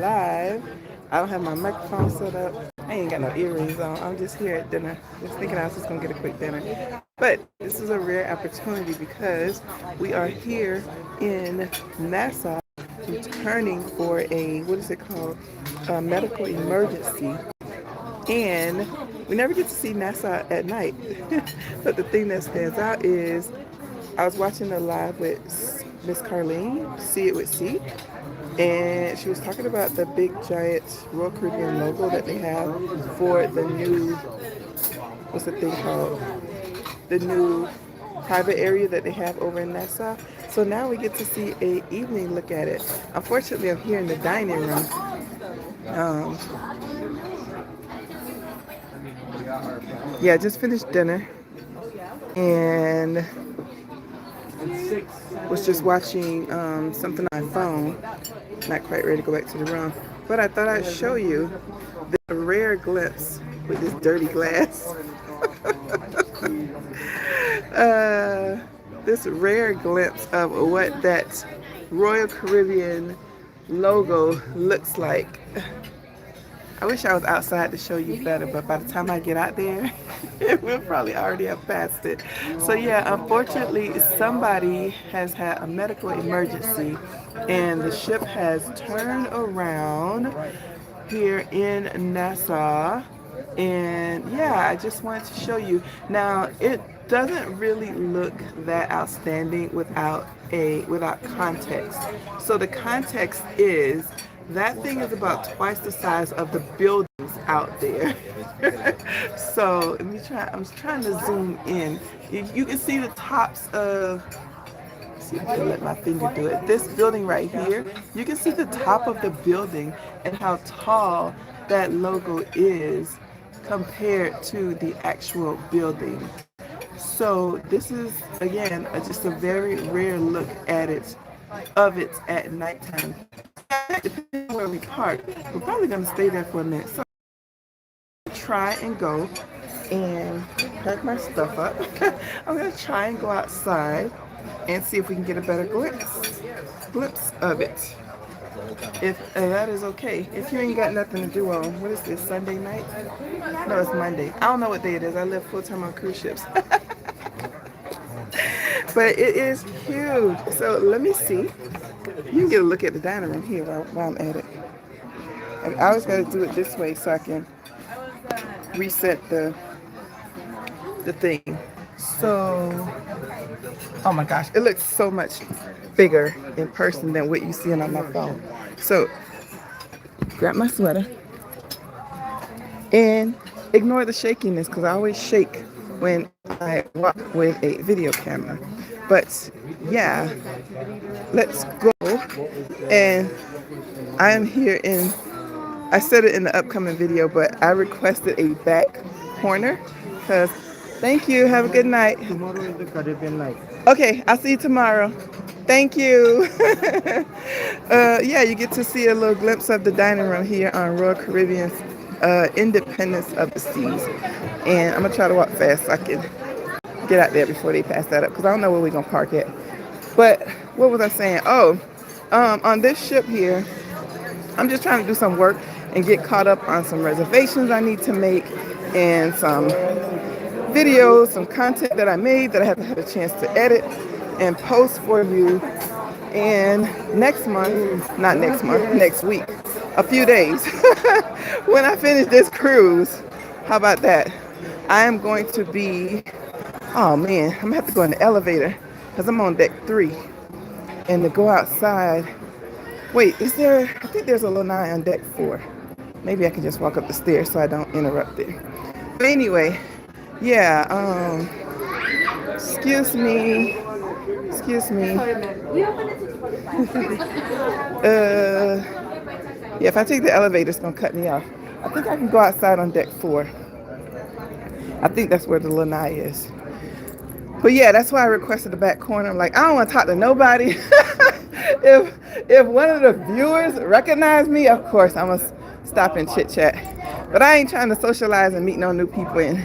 live. I don't have my microphone set up. I ain't got no earrings on. I'm just here at dinner. Just thinking I was just gonna get a quick dinner. But this is a rare opportunity because we are here in Nassau returning for a, what is it called? A medical emergency. And we never get to see Nassau at night. But the thing that stands out is I was watching the live with Miss Carlene, See It With C, and she was talking about the big giant Royal Caribbean logo that they have for the new, what's the thing called? The new private area that they have over in Nassau. So now we get to see a evening look at it. Unfortunately, I'm here in the dining room. Um, yeah, I just finished dinner and was just watching something on my phone. Not quite ready to go back to the room, but I thought I'd show you the rare glimpse with this dirty glass. This rare glimpse of what that Royal Caribbean logo looks like. I wish I was outside to show you better, but by the time I get out there, we'll probably already have passed it. So yeah, unfortunately, somebody has had a medical emergency and the ship has turned around here in Nassau. And yeah, I just wanted to show you. Now, it doesn't really look that outstanding without context. So the context is that thing is about twice the size of the buildings out there. So let me try. I'm trying to zoom in. You can see the tops of. See if I can let my finger do it. This building right here, you can see the top of the building and how tall that logo is compared to the actual building. So this is again just a very rare look at it at nighttime. Depending on where we park, we're probably going to stay there for a minute. So try and go and pack my stuff up. I'm going to try and go outside and see if we can get a better glimpse of it. If that is okay. If you ain't got nothing to do on, what is this, Sunday night? No, it's Monday. I don't know what day it is. I live full time on cruise ships. But it is huge. So let me see. You can get a look at the dining room here while I'm at it. I always got to do it this way so I can reset the thing. So, oh my gosh, it looks so much bigger in person than what you see on my phone. So, grab my sweater and ignore the shakiness because I always shake when I walk with a video camera. But yeah, let's go. And I am here I said it in the upcoming video, but I requested a back corner because, thank you, have a good night. Tomorrow is the Caribbean night. Okay, I'll see you tomorrow. Thank you. Yeah, you get to see a little glimpse of the dining room here on Royal Caribbean's Independence of the Seas. And I'm going to try to walk fast so I can get out there before they pass that up because I don't know where we're going to park at. But what was I saying? Oh, on this ship here, I'm just trying to do some work and get caught up on some reservations I need to make and some videos, some content that I made that I haven't had a chance to edit and post for you. And next week, a few days, when I finish this cruise, how about that? I am going to be, oh man, I'm gonna have to go in the elevator because I'm on deck 3. And to go outside, wait, I think there's a lanai on deck 4. Maybe I can just walk up the stairs so I don't interrupt it. But anyway, yeah, excuse me. Yeah, if I take the elevator, it's gonna cut me off. I think I can go outside on deck 4. I think that's where the lanai is. But yeah, that's why I requested the back corner. I'm like, I don't want to talk to nobody. If one of the viewers recognize me, of course I'm gonna stop and chit chat. But I ain't trying to socialize and meet no new people and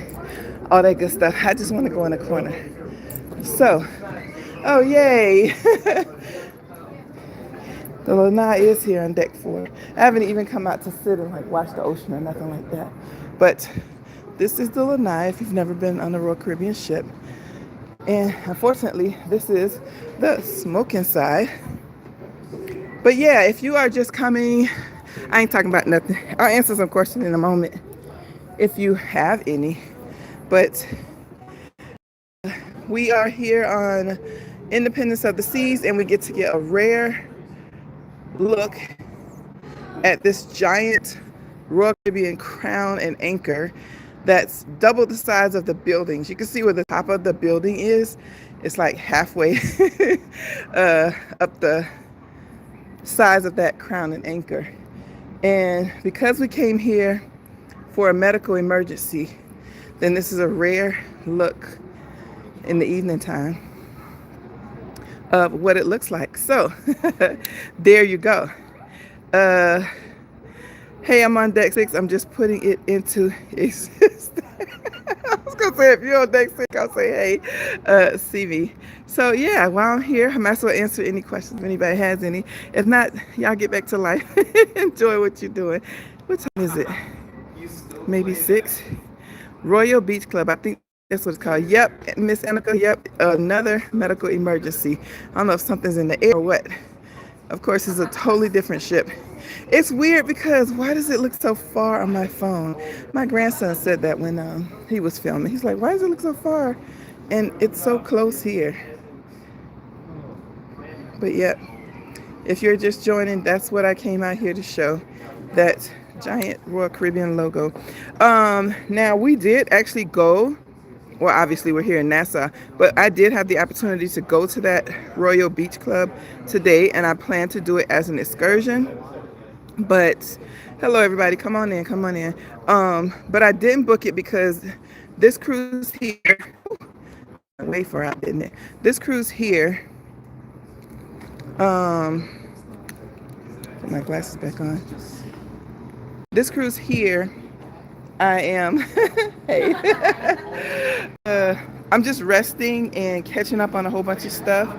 all that good stuff. I just want to go in the corner. So, oh yay! The lanai is here on deck 4. I haven't even come out to sit and like watch the ocean or nothing like that. But this is the lanai if you've never been on a Royal Caribbean ship. And unfortunately, this is the smoking side. But yeah, if you are just coming, I ain't talking about nothing. I'll answer some questions in a moment if you have any. But we are here on Independence of the Seas, and we get to get a rare look at this giant Royal Caribbean crown and anchor that's double the size of the buildings. You can see where the top of the building is. It's like halfway up the size of that crown and anchor. And because we came here for a medical emergency, then this is a rare look in the evening time of what it looks like. So there you go. Hey, I'm on deck 6. I'm just putting it into existence. I was gonna say if you're on deck 6, I'll say hey, see me. So yeah, while I'm here, I might as well answer any questions if anybody has any. If not, y'all get back to life. Enjoy what you're doing. What time is it? Maybe 6. Royal Beach Club. I think that's what it's called. Yep, Miss Annika. Yep, another medical emergency. I don't know if something's in the air or what. Of course, it's a totally different ship. It's weird because why does it look so far on my phone? My grandson said that when he was filming. He's like, why does it look so far? And it's so close here. But yep, if you're just joining, that's what I came out here to show. That giant Royal Caribbean logo. Now we did actually go. Well, obviously we're here in Nassau, but I did have the opportunity to go to that Royal Beach Club today, and I plan to do it as an excursion. But hello everybody, come on in, come on in. But I didn't book it because this cruise here, way far out, didn't it? This cruise here, put my glasses back on. This cruise here, I am, hey, I'm just resting and catching up on a whole bunch of stuff.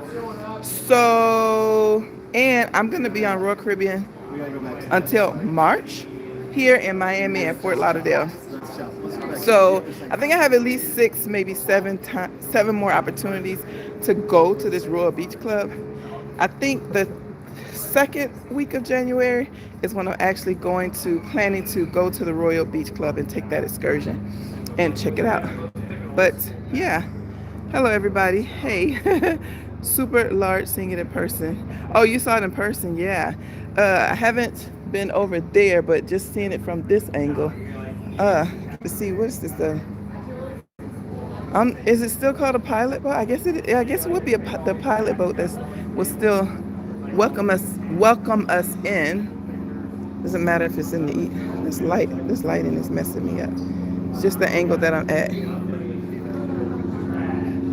So, and I'm going to be on Royal Caribbean until March here in Miami and Fort Lauderdale. So I think I have at least 6, maybe 7 more opportunities to go to this Royal Beach Club. I think the second week of January is when I'm actually planning to go to the Royal Beach Club and take that excursion and check it out. But yeah, hello everybody. Hey, super large seeing it in person. Oh, you saw it in person? Yeah. I haven't been over there, but just seeing it from this angle. Let's see, what is this? Is it still called a pilot boat? I guess it would be the pilot boat that will still welcome us in. Doesn't matter if it's in the this lighting is messing me up. It's just the angle that I'm at.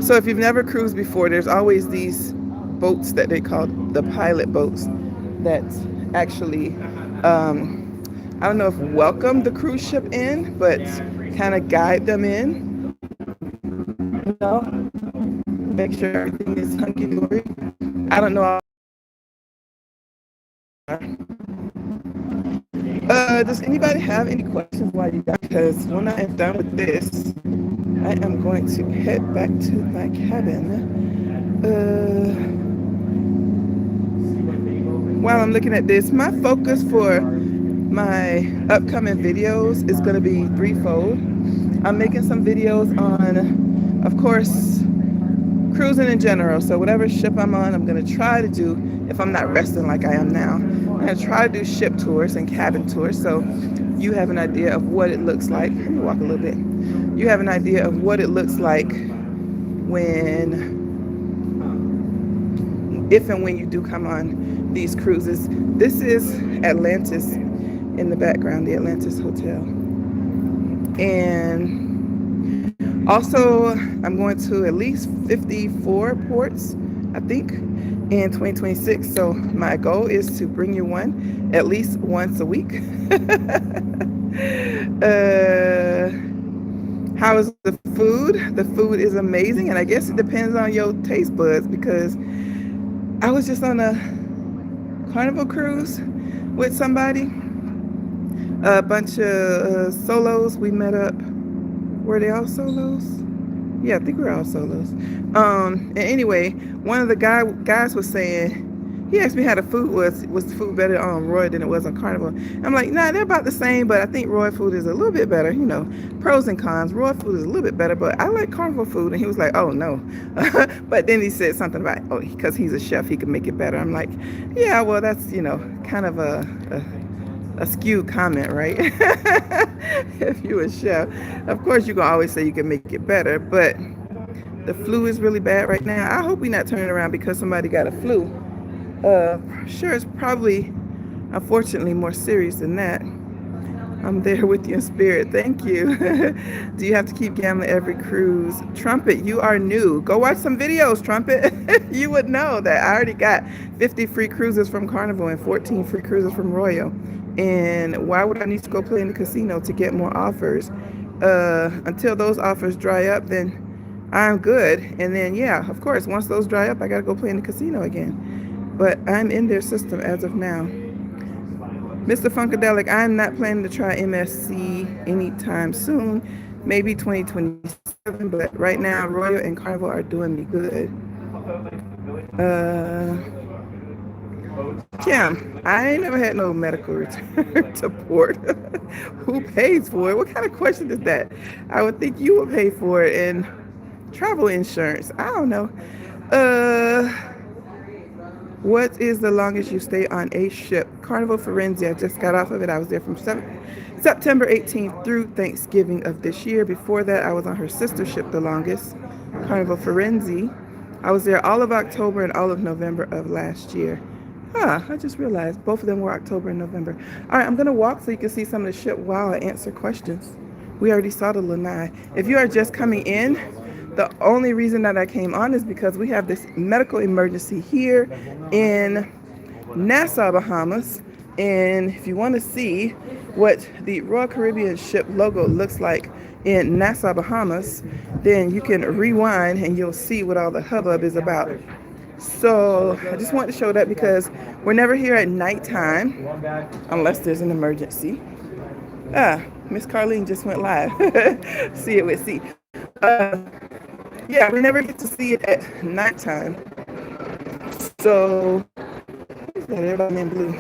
So if you've never cruised before, there's always these boats that they call the pilot boats that actually I don't know if welcome the cruise ship in, but kind of guide them in. You know, make sure everything is hunky dory. I don't know. Does anybody have any questions while you got? Because when I am done with this, I am going to head back to my cabin. While I'm looking at this, my focus for my upcoming videos is going to be threefold. I'm making some videos on, of course, cruising in general. So whatever ship I'm on, I'm going to try to do, if I'm not resting like I am now, I'm going to try to do ship tours and cabin tours. So you have an idea of what it looks like. Let me walk a little bit. You have an idea of what it looks like if and when you do come on these cruises. This is Atlantis in the background, the Atlantis Hotel. And also, I'm going to at least 54 ports, I think, in 2026. So my goal is to bring you one at least once a week. How is the food? The food is amazing, and I guess it depends on your taste buds, because I was just on a Carnival cruise with somebody, a bunch of solos. We met up. Were they all solos? Yeah, I think we're all solos. And anyway, one of the guys was saying, he asked me how the food was the food better on Roy than it was on Carnival? I'm like, nah, they're about the same, but I think Roy food is a little bit better. You know, pros and cons. Roy food is a little bit better, but I like Carnival food. And he was like, oh no. But then he said something about, oh, because he's a chef, he can make it better. I'm like, yeah, well, that's, you know, kind of a skewed comment, right? If you're a chef, of course you can always say you can make it better, but the flu is really bad right now. I hope we're not turning around because somebody got a flu. Sure, it's probably, unfortunately, more serious than that. I'm there with you in spirit. Thank you. Do you have to keep gambling every cruise? Trumpet, you are new. Go watch some videos, Trumpet. You would know that I already got 50 free cruises from Carnival and 14 free cruises from Royal. And why would I need to go play in the casino to get more offers? Until those offers dry up, then I'm good. And then, yeah, of course, once those dry up, I got to go play in the casino again. But I'm in their system as of now. Mr. Funkadelic, I'm not planning to try MSC anytime soon, maybe 2027, but right now Royal and Carnival are doing me good. Kim, I ain't never had no medical return to port. Who pays for it? What kind of question is that? I would think you would pay for it. And travel insurance, I don't know. What is the longest you stay on a ship? Carnival Firenze. I just got off of it. I was there from September 18th through Thanksgiving of this year. Before that, I was on her sister ship the longest, Carnival Firenze. I was there all of October and all of November of last year. I just realized both of them were October and November. All right, I'm going to walk so you can see some of the ship while I answer questions. We already saw the lanai. If you are just coming in, the only reason that I came on is because we have this medical emergency here in Nassau, Bahamas. And if you want to see what the Royal Caribbean ship logo looks like in Nassau, Bahamas, then you can rewind and you'll see what all the hubbub is about. So I just wanted to show that because we're never here at nighttime unless there's an emergency. Miss Carlene just went live. See it with C. Yeah, we never get to see it at nighttime. So, who's that? Everybody in blue.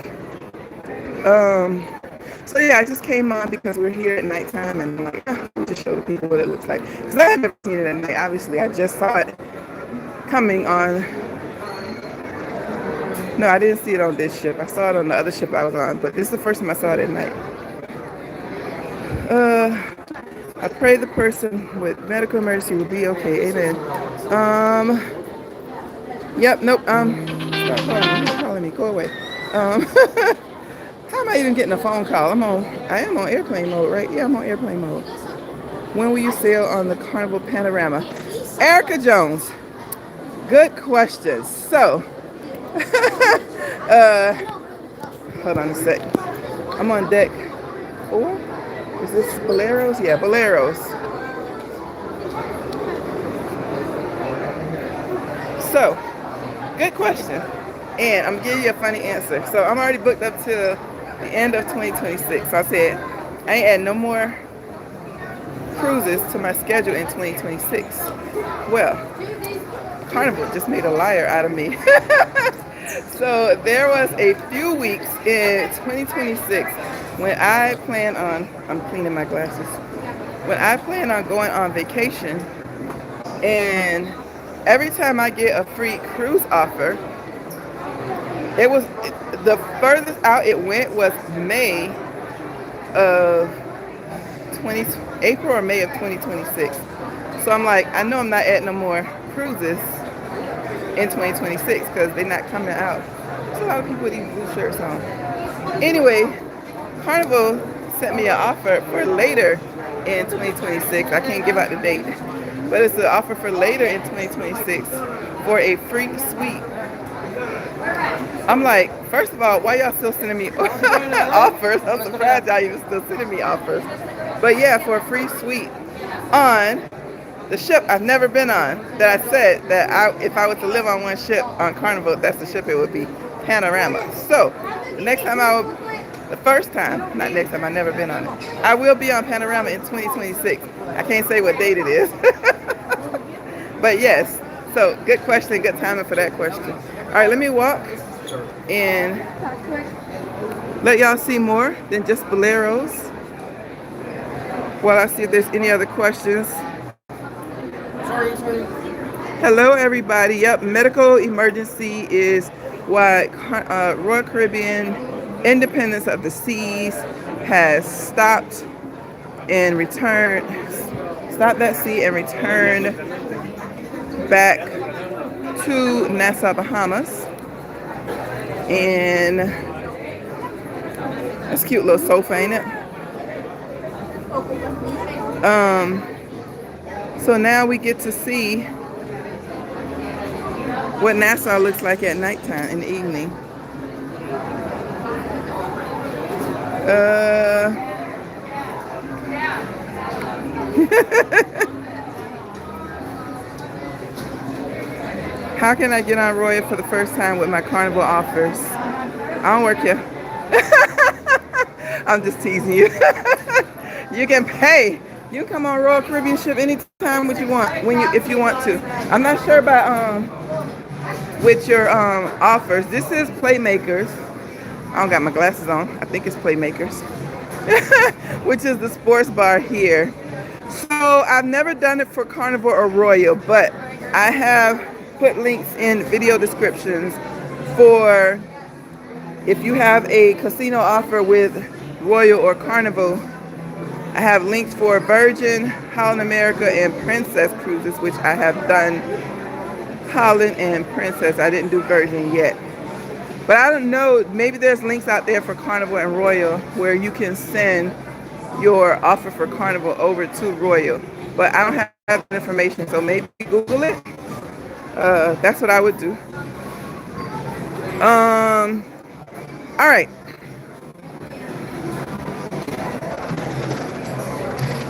So yeah, I just came on because we're here at nighttime and I'm like, let me just show the people what it looks like. Because I haven't seen it at night. Obviously, I just saw it coming on. No, I didn't see it on this ship. I saw it on the other ship I was on, but this is the first time I saw it at night. I pray the person with medical emergency will be okay. Amen. Yep, nope. Stop calling me. Go away. How am I even getting a phone call? I am on airplane mode, right? Yeah, I'm on airplane mode. When will you sail on the Carnival Panorama? Erica Jones. Good question. So, hold on a sec. I'm on deck 4. Is this Boleros? Yeah, Boleros. So, good question. And I'm going to give you a funny answer. So, I'm already booked up to the end of 2026. So I said, I ain't adding no more cruises to my schedule in 2026. Well, Carnival just made a liar out of me. So there was a few weeks in 2026 when I plan on, I'm cleaning my glasses, when I plan on going on vacation, and every time I get a free cruise offer, it was, the furthest out it went was May of April or May of 2026. So I'm like, I know I'm not adding no more cruises in 2026 because they're not coming out. There's a lot of people with these blue shirts on. Anyway, Carnival sent me an offer for later in 2026. I can't give out the date, but it's an offer for later in 2026 for a free suite. I'm like, first of all, why y'all still sending me offers? I'm surprised y'all even still sending me offers. But yeah, for a free suite on the ship I've never been on, that I said that if I were to live on one ship on Carnival, that's the ship it would be, Panorama. So the next time the first time, not next time, I've never been on it. I will be on Panorama in 2026. I can't say what date it is. But yes, so good question, good timing for that question. All right, let me walk and let y'all see more than just boleros while I see if there's any other questions. Hello, everybody. Yep, medical emergency is what Royal Caribbean Independence of the Seas has stopped that sea and returned back to Nassau, Bahamas. And that's a cute little sofa, ain't it? So now we get to see what Nassau looks like at nighttime in the evening. How can I get on Royal for the first time with my carnival offers? I don't work here. I'm just teasing you. You can pay. You can come on Royal Caribbean ship anytime if you want to. I'm not sure about with your offers. This is Playmakers. I don't got my glasses on. I think it's Playmakers. Which is the sports bar here. So I've never done it for Carnival or Royal, but I have put links in video descriptions for if you have a casino offer with Royal or Carnival. I have links for Virgin, Holland America, and Princess cruises, which I have done Holland and Princess. I didn't do Virgin yet. But I don't know, maybe there's links out there for Carnival and Royal where you can send your offer for Carnival over to Royal. But I don't have that information, so maybe Google it. That's what I would do. All right.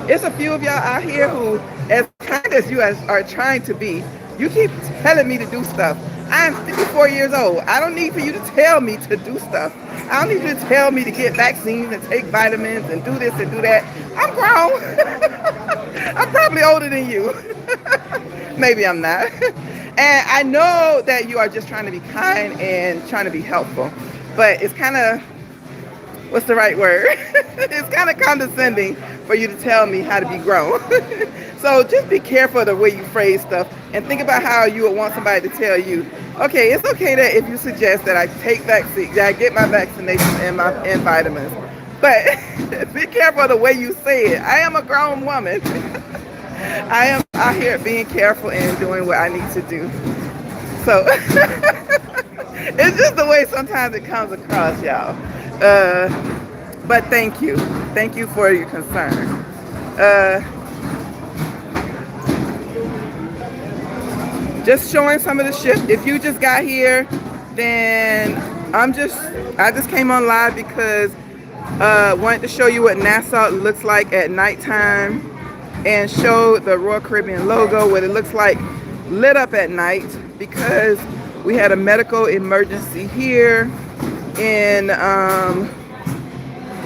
It's a few of y'all out here who, as kind as you are trying to be, you keep telling me to do stuff. I'm 54 years old. I don't need for you to tell me to do stuff. I don't need you to tell me to get vaccines and take vitamins and do this and do that. I'm grown. I'm probably older than you. Maybe I'm not. And I know that you are just trying to be kind and trying to be helpful. But it's kind of, what's the right word? It's kind of condescending for you to tell me how to be grown. So just be careful of the way you phrase stuff and think about how you would want somebody to tell you, okay, it's okay that if you suggest that I take vaccines, that I get my vaccinations and vitamins. But be careful of the way you say it. I am a grown woman. I am out here being careful and doing what I need to do. So it's just the way sometimes it comes across, y'all. But thank you. Thank you for your concern. Just showing some of the shift. If you just got here, then I just came on live because wanted to show you what Nassau looks like at nighttime and show the Royal Caribbean logo, what it looks like lit up at night, because we had a medical emergency here in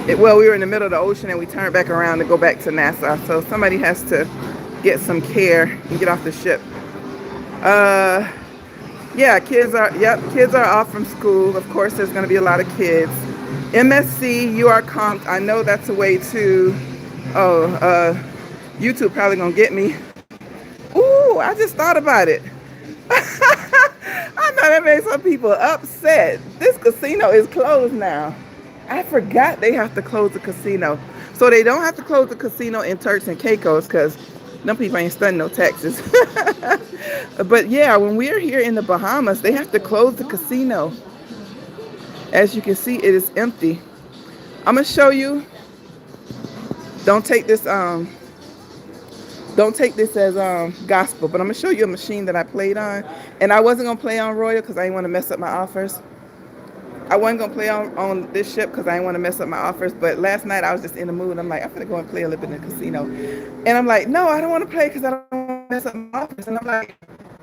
we were in the middle of the ocean and we turned back around to go back to Nassau. So somebody has to get some care and get off the ship. Yeah, kids are off from school. Of course, there's going to be a lot of kids. MSC, you are comped. I know that's a way to, YouTube probably going to get me. Ooh, I just thought about it. I know that made some people upset. This casino is closed now. I forgot they have to close the casino. So they don't have to close the casino in Turks and Caicos because them people ain't studying no taxes. But yeah, when we're here in the Bahamas, they have to close the casino. As you can see, it is empty. I'm gonna show you. Don't take this as gospel, but I'm gonna show you a machine that I played on. And I wasn't gonna play on Royal because I didn't want to mess up my offers. I wasn't going to play on this ship because I didn't want to mess up my offers. But last night I was just in the mood. I'm like, I'm going to go and play a little bit in the casino. And I'm like, no, I don't want to play because I don't want to mess up my offers. And I'm like,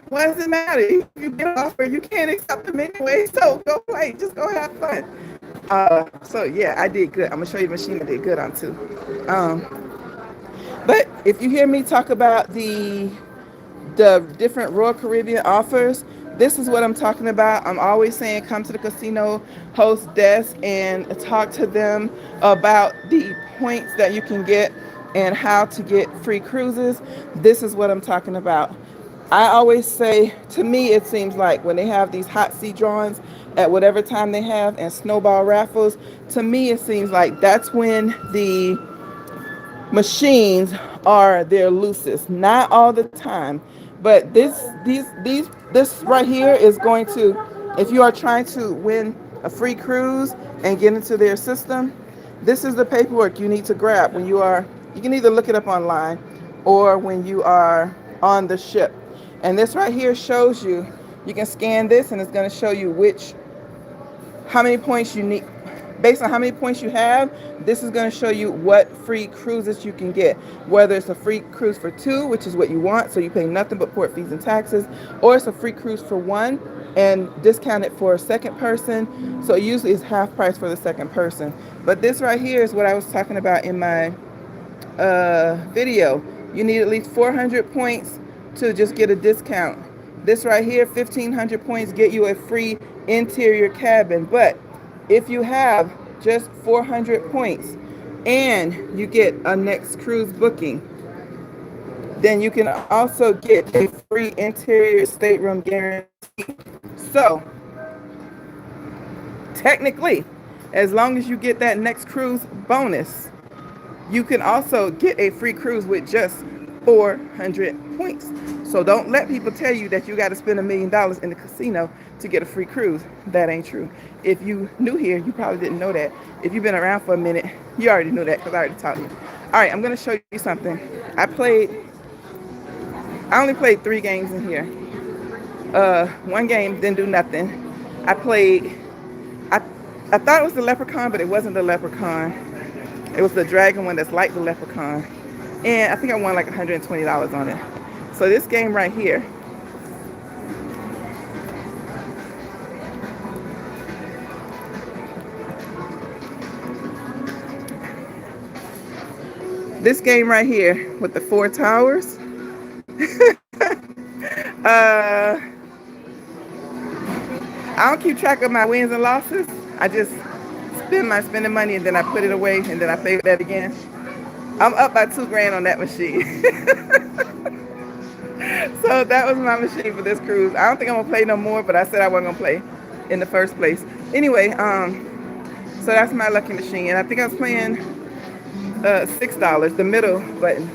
What does it matter? If you get an offer, you can't accept them anyway. So go play. Just go have fun. So yeah, I did good. I'm gonna show you the machine I did good on too. Um, but if you hear me talk about the different Royal Caribbean offers, this is what I'm talking about. I'm always saying come to the casino host desk and talk to them about the points that you can get and how to get free cruises. This is what I'm talking about. I always say, to me, it seems like when they have these hot seat drawings at whatever time they have and snowball raffles, to me, it seems like that's when the machines are their loosest. Not all the time, but this right here is going to, if you are trying to win a free cruise and get into their system, this is the paperwork you need to grab when you are, you can either look it up online or when you are on the ship. And this right here shows you, you can scan this and it's going to show you how many points you need. Based on how many points you have, this is going to show you what free cruises you can get. Whether it's a free cruise for 2, which is what you want, so you pay nothing but port fees and taxes, or it's a free cruise for 1 and discounted for a second person. So usually it's half price for the second person. But this right here is what I was talking about in my video. You need at least 400 points to just get a discount. This right here, 1,500 points get you a free interior cabin. But if you have just 400 points and you get a next cruise booking, then you can also get a free interior stateroom guarantee. So technically, as long as you get that next cruise bonus, you can also get a free cruise with just 400 points. So don't let people tell you that you got to spend $1 million in the casino to get a free cruise. That ain't true. If you new here, you probably didn't know that. If you've been around for a minute, you already knew that because I already taught you. All right, I'm going to show you something. I only played 3 games in here. One game didn't do nothing. I thought it was the leprechaun, but it wasn't the leprechaun. It was the dragon one that's like the leprechaun. And I think I won like $120 on it. So this game right here, with the 4 towers, I don't keep track of my wins and losses. I just spend my spending money and then I put it away and then I pay that again. I'm up by $2,000 on that machine. So that was my machine for this cruise. I don't think I'm gonna play no more, but I said I wasn't gonna play in the first place. Anyway, so that's my lucky machine. And I think I was playing $6, the middle button,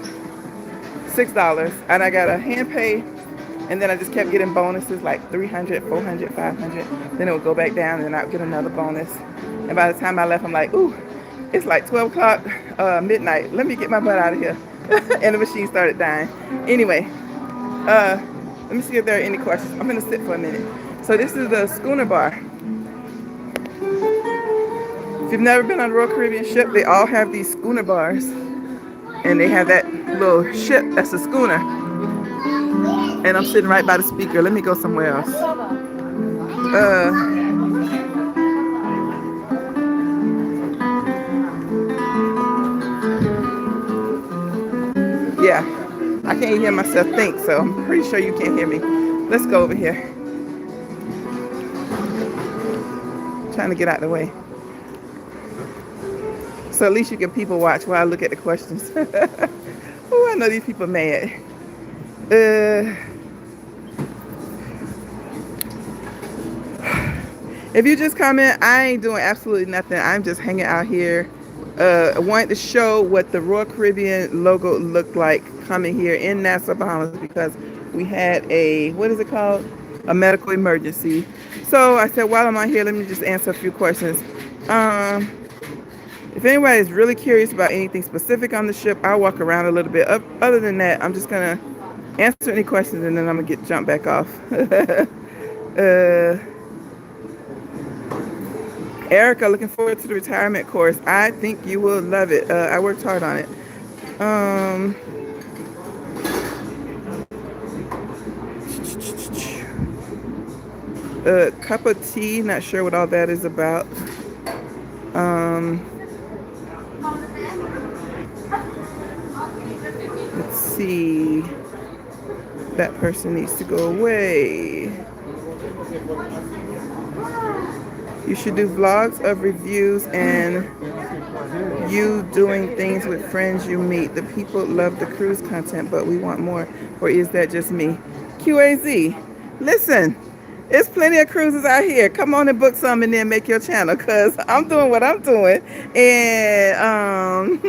$6. And I got a hand pay, and then I just kept getting bonuses like 300, 400, 500. Then it would go back down and I'd get another bonus. And by the time I left, I'm like, ooh, it's like 12 o'clock, midnight. Let me get my butt out of here. And the machine started dying. Anyway, let me see if there are any questions. I'm gonna sit for a minute. So this is the schooner bar. If you've never been on a Royal Caribbean ship, they all have these schooner bars. And they have that little ship that's a schooner. And I'm sitting right by the speaker. Let me go somewhere else. Yeah, I can't hear myself think, so I'm pretty sure you can't hear me. Let's go over here. Trying to get out of the way. So at least you can people watch while I look at the questions. Oh, I know these people mad. If you just comment, I ain't doing absolutely nothing. I'm just hanging out here. I wanted to show what the Royal Caribbean logo looked like coming here in Nassau, Bahamas, because we had a, what is it called? A medical emergency. So I said, while I'm on here, let me just answer a few questions. If anybody is really curious about anything specific on the ship, I'll walk around a little bit. Other than that, I'm just going to answer any questions and then I'm going to jump back off. Erica, looking forward to the retirement course. I think you will love it. I worked hard on it. Cup of tea, not sure what all that is about. Um, let's see. That person needs to go away. You should do vlogs of reviews and you doing things with friends you meet. The people love the cruise content, but we want more. Or is that just me? QAZ, listen, there's plenty of cruises out here. Come on and book some and then make your channel, because I'm doing what I'm doing. And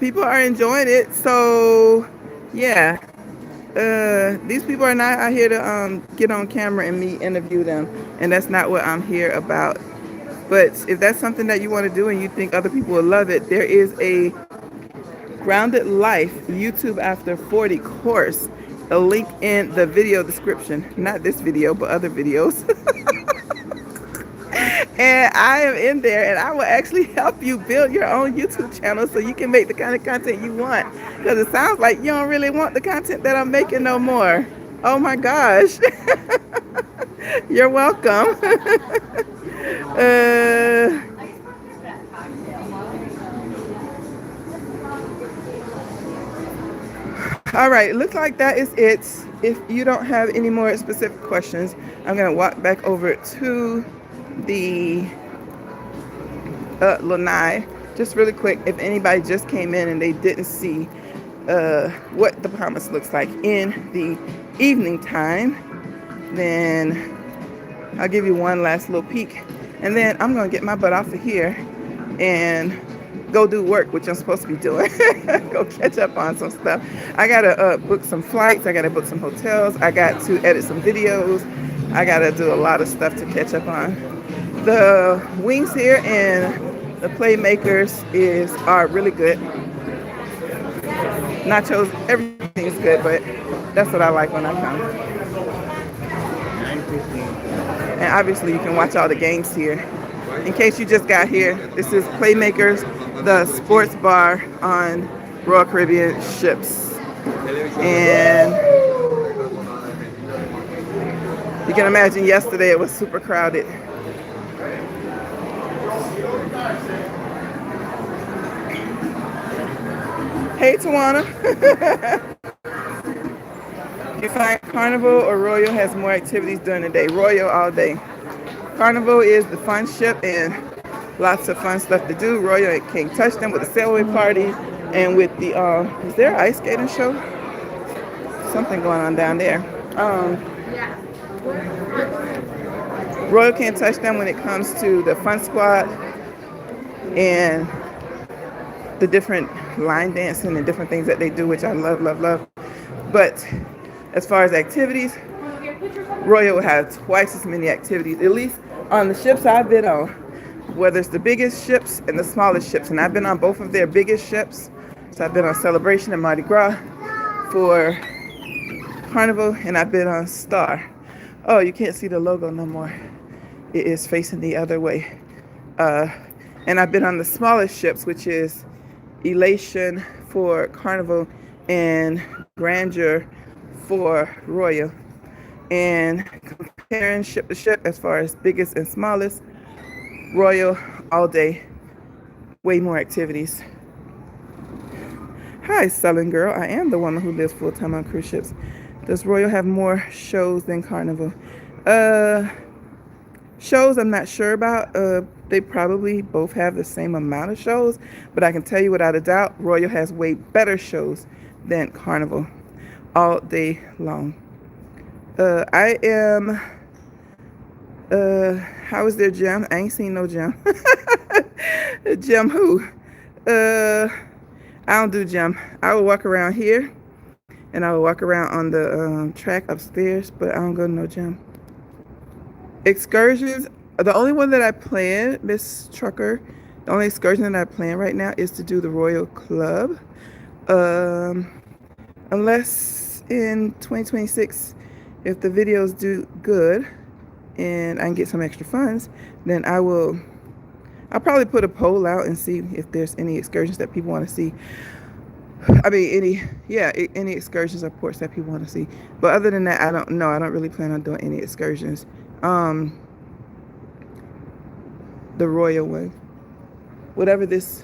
people are enjoying it. So, yeah. These people are not out here to get on camera and me interview them. And that's not what I'm here about. But if that's something that you want to do and you think other people will love it, there is a Grounded Life YouTube After 40 course. A link in the video description. Not this video, but other videos. And I am in there and I will actually help you build your own YouTube channel so you can make the kind of content you want. Because it sounds like you don't really want the content that I'm making no more. Oh my gosh. You're welcome. All right, it looks like that is it. If you don't have any more specific questions, I'm going to walk back over to the Lanai. Just really quick, if anybody just came in and they didn't see what the Bahamas looks like in the evening time, then I'll give you one last little peek. And then I'm going to get my butt off of here and go do work, which I'm supposed to be doing. Go catch up on some stuff. I got to book some flights. I got to book some hotels. I got to edit some videos. I got to do a lot of stuff to catch up on. The wings here and the Playmakers are really good. Nachos, everything is good, but that's what I like when I come. And obviously you can watch all the games here. In case you just got here, this is Playmakers, the sports bar on Royal Caribbean ships. And you can imagine yesterday it was super crowded. Hey, Tawana. You find Carnival or Royal has more activities during the day? Royal all day. Carnival is the fun ship and lots of fun stuff to do. Royal can't touch them with the sailaway party and with the is there an ice skating show? Something going on down there. Royal can't touch them when it comes to the fun squad and the different line dancing and different things that they do, which I love, love, love. But as far as activities, Royal will have twice as many activities, at least on the ships I've been on, whether it's the biggest ships and the smallest ships. And I've been on both of their biggest ships. So I've been on Celebration and Mardi Gras for Carnival, and I've been on Star. Oh, you can't see the logo no more. It is facing the other way. And I've been on the smallest ships, which is Elation for Carnival and Grandeur for Royal. And comparing ship to ship as far as biggest and smallest, Royal all day, way more activities. Hi, Southern Girl. I am the woman who lives full-time on cruise ships. Does Royal have more shows than Carnival? Shows I'm not sure about. They probably both have the same amount of shows, but I can tell you without a doubt, Royal has way better shows than Carnival all day long. I am, how is their gym? I ain't seen no gym. Gym who? I don't do gym. I will walk around here and I will walk around on the track upstairs, but I don't go to no gym. Excursions, the only one that I plan, Miss Trucker, the only excursion that I plan right now is to do the Royal Club. Unless in 2026, if the videos do good and I can get some extra funds, then I'll probably put a poll out and see if there's any excursions that people want to see. I mean, any excursions or ports that people want to see. But other than that, I don't know. I don't really plan on doing any excursions. Um, the Royal one, whatever this,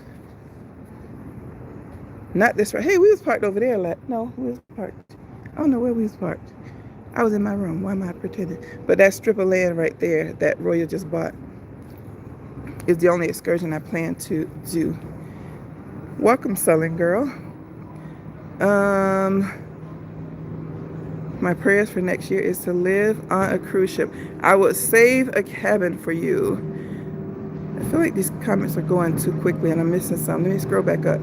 not this right. Hey, we was parked over there. No, we was parked. I don't know where we was parked. I was in my room. Why am I pretending? But that strip of land right there that Royal just bought is the only excursion I plan to do. Welcome, Southern Girl. My prayers for next year is to live on a cruise ship. I would save a cabin for you. I feel like these comments are going too quickly and I'm missing some. Let me scroll back up.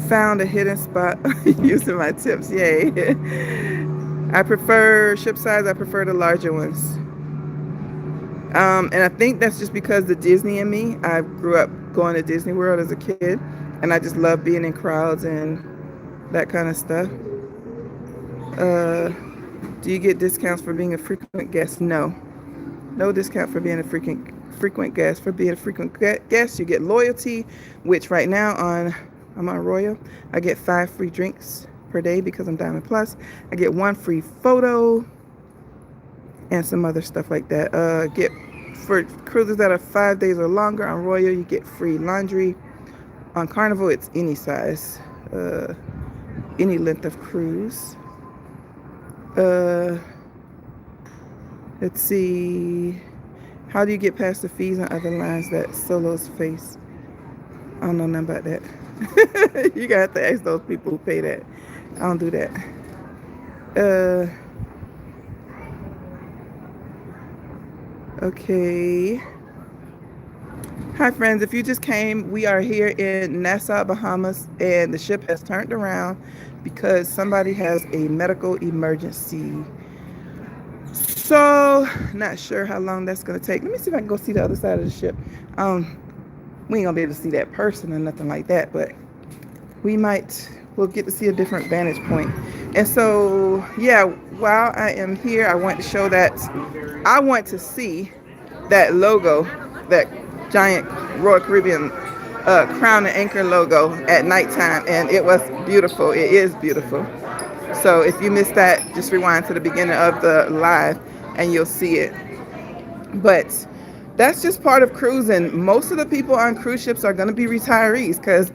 Found a hidden spot using my tips. Yay. I prefer ship size. I prefer the larger ones. And I think that's just because the Disney in me. I grew up going to Disney World as a kid, and I just love being in crowds and that kind of stuff. Do you get discounts for being a frequent guest? No. No discount for being a frequent guest. For being a frequent guest, you get loyalty, which right now I'm on Royal. I get 5 free drinks per day because I'm Diamond Plus. I get 1 free photo and some other stuff like that. Get for cruises that are 5 days or longer on Royal, you get free laundry. On Carnival, it's any size, any length of cruise. Let's see. How do you get past the fees on other lines that solos face? I don't know nothing about that. You gotta have to ask those people who pay that. I don't do that. Okay. Hi friends, if you just came, we are here in Nassau, Bahamas, and the ship has turned around because somebody has a medical emergency. So, not sure how long that's going to take. Let me see if I can go see the other side of the ship. We ain't going to be able to see that person or nothing like that, but we'll get to see a different vantage point. And so, yeah, while I am here, I want to show that I want to see that logo, that giant Royal Caribbean Crown and Anchor logo at nighttime, and it was beautiful. It is beautiful. So if you missed that, just rewind to the beginning of the live and you'll see it. But that's just part of cruising. Most of the people on cruise ships are going to be retirees because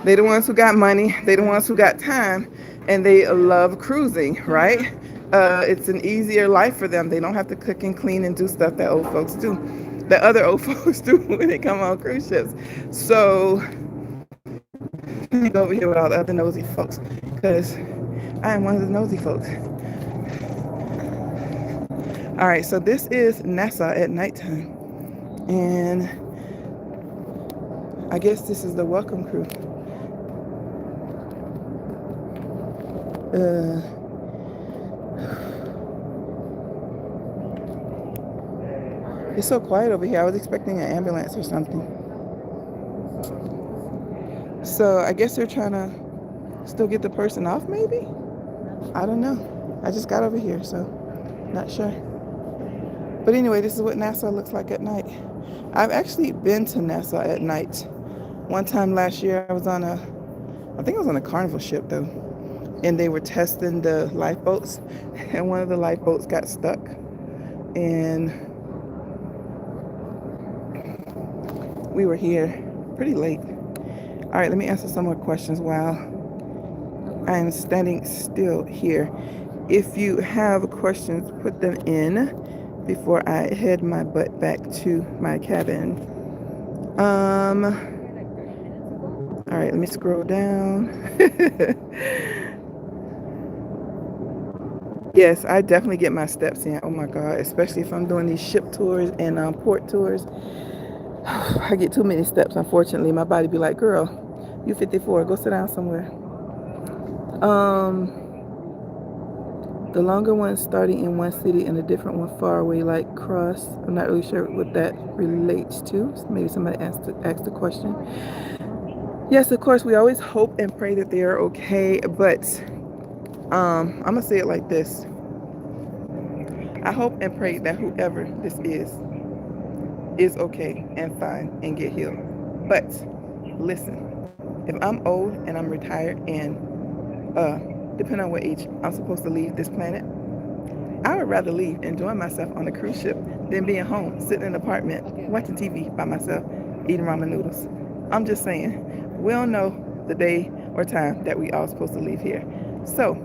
they're the ones who got money, they're the ones who got time, and they love cruising, right? It's an easier life for them. They don't have to cook and clean and do stuff that old folks do, that other old folks do when they come on cruise ships. So let me go over here with all the other nosy folks because I am one of the nosy folks. All right, so this is Nassau at nighttime, and I guess this is the welcome crew. It's so quiet over here. I was expecting an ambulance or something. So I guess they're trying to still get the person off, maybe? I don't know. I just got over here, so not sure. But anyway, this is what Nassau looks like at night. I've actually been to Nassau at night. One time last year, I think I was on a Carnival ship though, and they were testing the lifeboats, and one of the lifeboats got stuck, and we were here pretty late. All right, let me answer some more questions while I am standing still here. If you have questions, put them in before I head my butt back to my cabin. All right, let me scroll down. Yes, I definitely get my steps in. Oh my God, especially if I'm doing these ship tours and port tours. I get too many steps, unfortunately. My body be like, girl, you 54, go sit down somewhere. The longer one starting in one city and a different one far away, like cross. I'm not really sure what that relates to. So maybe somebody asked the question. Yes, of course, we always hope and pray that they are okay, but I'm gonna say it like this. I hope and pray that whoever this is okay and fine and get healed. But listen, if I'm old and I'm retired and depending on what age I'm supposed to leave this planet, I would rather leave enjoying myself on a cruise ship than being home, sitting in an apartment, watching TV by myself, eating ramen noodles. I'm just saying, we don't know the day or time that we all supposed to leave here. So,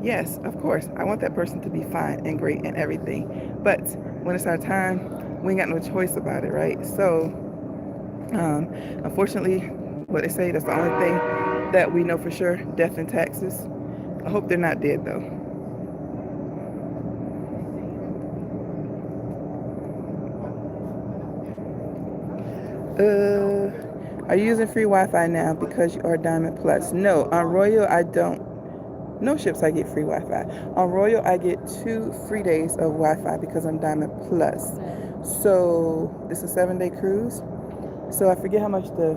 yes, of course, I want that person to be fine and great and everything. But when it's our time, we ain't got no choice about it, right? So, unfortunately, what they say, that's the only thing that we know for sure, death and taxes. I hope they're not dead though. Are you using free Wi-Fi now because you are Diamond Plus? No, on Royal I don't. No ships I get free Wi-Fi. On Royal I get 2 free days of Wi-Fi because I'm Diamond Plus. So it's a 7-day cruise. So I forget how much the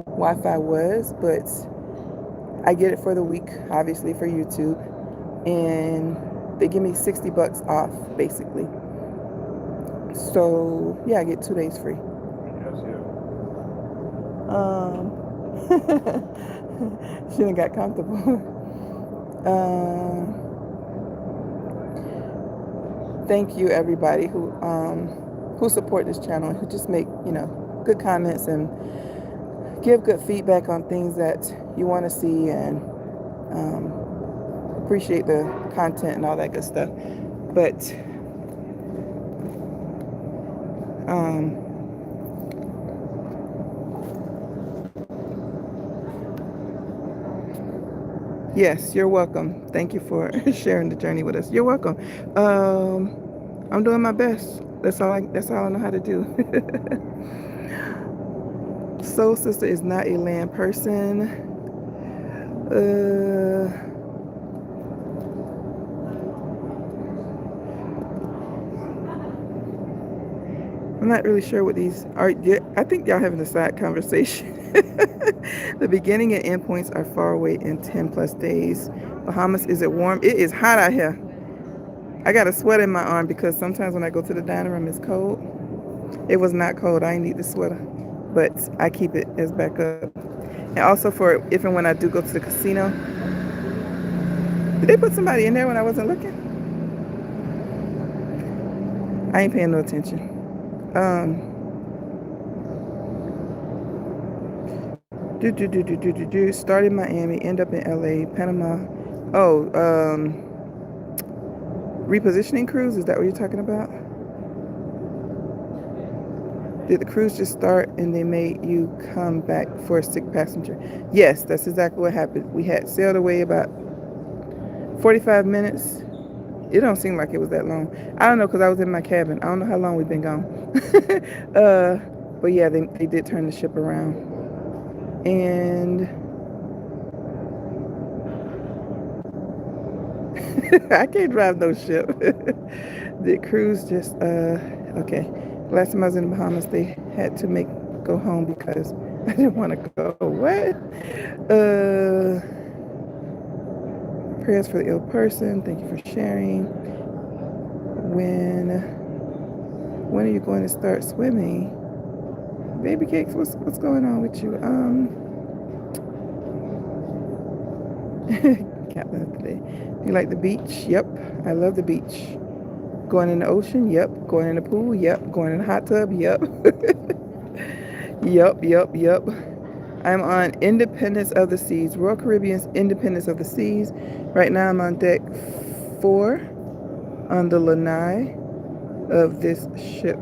Wi-Fi was, but I get it for the week, obviously for YouTube, and they give me $60 off basically. So yeah, I get 2 days free. She done got comfortable. Thank you everybody who support this channel, who just make good comments and give good feedback on things that you want to see, and appreciate the content and all that good stuff. But yes, you're welcome. Thank you for sharing the journey with us. You're welcome. I'm doing my best. That's all I know how to do. Soul Sister is not a land person. I'm not really sure what these are. I think y'all having a side conversation. The beginning and end points are far away in 10 plus days. Bahamas, is it warm? It is hot out here. I got a sweater in my arm because sometimes when I go to the dining room, it's cold. It was not cold. I need the sweater, but I keep it as backup. And also for if and when I do go to the casino. Did they put somebody in there when I wasn't looking? I ain't paying no attention. Start in Miami, end up in LA, Panama. Oh, repositioning cruise, is that what you're talking about? Did the cruise just start and they made you come back for a sick passenger? Yes, that's exactly what happened. We had sailed away about 45 minutes. It don't seem like it was that long. I don't know because I was in my cabin. I don't know how long we've been gone. But yeah, they did turn the ship around. And I can't drive no ship. The cruise just, okay. Last time I was in the Bahamas, they had to go home because I didn't want to go. What? Prayers for the ill person. Thank you for sharing. When are you going to start swimming? Baby cakes, what's going on with you? Captain of the day. Do you like the beach? Yep, I love the beach. Going in the ocean? Yep. Going in the pool? Yep. Going in the hot tub? Yep. Yep. I'm on Independence of the Seas, Royal Caribbean's Independence of the Seas. Right now I'm on deck 4 on the lanai of this ship.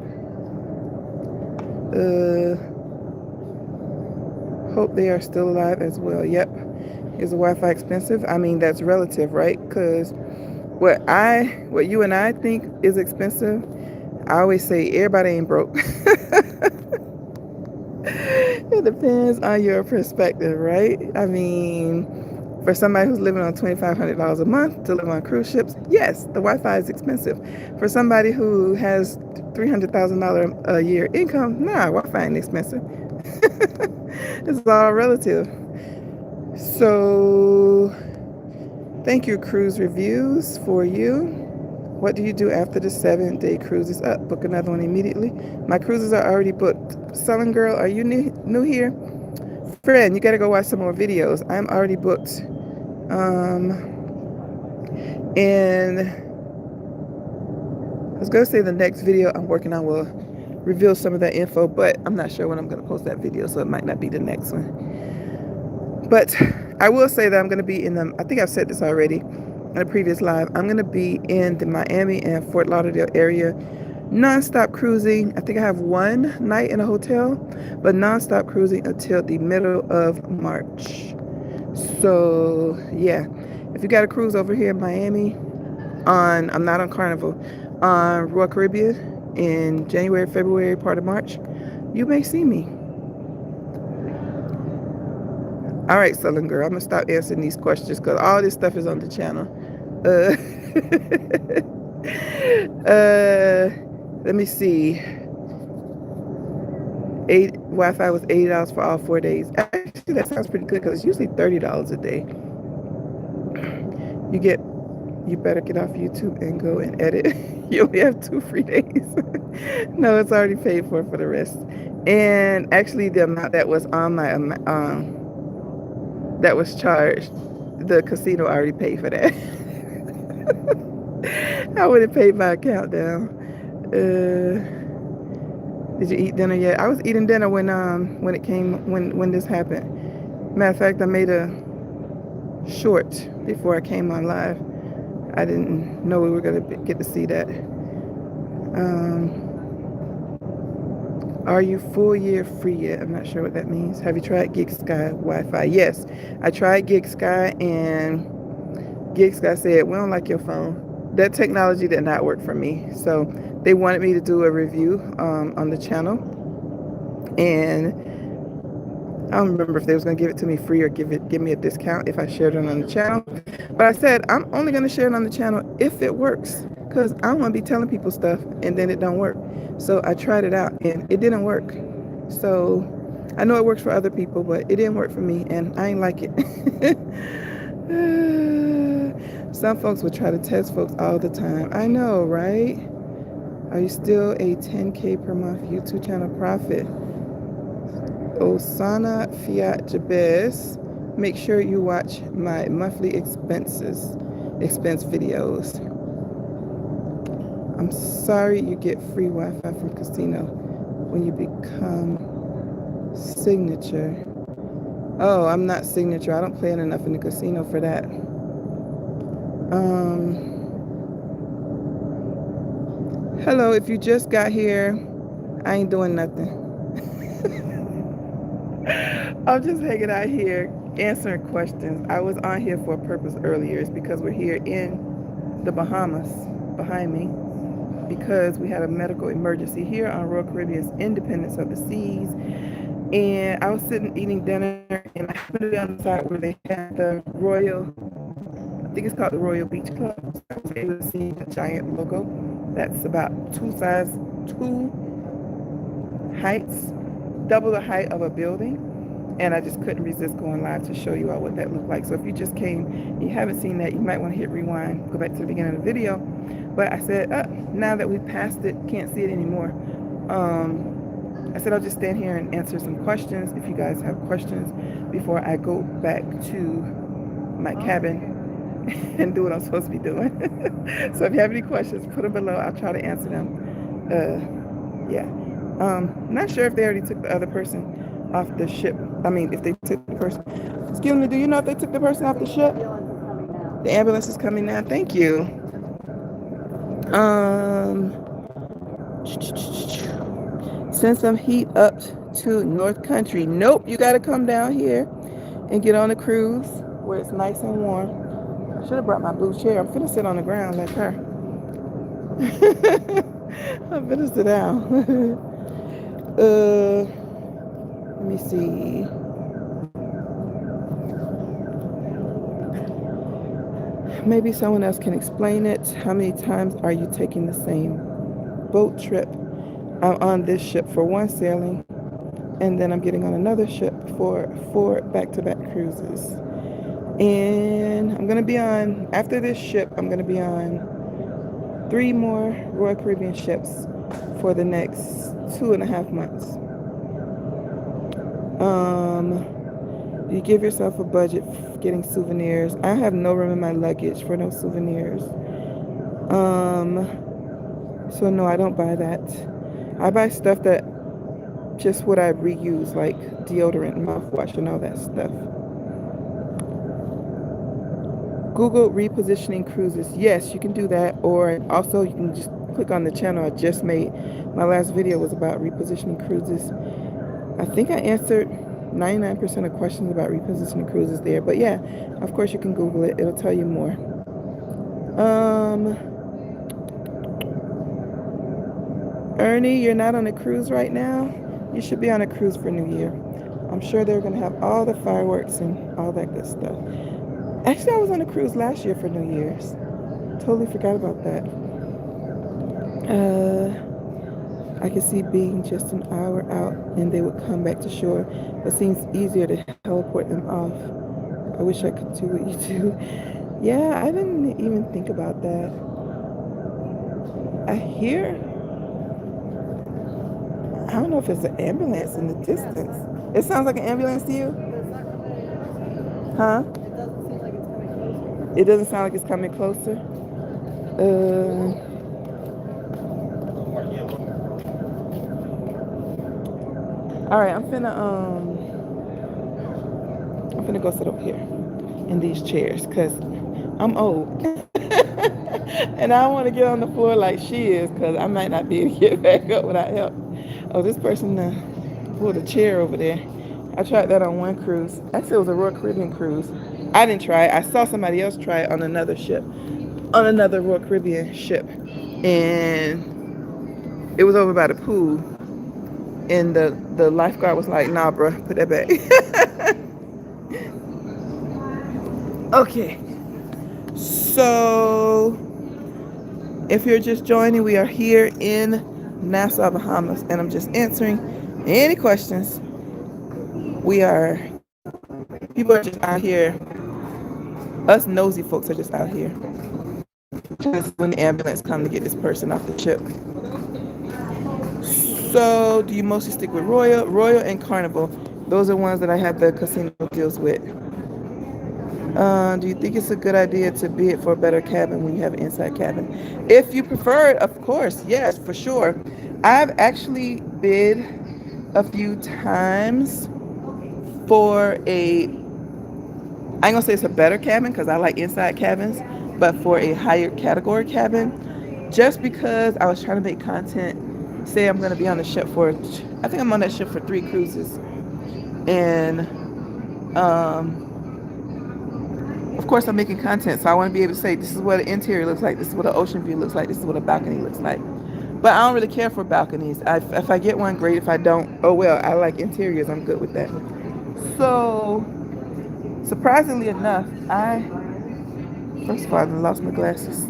Hope they are still alive as well. Yep. Is the Wi-Fi expensive? I mean, that's relative, right? Because what you and I think is expensive, I always say everybody ain't broke. It depends on your perspective, right? I mean, for somebody who's living on $2,500 a month to live on cruise ships, yes, the Wi-Fi is expensive. For somebody who has $300,000 a year income, nah, Wi-Fi ain't expensive. It's all relative. So, thank you, Cruise Reviews, for you. What do you do after the 7-day cruise is up? Book another one immediately. My cruises are already booked. Southern Girl, are you new here? Friend, you got to go watch some more videos. I'm already booked. And I was going to say the next video I'm working on will reveal some of that info, but I'm not sure when I'm going to post that video, so it might not be the next one. But I will say that I'm going to be in the, I think I've said this already in a previous live, I'm going to be in the Miami and Fort Lauderdale area non-stop cruising. I think I have one night in a hotel, but non-stop cruising until the middle of March. So yeah, if you got a cruise over here in Miami on, I'm not on Carnival, on Royal Caribbean in January, February, part of March, you may see me. All right, Southern Girl, I'm gonna stop answering these questions because all this stuff is on the channel. Let me see. Wi-Fi was $80 for all 4 days. Actually, that sounds pretty good because it's usually $30 a day. You better get off YouTube and go and edit. You only have 2 free days. No, it's already paid for the rest. And actually, the amount that was on my that was charged, the casino already paid for that. I would have paid my account down. Did you eat dinner yet? I was eating dinner when this happened. Matter of fact, I made a short before I came on live. I didn't know we were gonna get to see that. Are you full year free yet? I'm not sure what that means. Have you tried Gig Sky Wi-Fi? Yes, I tried Gig Sky, and Gig Sky said, we don't like your phone. That technology did not work for me. So they wanted me to do a review on the channel. And I don't remember if they was going to give it to me free or give me a discount if I shared it on the channel. But I said, I'm only going to share it on the channel if it works. Because I don't want to be telling people stuff and then it don't work. So I tried it out and it didn't work. So I know it works for other people, but it didn't work for me and I ain't like it. Some folks would try to test folks all the time. I know, right? Are you still a 10K per month YouTube channel profit? Osana Fiat Jabez. Make sure you watch my monthly expense videos. I'm sorry you get free Wi-Fi from casino when you become signature. Oh, I'm not signature. I don't play it enough in the casino for that. Hello, if you just got here, I ain't doing nothing. I'm just hanging out here answering questions. I was on here for a purpose earlier. It's because we're here in the Bahamas behind me because we had a medical emergency here on Royal Caribbean's Independence of the Seas. And I was sitting eating dinner and I happened to be on the side where they had the Royal, I think it's called the Royal Beach Club. So I was able to see the giant logo. That's about two heights, double the height of a building. And I just couldn't resist going live to show you all what that looked like. So if you just came and you haven't seen that, you might want to hit rewind, go back to the beginning of the video. But I said, now that we've passed it, can't see it anymore. I said I'll just stand here and answer some questions if you guys have questions before I go back to my cabin and do what I'm supposed to be doing. So if you have any questions, put them below. I'll try to answer them. Yeah. Not sure if they already took the other person off the ship. I mean, if they took the person. Excuse me, do you know if they took the person off the ship? The ambulance is coming now. Thank you. Send some heat up to North Country. Nope, you got to come down here and get on a cruise where it's nice and warm. I should have brought my blue chair. I'm finna sit on the ground like her. I'm finna sit down. Let me see. Maybe someone else can explain it. How many times are you taking the same boat trip? I'm on this ship for one sailing, and then I'm getting on another ship for 4 back-to-back cruises. And I'm going to be on, after this ship, I'm going to be on 3 more Royal Caribbean ships for the next 2.5 months. You give yourself a budget for getting souvenirs. I have no room in my luggage for no souvenirs. So no, I don't buy that. I buy stuff that just what I reuse, like deodorant, mouthwash, and all that stuff. Google repositioning cruises. Yes, you can do that. Or also you can just click on the channel I just made. My last video was about repositioning cruises. I think I answered 99% of questions about repositioning cruises there. But yeah, of course you can Google it. It'll tell you more. Ernie, you're not on a cruise right now? You should be on a cruise for New Year. I'm sure they're going to have all the fireworks and all that good stuff. Actually, I was on a cruise last year for New Year's. Totally forgot about that. I could see being just an hour out and they would come back to shore. It seems easier to teleport them off. I wish I could do what you do. Yeah, I didn't even think about that. I hear, I don't know if it's an ambulance in the distance. It sounds like an ambulance to you? Huh? It doesn't sound like it's coming closer. All right, I'm finna go sit over here in these chairs because I'm old. And I don't want to get on the floor like she is because I might not be able to get back up without help. Oh, this person pulled a chair over there. I tried that on one cruise. Actually, it was a Royal Caribbean cruise. I didn't try it. I saw somebody else try it on another ship, on another Royal Caribbean ship. And it was over by the pool. And the lifeguard was like, nah, bro, put that back. Okay. So, if you're just joining, we are here in Nassau, Bahamas, and I'm just answering any questions. People are just out here. Us nosy folks are just out here. Just when the ambulance come to get this person off the ship. So, do you mostly stick with Royal and Carnival? Those are ones that I have the casino deals with. Do you think it's a good idea to bid for a better cabin when you have an inside cabin? If you prefer it, of course, yes, for sure. I've actually bid a few times for I ain't gonna say it's a better cabin because I like inside cabins, but for a higher category cabin, just because I was trying to make content. Say I'm gonna be on the ship I think I'm on that ship for 3 cruises, and of course I'm making content, so I want to be able to say this is what an interior looks like, this is what an ocean view looks like, this is what a balcony looks like. But I don't really care for balconies. If I get one, great. If I don't, oh well. I like interiors. I'm good with that. So, surprisingly enough, first of all, I lost my glasses.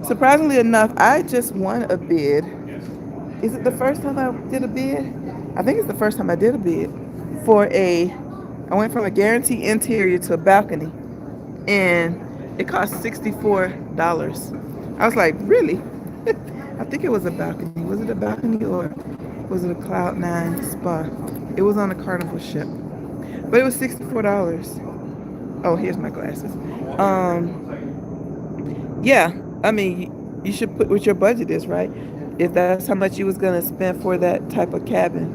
Surprisingly enough, I just won a bid. Is it the first time I did a bid? I think it's the first time I did a bid I went from a guaranteed interior to a balcony, and it cost $64. I was like, really? I think it was a balcony. Was it a balcony or was it a Cloud9 spa? It was on a Carnival ship, but it was $64. Oh, here's my glasses. Yeah, I mean, you should put what your budget is, right? If that's how much you was gonna spend for that type of cabin.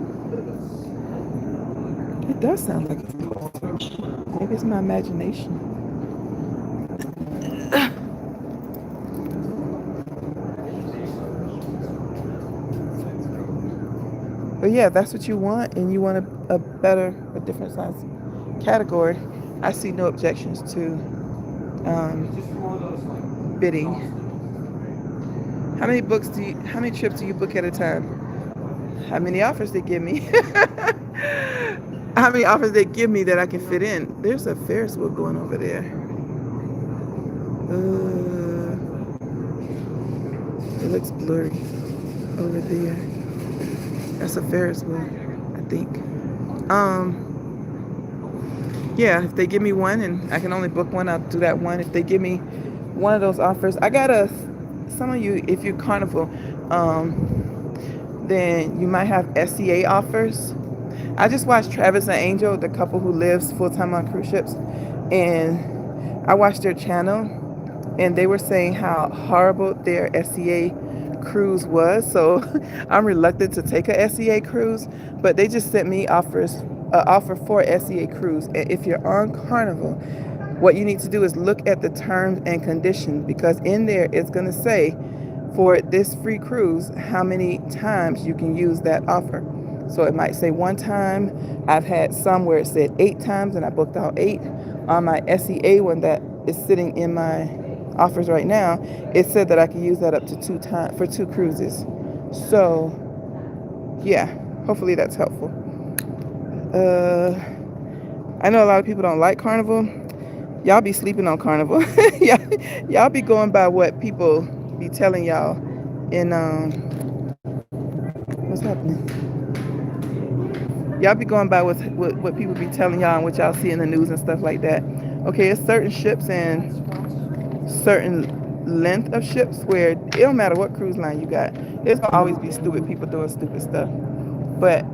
It does sound like it's closer. Maybe it's my imagination. But yeah, that's what you want, and you want a different size category. I see no objections to bidding. How many trips do you book at a time? How many offers they give me? How many offers they give me that I can fit in? There's a Ferris wheel going over there. It looks blurry over there. That's a Ferris wheel, I think. yeah, if they give me one and I can only book one, I'll do that one. If they give me one of those offers, I got a, some of you, if you're Carnival, then you might have SCA offers. I just watched Travis and Angel, the couple who lives full time on cruise ships, and I watched their channel, and they were saying how horrible their SCA cruise was. So I'm reluctant to take a SCA cruise, but they just sent me offer for SCA cruise. And if you're on Carnival, what you need to do is look at the terms and conditions, because in there it's going to say for this free cruise how many times you can use that offer. So it might say one time. I've had some where it said 8 times and I booked all 8. On my SEA one that is sitting in my offers right now, it said that I could use that up to 2 times for 2 cruises. So yeah, hopefully that's helpful. I know a lot of people don't like Carnival. Y'all be sleeping on Carnival. Y'all be going by what people be telling y'all in what's happening? Y'all be going by what people be telling y'all and what y'all see in the news and stuff like that. Okay, it's certain ships and certain length of ships where it don't matter what cruise line you got. There's gonna always be stupid people doing stupid stuff. But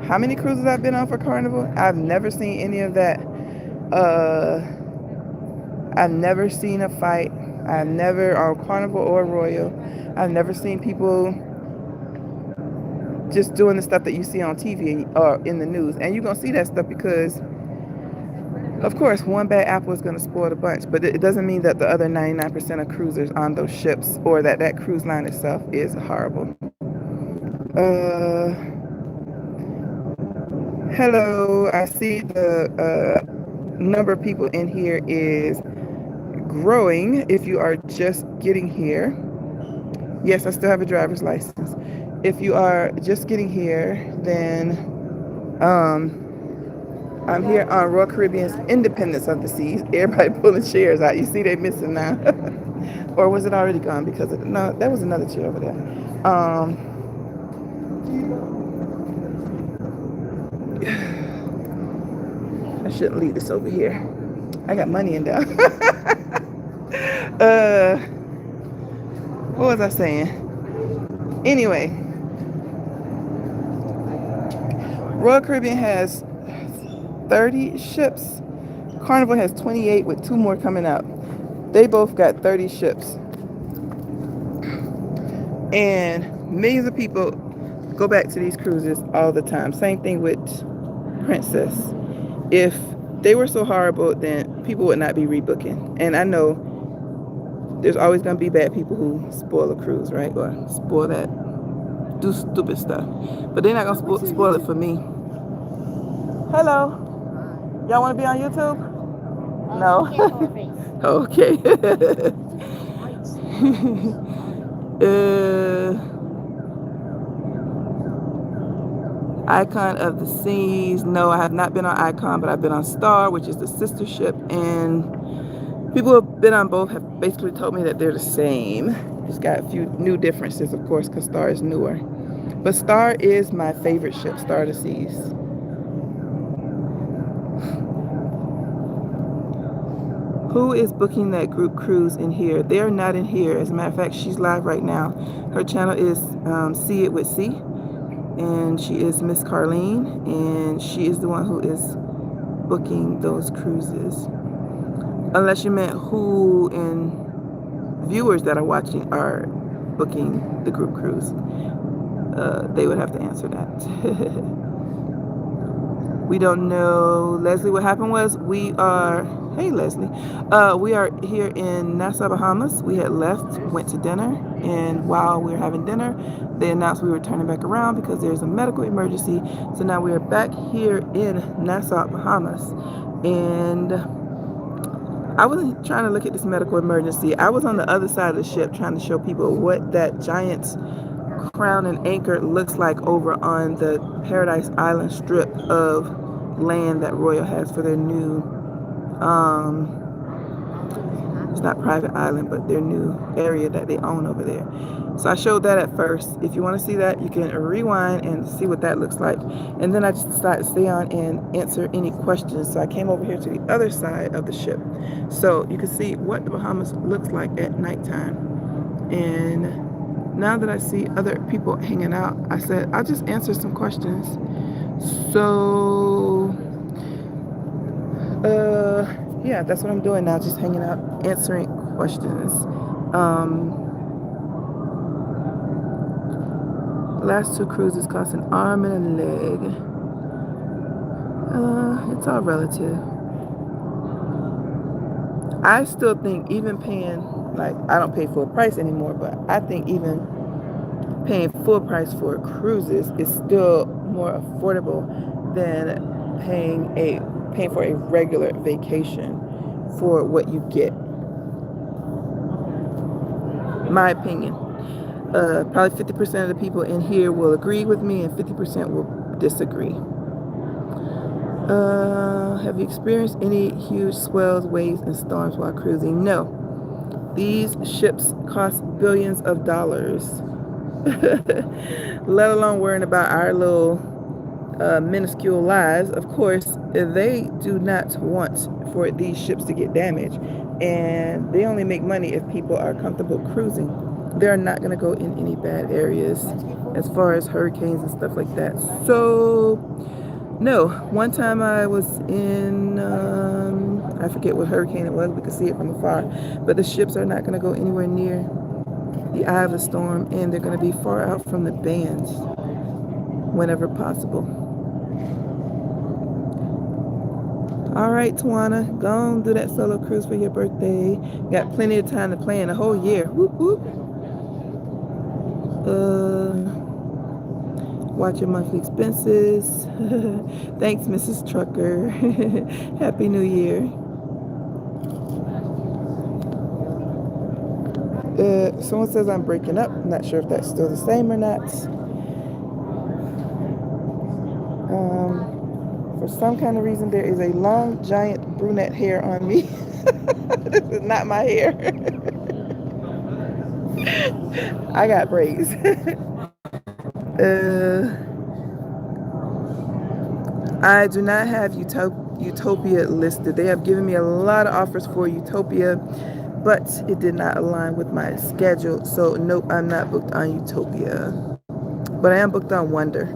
how many cruises I've been on for Carnival? I've never seen any of that. I've never seen a fight. I've never, on Carnival or Royal, I've never seen people just doing the stuff that you see on TV or in the news. And you're going to see that stuff because, of course, one bad apple is going to spoil the bunch. But it doesn't mean that the other 99% of cruisers on those ships or that cruise line itself is horrible. Hello. I see the number of people in here is growing. If you are just getting here, yes, I still have a driver's license. If you are just getting here, then I'm here on Royal Caribbean's Independence of the Seas. Everybody pulling chairs out. You see they missing now. Or was it already gone? Because no, that was another chair over there. I shouldn't leave this over here. I got money in there. What was I saying? Anyway, Royal Caribbean has 30 ships. Carnival has 28 with 2 more coming up. They both got 30 ships. And millions of people go back to these cruises all the time. Same thing with Princess. If they were so horrible, then people would not be rebooking. And I know there's always going to be bad people who spoil a cruise, right? Or spoil that, do stupid stuff. But they're not going to spoil it for me. Hello. Y'all want to be on YouTube? No. Okay. Icon of the Seas. No, I have not been on Icon, but I've been on Star, which is the sister ship, and people who have been on both have basically told me that they're the same. It's got a few new differences, of course, because Star is newer. But Star is my favorite ship, Star of the Seas. Who is booking that group cruise in here? They're not in here. As a matter of fact, she's live right now. Her channel is See It With C. And she is Miss Carlene. And she is the one who is booking those cruises. Unless you meant who in viewers that are watching are booking the group cruise. They would have to answer that. We don't know. Leslie, what happened was hey Leslie, we are here in Nassau, Bahamas. We had left, went to dinner, and while we were having dinner, they announced we were turning back around because there's a medical emergency. So now we are back here in Nassau, Bahamas. And I wasn't trying to look at this medical emergency. I was on the other side of the ship trying to show people what that giant crown and anchor looks like over on the Paradise Island strip of land that Royal has for their new It's not private island, but their new area that they own over there. So I showed that at first. If you want to see that, you can rewind and see what that looks like. And then I just decided to stay on and answer any questions. So I came over here to the other side of the ship. So you can see what the Bahamas looks like at nighttime. And now that I see other people hanging out, I said, I'll just answer some questions. So, yeah, that's what I'm doing now, just hanging out, answering questions. The last 2 cruises cost an arm and a leg. It's all relative. I still think even paying, like, I don't pay full price anymore, but I think even paying full price for cruises is still more affordable than paying for a regular vacation for what you get. My opinion. Probably 50% of the people in here will agree with me and 50% will disagree. Have you experienced any huge swells, waves, and storms while cruising? No. These ships cost billions of dollars. Let alone worrying about our little minuscule lives. Of course, they do not want for these ships to get damaged, and they only make money if people are comfortable cruising. They're not going to go in any bad areas as far as hurricanes and stuff like that. So no, one time I was in, I forget what hurricane it was. We could see it from afar, but the ships are not going to go anywhere near the eye of the storm, and they're going to be far out from the bands whenever possible. All right, Tawana, go on, do that solo cruise for your birthday. Got plenty of time to plan, a whole year. Whoop, whoop. Watch your monthly expenses. Thanks, Mrs. Trucker. Happy New Year. Someone says I'm breaking up. I'm not sure if that's still the same or not. For some kind of reason, there is a long, giant brunette hair on me. This is not my hair. I got braids. I do not have Utopia listed. They have given me a lot of offers for Utopia, but it did not align with my schedule. So nope, I'm not booked on Utopia, but I am booked on Wonder.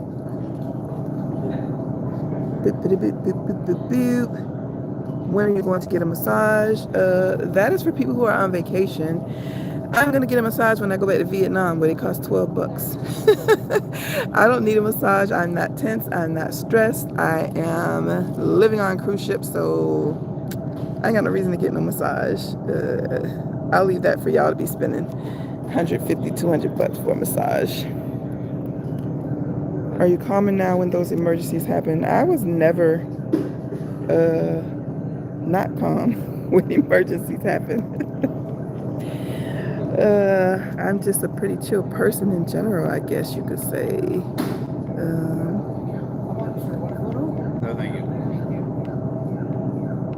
Boop, boop, boop, boop, boop, boop, boop. When are you going to get a massage? That is for people who are on vacation. I'm going to get a massage when I go back to Vietnam, where it costs $12. I don't need a massage. I'm not tense. I'm not stressed. I am living on a cruise ship, so I ain't got no reason to get no massage. I'll leave that for y'all to be spending $150, $200 for a massage. Are you calmer now when those emergencies happen? I was never not calm when emergencies happen. I'm just a pretty chill person in general, I guess you could say.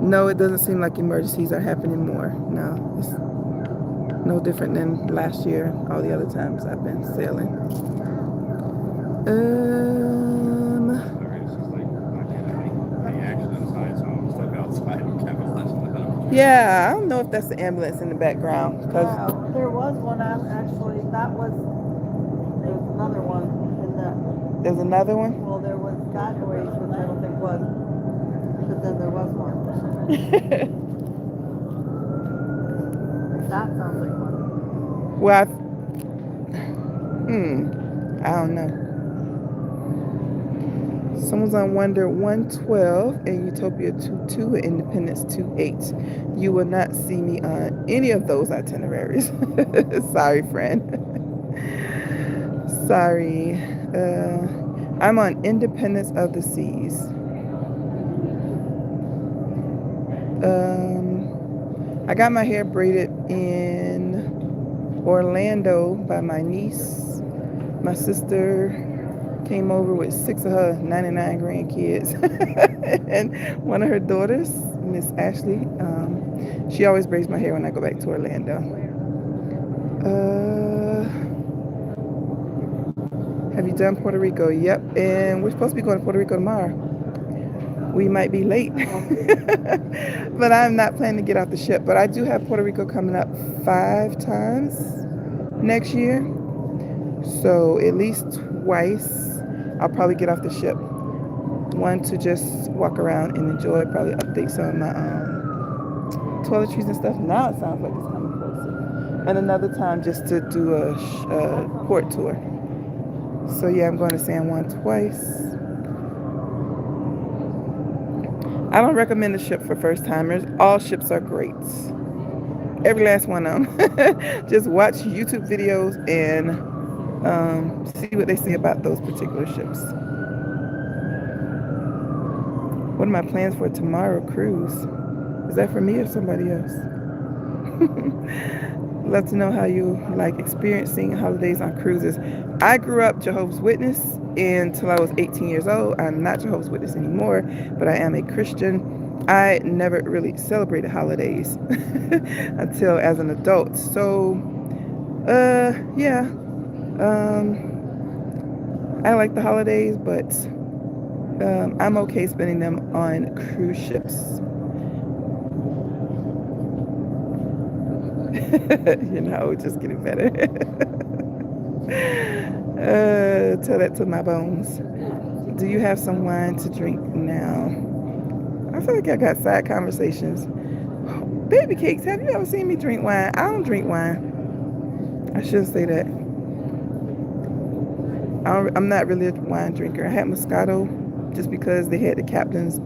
No, it doesn't seem like emergencies are happening more. No, it's no different than last year, all the other times I've been sailing. Yeah, I don't know if that's the ambulance in the background. Wow, there was one actually. There's another one in that. There's another one? Well, there was Godways, which I don't think was, but then there was one. That sounds like one. Well, I don't know. Someone's on Wonder 112 and Utopia 22 and Independence 28. You will not see me on any of those itineraries. Sorry, friend. Sorry. I'm on Independence of the Seas. I got my hair braided in Orlando by my niece. My sister came over with 6 of her 99 grandkids and one of her daughters, Miss Ashley. She always braids my hair when I go back to Orlando. Have you done Puerto Rico? Yep, and we're supposed to be going to Puerto Rico tomorrow. We might be late, but I'm not planning to get off the ship. But I do have Puerto Rico coming up 5 times next year. So at least twice I'll probably get off the ship. One to just walk around and enjoy, probably update some of my toiletries and stuff. Now it sounds like it's coming closer. And another time just to do a port tour. So yeah, I'm going to San Juan twice. I don't recommend the ship for first timers. All ships are great. Every last one of them. Just watch YouTube videos and see what they say about those particular ships. What are my plans for tomorrow cruise? Is that for me or somebody else? Love to know how you like experiencing holidays on cruises. I grew up Jehovah's Witness until I was 18 years old. I'm not Jehovah's Witness anymore, but I am a Christian. I never really celebrated holidays until as an adult. So, yeah. I like the holidays, but I'm okay spending them on cruise ships. You know, just getting better. Tell that to my bones. Do you have some wine to drink now? I feel like I got side conversations. Baby Cakes, have you ever seen me drink wine? I don't drink wine. I shouldn't say that. I'm not really a wine drinker. I had Moscato just because they had the captain's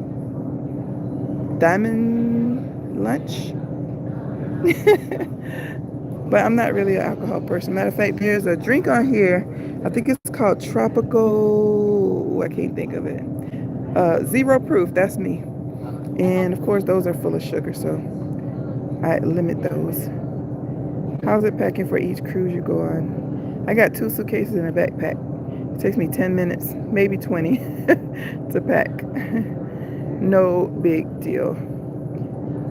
diamond lunch. But I'm not really an alcohol person. Matter of fact, there's a drink on here. I think it's called Tropical. I can't think of it. 0 proof. That's me. And of course, those are full of sugar, so I limit those. How's it packing for each cruise you go on? I got 2 suitcases and a backpack. It takes me 10 minutes, maybe 20 to pack. No big deal.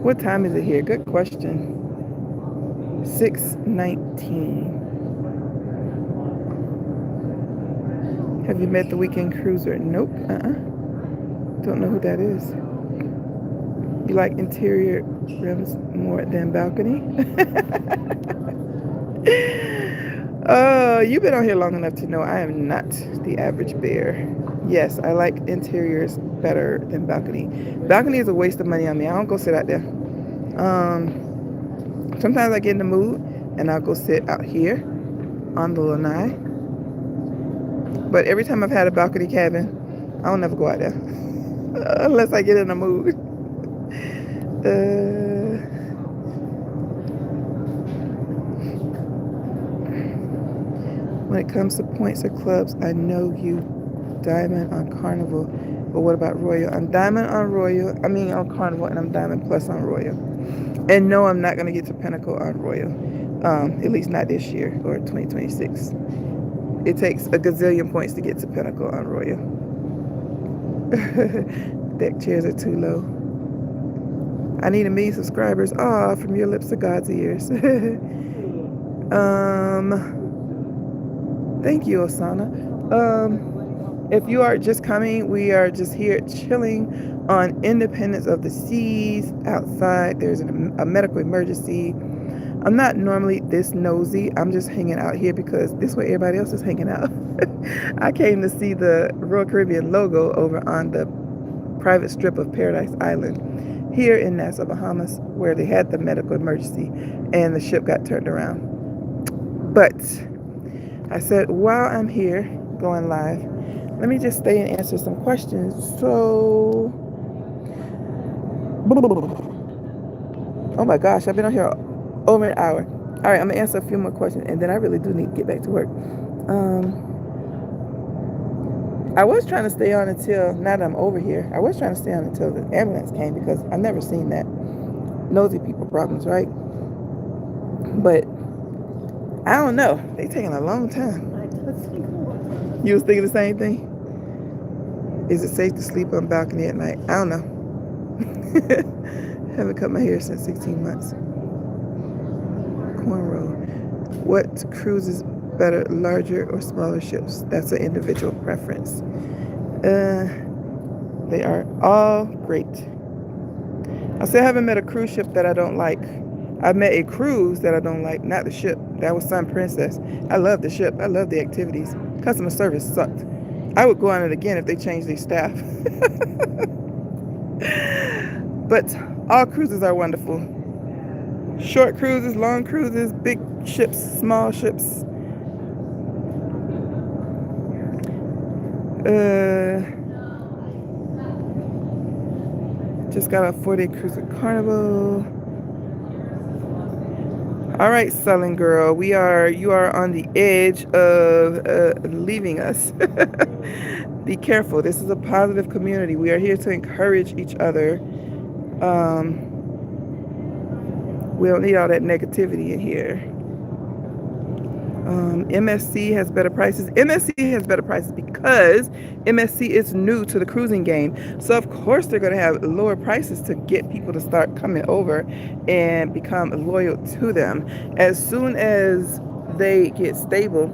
What time is it here? Good question. 6:19. Have you met the Weekend Cruiser? Nope. Don't know who that is. You like interior rooms more than balcony? You've been on here long enough to know I am not the average bear. Yes, I like interiors better than balcony. Balcony is a waste of money on me. I don't go sit out there. Sometimes I get in the mood and I'll go sit out here on the lanai. But every time I've had a balcony cabin, I don't never go out there unless I get in the mood. When it comes to points or clubs, I know you diamond on Carnival, but what about Royal? I'm diamond on Royal. I mean on Carnival, and I'm diamond plus on Royal. And no, I'm not going to get to Pinnacle on Royal, at least not this year or 2026. It takes a gazillion points to get to Pinnacle on Royal. Deck chairs are too low. I need 1 million subscribers. Ah, from your lips to God's ears. Thank you, Osana. If you are just coming, we are just here chilling on Independence of the Seas outside. There's a medical emergency. I'm not normally this nosy. I'm just hanging out here because this is where everybody else is hanging out. I came to see the Royal Caribbean logo over on the private strip of Paradise Island here in Nassau, Bahamas, where they had the medical emergency and the ship got turned around. But I said, while I'm here going live, let me just stay and answer some questions. So, oh my gosh, I've been on here over an hour. All right, I'm gonna answer a few more questions, and then I really do need to get back to work. I was trying to stay on until, now that I'm over here, I was trying to stay on until the ambulance came because I've never seen that. Nosy people problems, right? But I don't know. They taking a long time. You was thinking the same thing? Is it safe to sleep on balcony at night? I don't know. Haven't cut my hair since 16 months. Cornrow. What cruise is better, larger or smaller ships? That's an individual preference. They are all great. I still haven't met a cruise ship that I don't like. I've met a cruise that I don't like, not the ship. That was Sun Princess. I love the ship. I love the activities. Customer service sucked. I would go on it again if they changed their staff. But all cruises are wonderful. Short cruises, long cruises, big ships, small ships. Just got a 4-day cruise with Carnival. All right, Sullen girl, you are on the edge of leaving us. Be careful. This is a positive community. We are here to encourage each other. We don't need all that negativity in here. MSC has better prices. MSC has better prices because MSC is new to the cruising game. So of course they're going to have lower prices to get people to start coming over and become loyal to them. As soon as they get stable,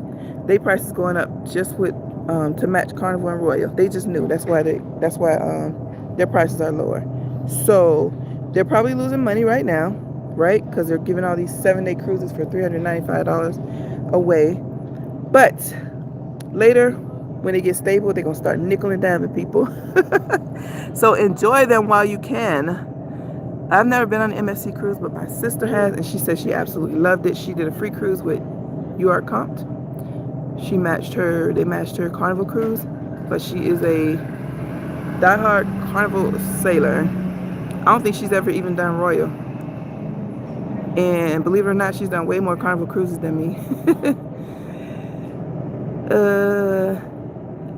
their price is going up just with to match Carnival and Royal. They just knew. That's why their prices are lower. So they're probably losing money right now, right? Because they're giving all these 7-day cruises for $395 away. But later, when they get stable, they're going to start nickel and diming people. So enjoy them while you can. I've never been on an MSC cruise, but my sister has, and she said she absolutely loved it. She did a free cruise with UR Compt. They matched her Carnival cruise, but she is a diehard Carnival sailor. I don't think she's ever even done Royal. And believe it or not, she's done way more Carnival cruises than me.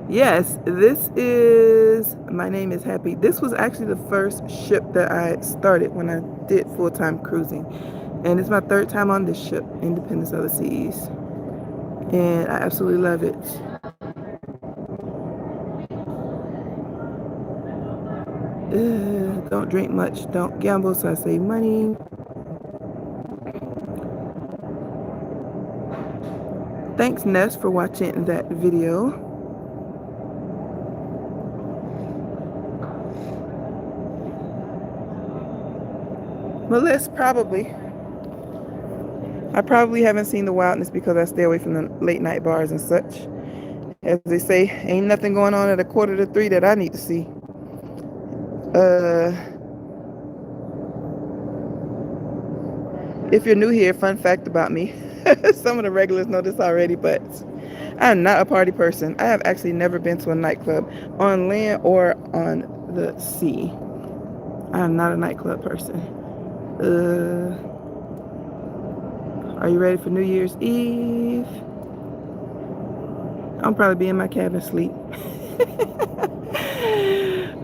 Yes, my name is Happy. This was actually the first ship that I started when I did full-time cruising. And it's my 3rd time on this ship, Independence of the Seas. And I absolutely love it. Don't drink much, don't gamble, so I save money. Thanks, Ness, for watching that video. Melissa, probably. I probably haven't seen the wildness because I stay away from the late night bars and such. As they say, ain't nothing going on at 2:45 that I need to see. If you're new here, fun fact about me. Some of the regulars know this already, but I'm not a party person. I have actually never been to a nightclub on land or on the sea. I'm not a nightclub person. Are you ready for New Year's Eve? I'll probably be in my cabin asleep.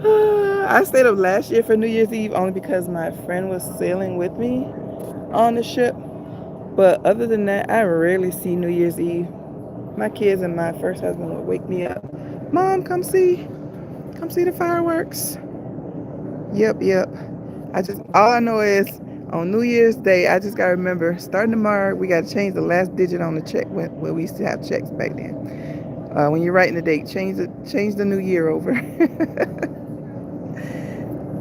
I stayed up last year for New Year's Eve only because my friend was sailing with me on the ship. But other than that, I rarely see New Year's Eve. My kids and my first husband would wake me up. Mom, come see the fireworks. Yep. All I know is on New Year's Day, I just got to remember, starting tomorrow, we got to change the last digit on the check when we used to have checks back then. When you're writing the date, change the new year over.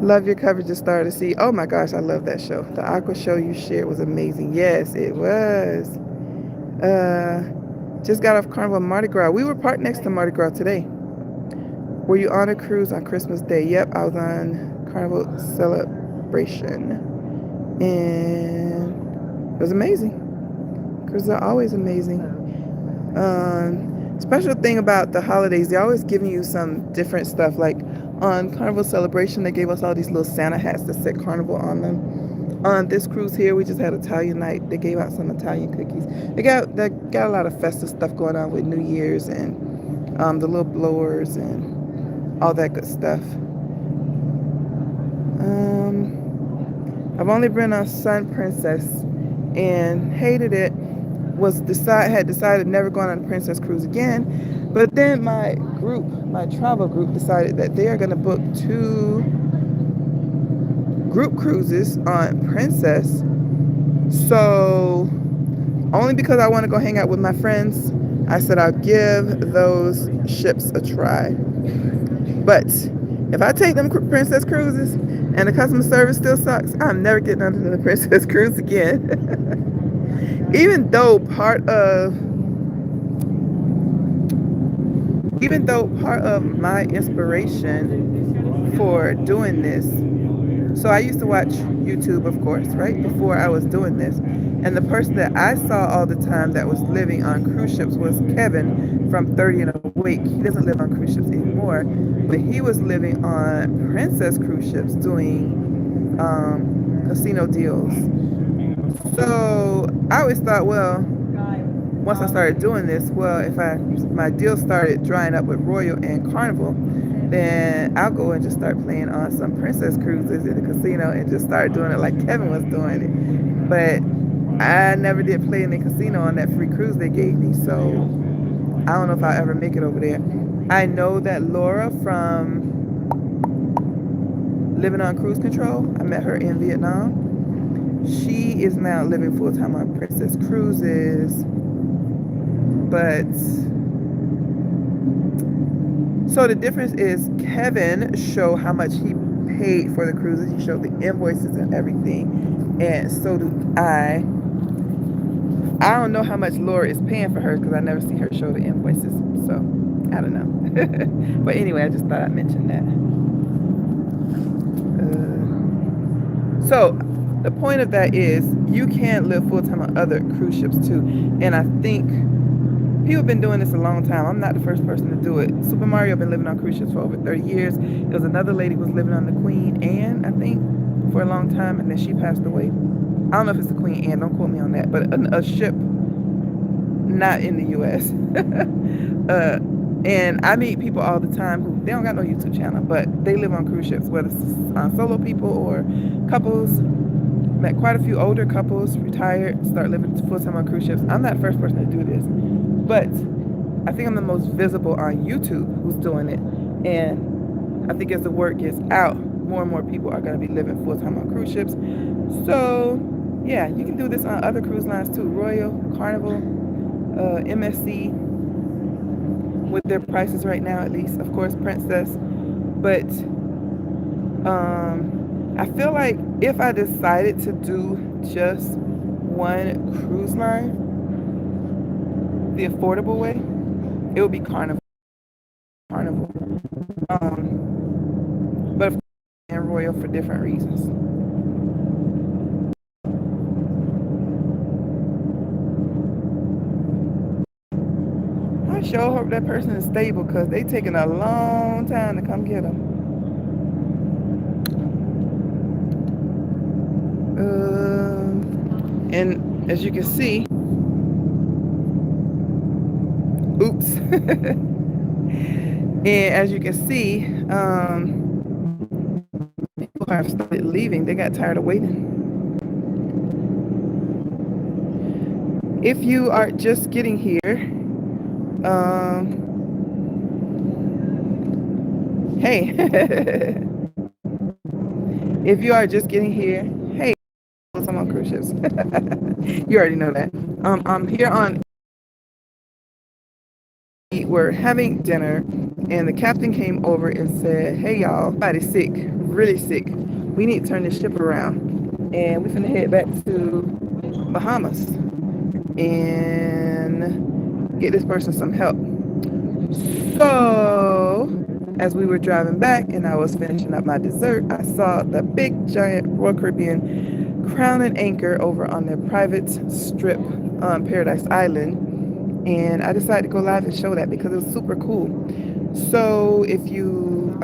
Love your coverage of Star to Sea. Oh my gosh, I love that show. The aqua show you shared was amazing. Yes, it was. Just got off Carnival Mardi Gras. We were parked next to Mardi Gras today. Were you on a cruise on Christmas Day? Yep, I was on Carnival Celebration. And it was amazing. Cruises are always amazing. Special thing about the holidays, they're always giving you some different stuff. Like on Carnival Celebration, they gave us all these little Santa hats that said Carnival on them. On this cruise here, we just had Italian night. They gave out some Italian cookies. They got a lot of festive stuff going on with New Year's and the little blowers and all that good stuff. I've only been on Sun Princess and hated it. Had decided never going on a Princess cruise again. But then my travel group decided that they are going to book 2 group cruises on Princess. So only because I want to go hang out with my friends, I said I'll give those ships a try. But if I take them Princess cruises and the customer service still sucks, I'm never getting on the Princess cruise again. Even though part of my inspiration for doing this, so I used to watch YouTube, of course, right before I was doing this, and the person that I saw all the time that was living on cruise ships was Kevin from 30 and Awake. He doesn't live on cruise ships anymore, but he was living on Princess cruise ships doing casino deals. So I always thought, well, once I started doing this, well, if my deal started drying up with Royal and Carnival, then I'll go and just start playing on some Princess cruises in the casino and just start doing it like Kevin was doing it. But I never did play in the casino on that free cruise they gave me, so I don't know if I'll ever make it over there. I know that Laura from Living on Cruise Control, I met her in Vietnam. She is now living full-time on Princess Cruises. But so the difference is Kevin showed how much he paid for the cruises. He showed the invoices and everything. And so do I. I don't know how much Laura is paying for hers because I never see her show the invoices. So I don't know. But anyway, I just thought I'd mention that. So the point of that is you can live full-time on other cruise ships too. And I think people have been doing this a long time. I'm not the first person to do it. Super Mario been living on cruise ships for over 30 years. There was another lady who was living on the Queen Anne, I think, for a long time, and then she passed away. I don't know if it's the Queen Anne, don't quote me on that, but a ship not in the U.S. And I meet people all the time who, they don't got no YouTube channel, but they live on cruise ships, whether it's solo people or couples. Met quite a few older couples, retired, start living full-time on cruise ships. I'm not the first person to do this, but I think I'm the most visible on YouTube who's doing it. And I think as the word gets out, more and more people are going to be living full-time on cruise ships. So yeah, you can do this on other cruise lines too. Royal, Carnival, MSC, with their prices right now at least. Of course, Princess. But I feel like if I decided to do just one cruise line, the affordable way, it would be Carnival. But and Royal for different reasons. I sure hope that person is stable because they taking a long time to come get them. And as you can see, oops. And as you can see, people have started leaving. They got tired of waiting. If you are just getting here, hey, if you are just getting here, hey, I'm on cruise ships. You already know that. I'm here on. We're having dinner, and the captain came over and said, "Hey y'all, everybody's sick, really sick. We need to turn this ship around, and we're finna head back to Bahamas and get this person some help." So, as we were driving back and I was finishing up my dessert, I saw the big giant Royal Caribbean crown and anchor over on their private strip on Paradise Island. And I decided to go live and show that because it was super cool. So if you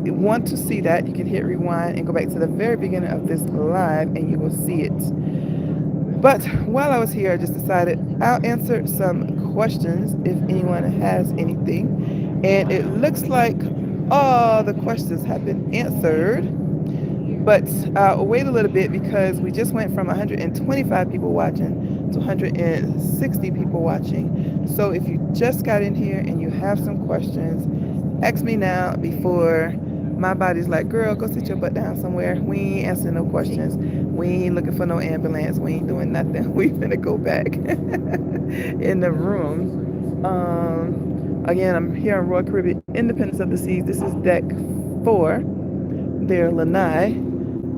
want to see that, you can hit rewind and go back to the very beginning of this live and you will see it. But while I was here, I just decided I'll answer some questions if anyone has anything. And it looks like all the questions have been answered. But I'll wait a little bit because we just went from 125 people watching to 160 people watching. So if you just got in here and you have some questions, ask me now before my body's like, girl, go sit your butt down somewhere. We ain't answering no questions. We ain't looking for no ambulance. We ain't doing nothing. We finna go back in the room. Again, I'm here on Royal Caribbean Independence of the Seas. This is deck 4 there, Lanai.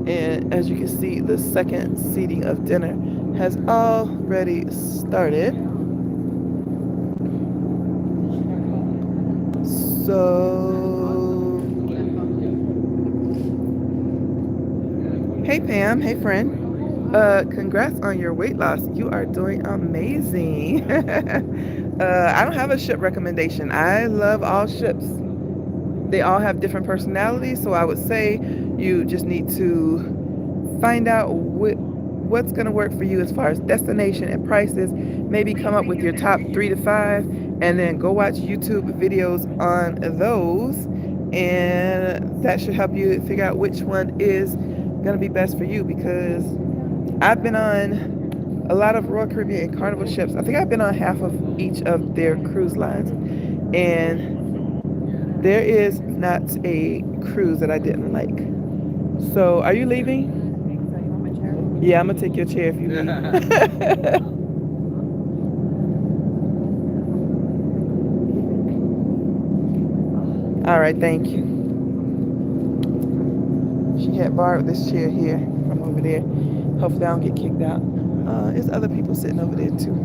And as you can see, the second seating of dinner has already started. So, hey Pam, hey friend. Congrats on your weight loss. You are doing amazing. I don't have a ship recommendation. I love all ships. They all have different personalities, so I would say you just need to find out what's going to work for you as far as destination and prices. Maybe come up with your top 3 to 5 and then go watch YouTube videos on those, and that should help you figure out which one is going to be best for you, because I've been on a lot of Royal Caribbean and Carnival ships. I think I've been on half of each of their cruise lines, and there is not a cruise that I didn't like. So, are you leaving? Yeah, I'm gonna take your chair if you leave. All right, thank you. She had borrowed this chair here from over there. Hopefully I don't get kicked out. There's other people sitting over there too.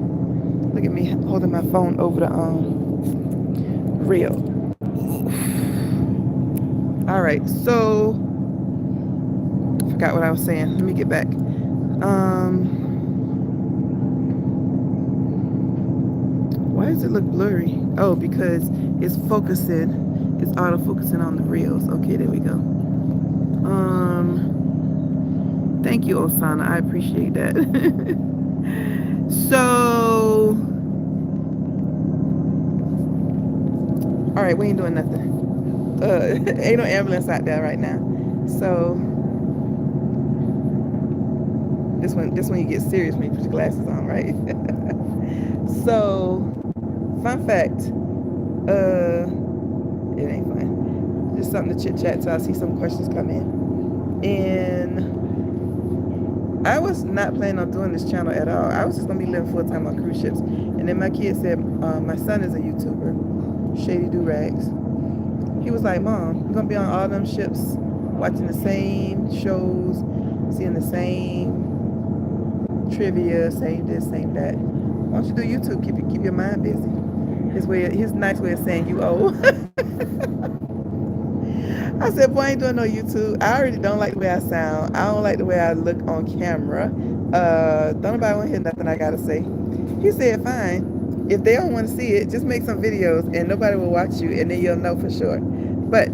Look at me holding my phone over the reel. All right, so forgot what I was saying. Let me get back. Why does it look blurry? Oh, because it's focusing. It's auto-focusing on the reels. Okay, there we go. Thank you, Osana. I appreciate that. So, all right, we ain't doing nothing. Ain't no ambulance out there right now. So, this one you get serious when you put your glasses on, right? So, fun fact. It ain't fun. Just something to chit chat till I see some questions come in. And I was not planning on doing this channel at all. I was just gonna be living full time on cruise ships. And then my kid said, my son is a YouTuber, Shady Do Rags. He was like, Mom, you're gonna be on all them ships, watching the same shows, seeing the same trivia, same this, same that. Why don't you do YouTube? Keep your mind busy. His nice way of saying you old. I said, boy, I ain't doing no YouTube. I already don't like the way I sound. I don't like the way I look on camera. Don't nobody want to hear nothing I gotta say. He said, fine. If they don't want to see it, just make some videos and nobody will watch you, and then you'll know for sure. But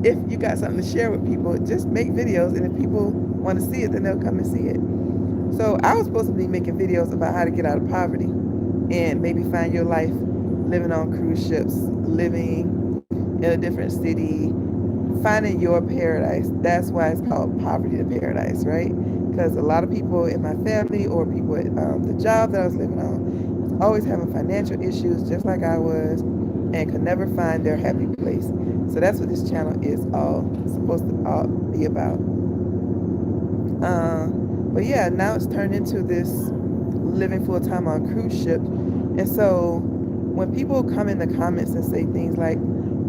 if you got something to share with people, just make videos, and if people want to see it, then they'll come and see it. So I was supposed to be making videos about how to get out of poverty and maybe find your life living on cruise ships, living in a different city, finding your paradise. That's why it's called Poverty to Paradise, right? Because a lot of people in my family or people at the job that I was living on always having financial issues just like I was, and could never find their happy place. So that's what this channel is all supposed to all be about. But yeah, now it's turned into this living full time on cruise ship. And so when people come in the comments and say things like,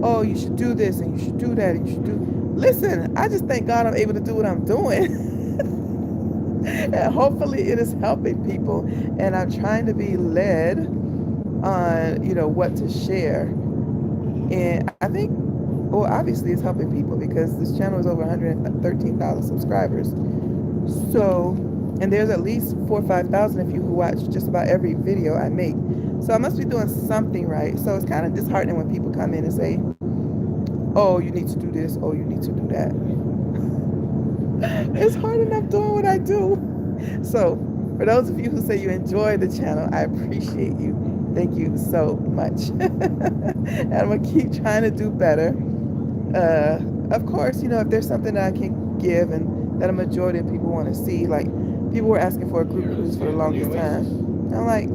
oh, you should do this and you should do that and you should do, listen, I just thank God I'm able to do what I'm doing. And hopefully it is helping people, and I'm trying to be led on, what to share. And I think, well, obviously it's helping people because this channel is over 113,000 subscribers. So, and there's at least 4,000 or 5,000 of you who watch just about every video I make. So I must be doing something right. So it's kind of disheartening when people come in and say, oh, you need to do this, oh, you need to do that. It's hard enough doing what I do. So for those of you who say you enjoy the channel, I appreciate you. Thank you so much. And I'm going to keep trying to do better. Of course, if there's something that I can give and that a majority of people want to see, like people were asking for a group cruise for the longest time. I'm like,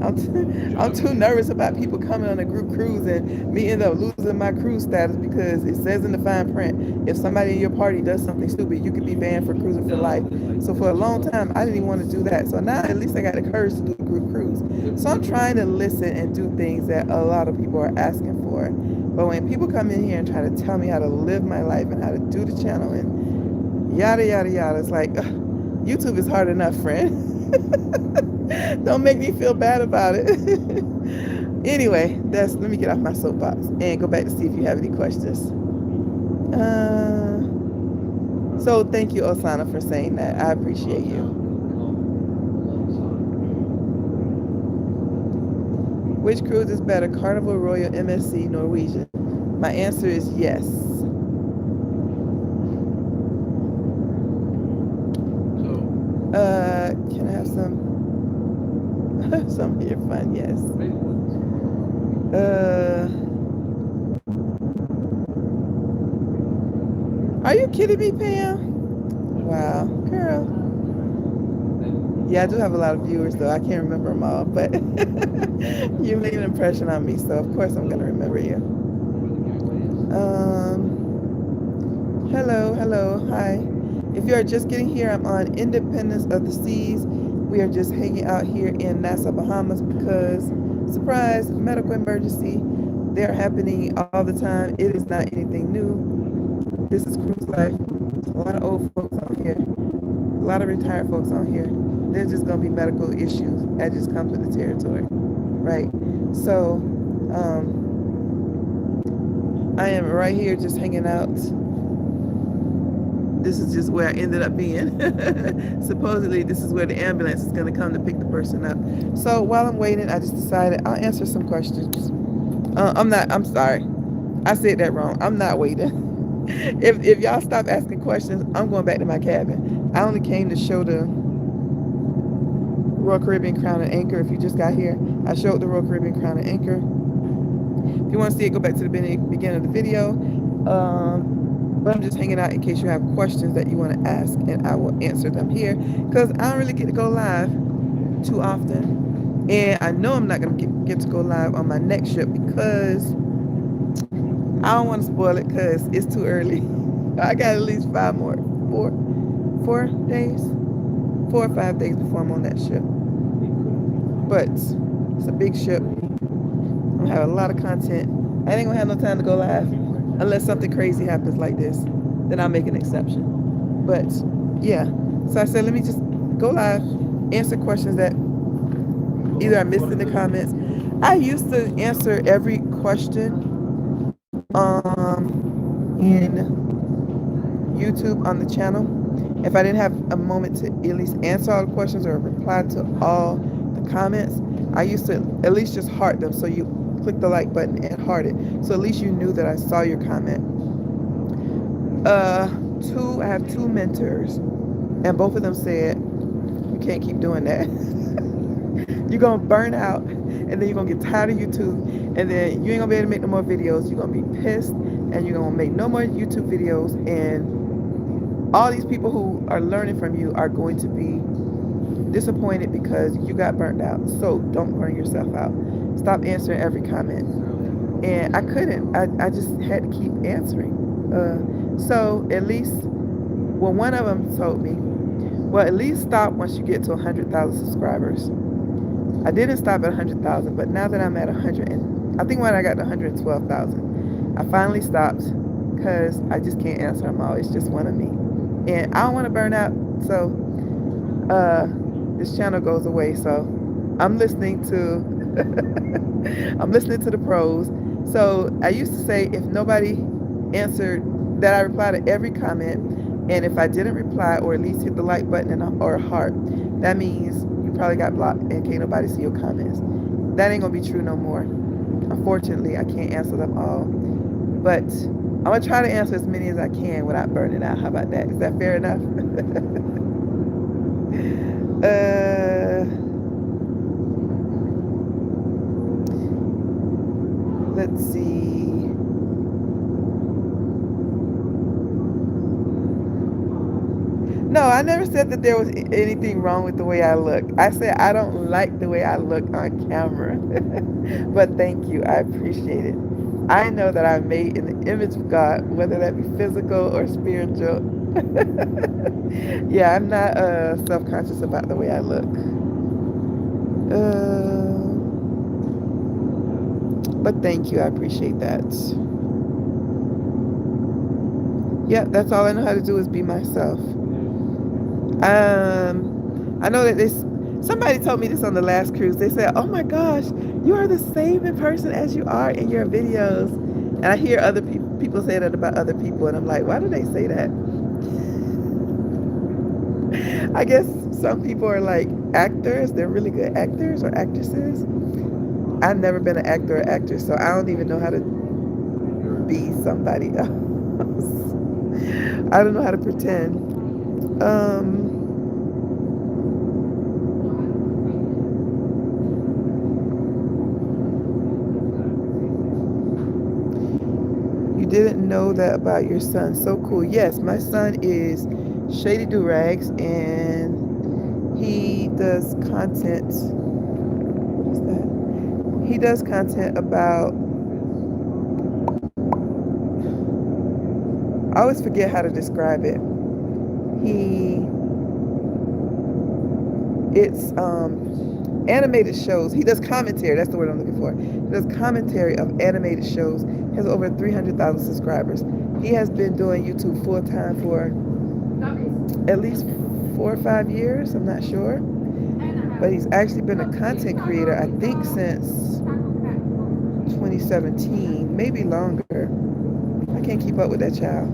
I'm too nervous about people coming on a group cruise and me end up losing my cruise status because it says in the fine print, if somebody in your party does something stupid, you could be banned for cruising for life. So for a long time, I didn't even want to do that. So now at least I got the courage to do a group cruise. So I'm trying to listen and do things that a lot of people are asking for. But when people come in here and try to tell me how to live my life and how to do the channel and yada, yada, yada, it's like, ugh, YouTube is hard enough, friend. Don't make me feel bad about it. Anyway, let me get off my soapbox and go back to see if you have any questions. So thank you, Osana, for saying that. I appreciate you. Which cruise is better, Carnival, Royal, MSC, Norwegian? My answer is yes. Can I have some beer fun? Yes. Are you kidding me, Pam? Wow, girl. Yeah, I do have a lot of viewers though. I can't remember them all, but you made an impression on me, so of course I'm gonna remember you. Hello, hi. If you are just getting here, I'm on Independence of the Seas. We are just hanging out here in Nassau, Bahamas because, surprise, medical emergency. They're happening all the time. It is not anything new. This is cruise life. There's a lot of old folks on here, a lot of retired folks on here. There's just gonna be medical issues that just comes with the territory, right? So, I am right here just hanging out. This is just where I ended up being. Supposedly, this is where the ambulance is going to come to pick the person up. So while I'm waiting, I just decided I'll answer some questions. I'm sorry. I said that wrong. I'm not waiting. If y'all stop asking questions, I'm going back to my cabin. I only came to show the Royal Caribbean Crown and Anchor. If you just got here, I showed the Royal Caribbean Crown and Anchor. If you want to see it, go back to the beginning of the video. But I'm just hanging out in case you have questions that you want to ask, and I will answer them here because I don't really get to go live too often. And I know I'm not going to get to go live on my next ship because I don't want to spoil it because it's too early. I got at least 4 days, 4 or 5 days before I'm on that ship. But it's a big ship. I'm going to have a lot of content. I ain't going to have no time to go live. Unless something crazy happens like this, then I'll make an exception. But yeah, so I said, let me just go live, answer questions that either I missed in the comments. I used to answer every question in YouTube on the channel. If I didn't have a moment to at least answer all the questions or reply to all the comments, I used to at least just heart them. So you click the like button and heart it. So at least you knew that I saw your comment. I have 2 mentors, and both of them said, you can't keep doing that. You're going to burn out, and then you're going to get tired of YouTube, and then you ain't going to be able to make no more videos. You're going to be pissed, and you're going to make no more YouTube videos, and all these people who are learning from you are going to be disappointed because you got burnt out. So don't burn yourself out. Stop answering every comment. And I couldn't. I just had to keep answering. So at least, well, one of them told me, well, at least stop once you get to 100,000 subscribers. I didn't stop at 100,000, but now that I'm at 100, I think when I got to 112,000, I finally stopped because I just can't answer them all. It's just one of me. And I don't want to burn out. So this channel goes away. So I'm listening to the pros. So I used to say if nobody answered, that I reply to every comment, and if I didn't reply or at least hit the like button or a heart, that means you probably got blocked and can't nobody see your comments. That ain't gonna be true no more. Unfortunately, I can't answer them all, but I'm gonna try to answer as many as I can without burning out. How about that? Is that fair enough? Let's see. No, I never said that there was anything wrong with the way I look. I said I don't like the way I look on camera. But thank you. I appreciate it. I know that I'm made in the image of God, whether that be physical or spiritual. Yeah, I'm not self-conscious about the way I look. But thank you. I appreciate that. Yeah, that's all I know how to do is be myself. I know that this somebody told me this on the last cruise. They said, "Oh my gosh, you are the same in person as you are in your videos." And I hear other people say that about other people, and I'm like, why do they say that? I guess some people are like actors. They're really good actors or actresses. I've never been an actor or actress, so I don't even know how to be somebody else. I don't know how to pretend. You didn't know that about your son. So cool. Yes, my son is Shady Durags, and he does content. What is that? He does content about. I always forget how to describe it. It's animated shows. He does commentary. That's the word I'm looking for. He does commentary of animated shows. He has over 300,000 subscribers. He has been doing YouTube full time for at least 4 or 5 years. I'm not sure, but he's actually been a content creator, I think, since 2017, maybe longer. I can't keep up with that child.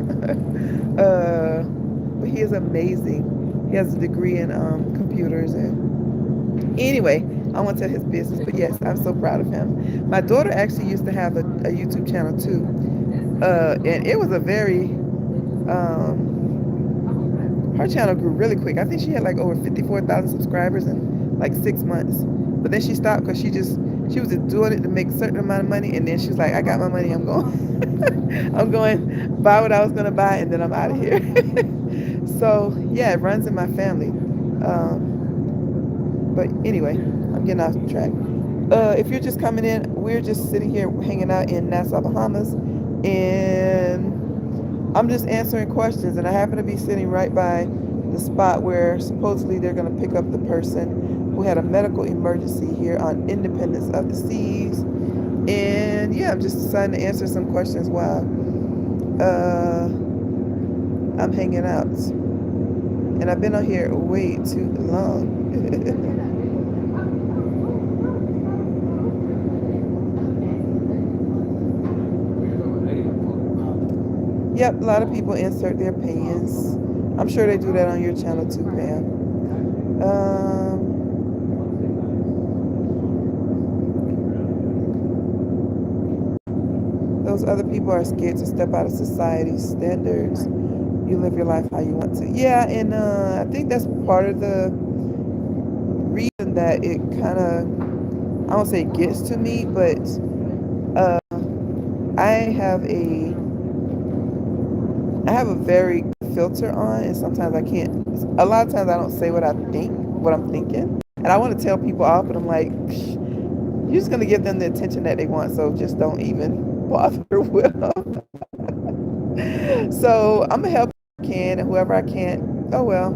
But he is amazing. He has a degree in computers. And anyway, I won't tell his business, but yes, I'm so proud of him. My daughter actually used to have a YouTube channel too, and it was a very her channel grew really quick. I think she had like over 54,000 subscribers in like 6 months. But then she stopped because she was just doing it to make a certain amount of money, and then she's like, I got my money, I'm going. I'm going buy what I was gonna buy, and then I'm out of here. So yeah, it runs in my family. But anyway, I'm getting off track. If you're just coming in, we're just sitting here hanging out in Nassau, Bahamas, and I'm just answering questions, and I happen to be sitting right by the spot where supposedly they're going to pick up the person who had a medical emergency here on Independence of the Seas. And yeah, I'm just deciding to answer some questions while I'm hanging out. And I've been on here way too long. Yep, a lot of people insert their opinions. I'm sure they do that on your channel too, Pam. Those other people are scared to step out of society's standards. You live your life how you want to. Yeah, and I think that's part of the reason that it kind of, I don't say it gets to me, but I have a very good filter on, and sometimes I can't. A lot of times I don't say what I'm thinking, and I want to tell people off, but I'm like, you're just gonna give them the attention that they want, so just don't even bother with them. So I'm gonna help whoever I can, and whoever I can't, oh well.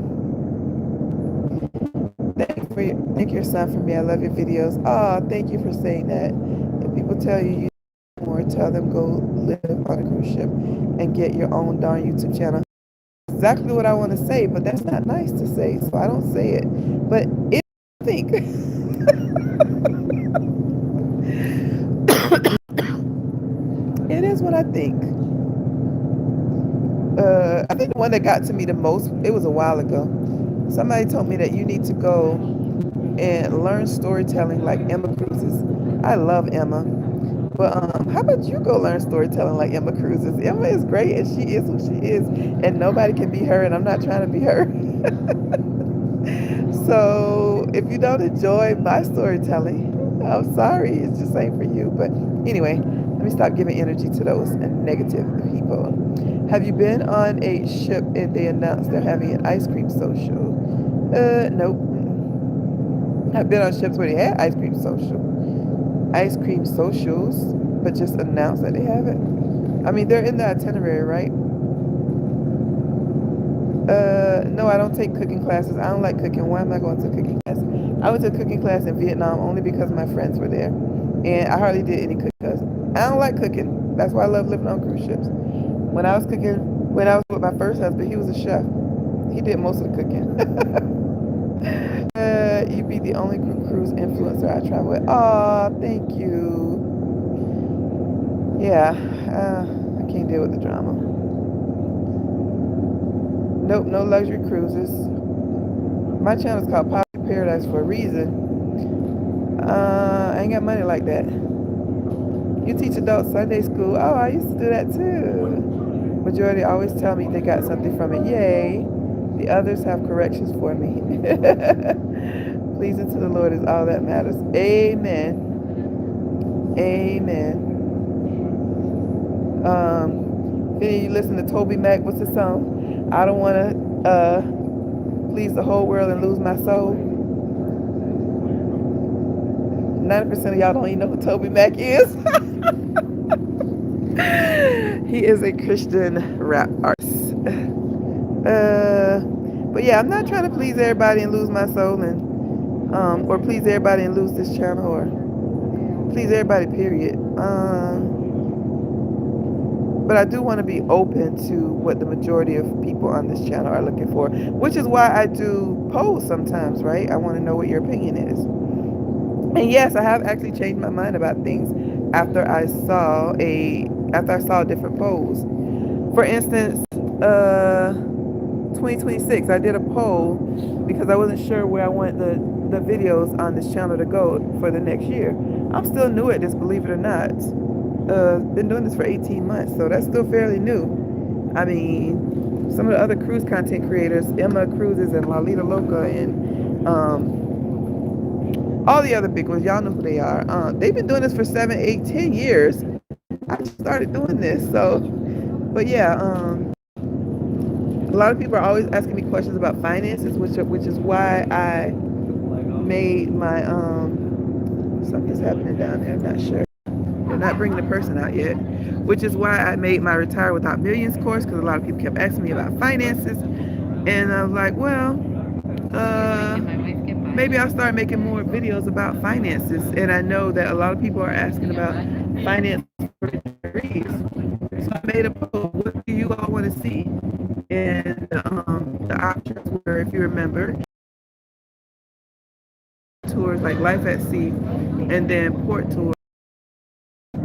Thank your son for me. I love your videos. Oh, thank you for saying that. If people tell you more, tell them go live on a cruise ship and get your own darn YouTube channel. Exactly what I want to say, but that's not nice to say, so I don't say it. But it, I think. It is what I think. I think the one that got to me the most, it was a while ago. Somebody told me that you need to go and learn storytelling like Emma Cruises. I love Emma. But how about you go learn storytelling like Emma Cruises? Emma is great, and she is who she is, and nobody can be her, and I'm not trying to be her. So if you don't enjoy my storytelling, I'm sorry, it just ain't for you. But anyway, let me stop giving energy to those negative people. Have you been on a ship and they announced they're having an ice cream social? Nope. I've been on ships where they had ice cream socials, but just announced that they have it. I mean, they're in the itinerary, right? No, I don't take cooking classes. I don't like cooking. Why am I going to a cooking class? I went to a cooking class in Vietnam only because my friends were there, and I hardly did any cooking because I don't like cooking. That's why I love living on cruise ships. When I was with my first husband, he was a chef. He did most of the cooking. You be the only cruise influencer I travel with. Aw, thank you. Yeah, I can't deal with the drama. Nope, no luxury cruises. My channel is called PovertyToParadise for a reason. I ain't got money like that. You teach adult Sunday school. Oh, I used to do that too. Majority always tell me they got something from it. Yay. The others have corrections for me. Pleasing to the Lord is all that matters. Amen. Amen. If any of you listen to Toby Mac, what's the song? I don't want to please the whole world and lose my soul. 90% of y'all don't even know who Toby Mac is. He is a Christian rap artist. But yeah, I'm not trying to please everybody and lose my soul, and or please everybody and lose this channel, or please everybody, period. But I do want to be open to what the majority of people on this channel are looking for, which is why I do polls sometimes, right? I want to know what your opinion is. And yes, I have actually changed my mind about things after I saw different polls. For instance, 2026, I did a poll because I wasn't sure where I wanted the videos on this channel to go for the next year. I'm still new at this, believe it or not. Been doing this for 18 months, so that's still fairly new. I mean, some of the other cruise content creators, Emma Cruises and Lalita Loca and all the other big ones, y'all know who they are. They've been doing this for 7, 8, 10 years. I just started doing this, so, but yeah, a lot of people are always asking me questions about finances, which is why I made my, something's happening down there, I'm not sure. They're not bringing the person out yet, which is why I made my Retire Without Millions course, because a lot of people kept asking me about finances, and I was like, well, maybe I'll start making more videos about finances, and I know that a lot of people are asking about finance for retirees, so I made a poll. What do you all want to see? And the options were, if you remember, tours like Life at Sea, and then port tours.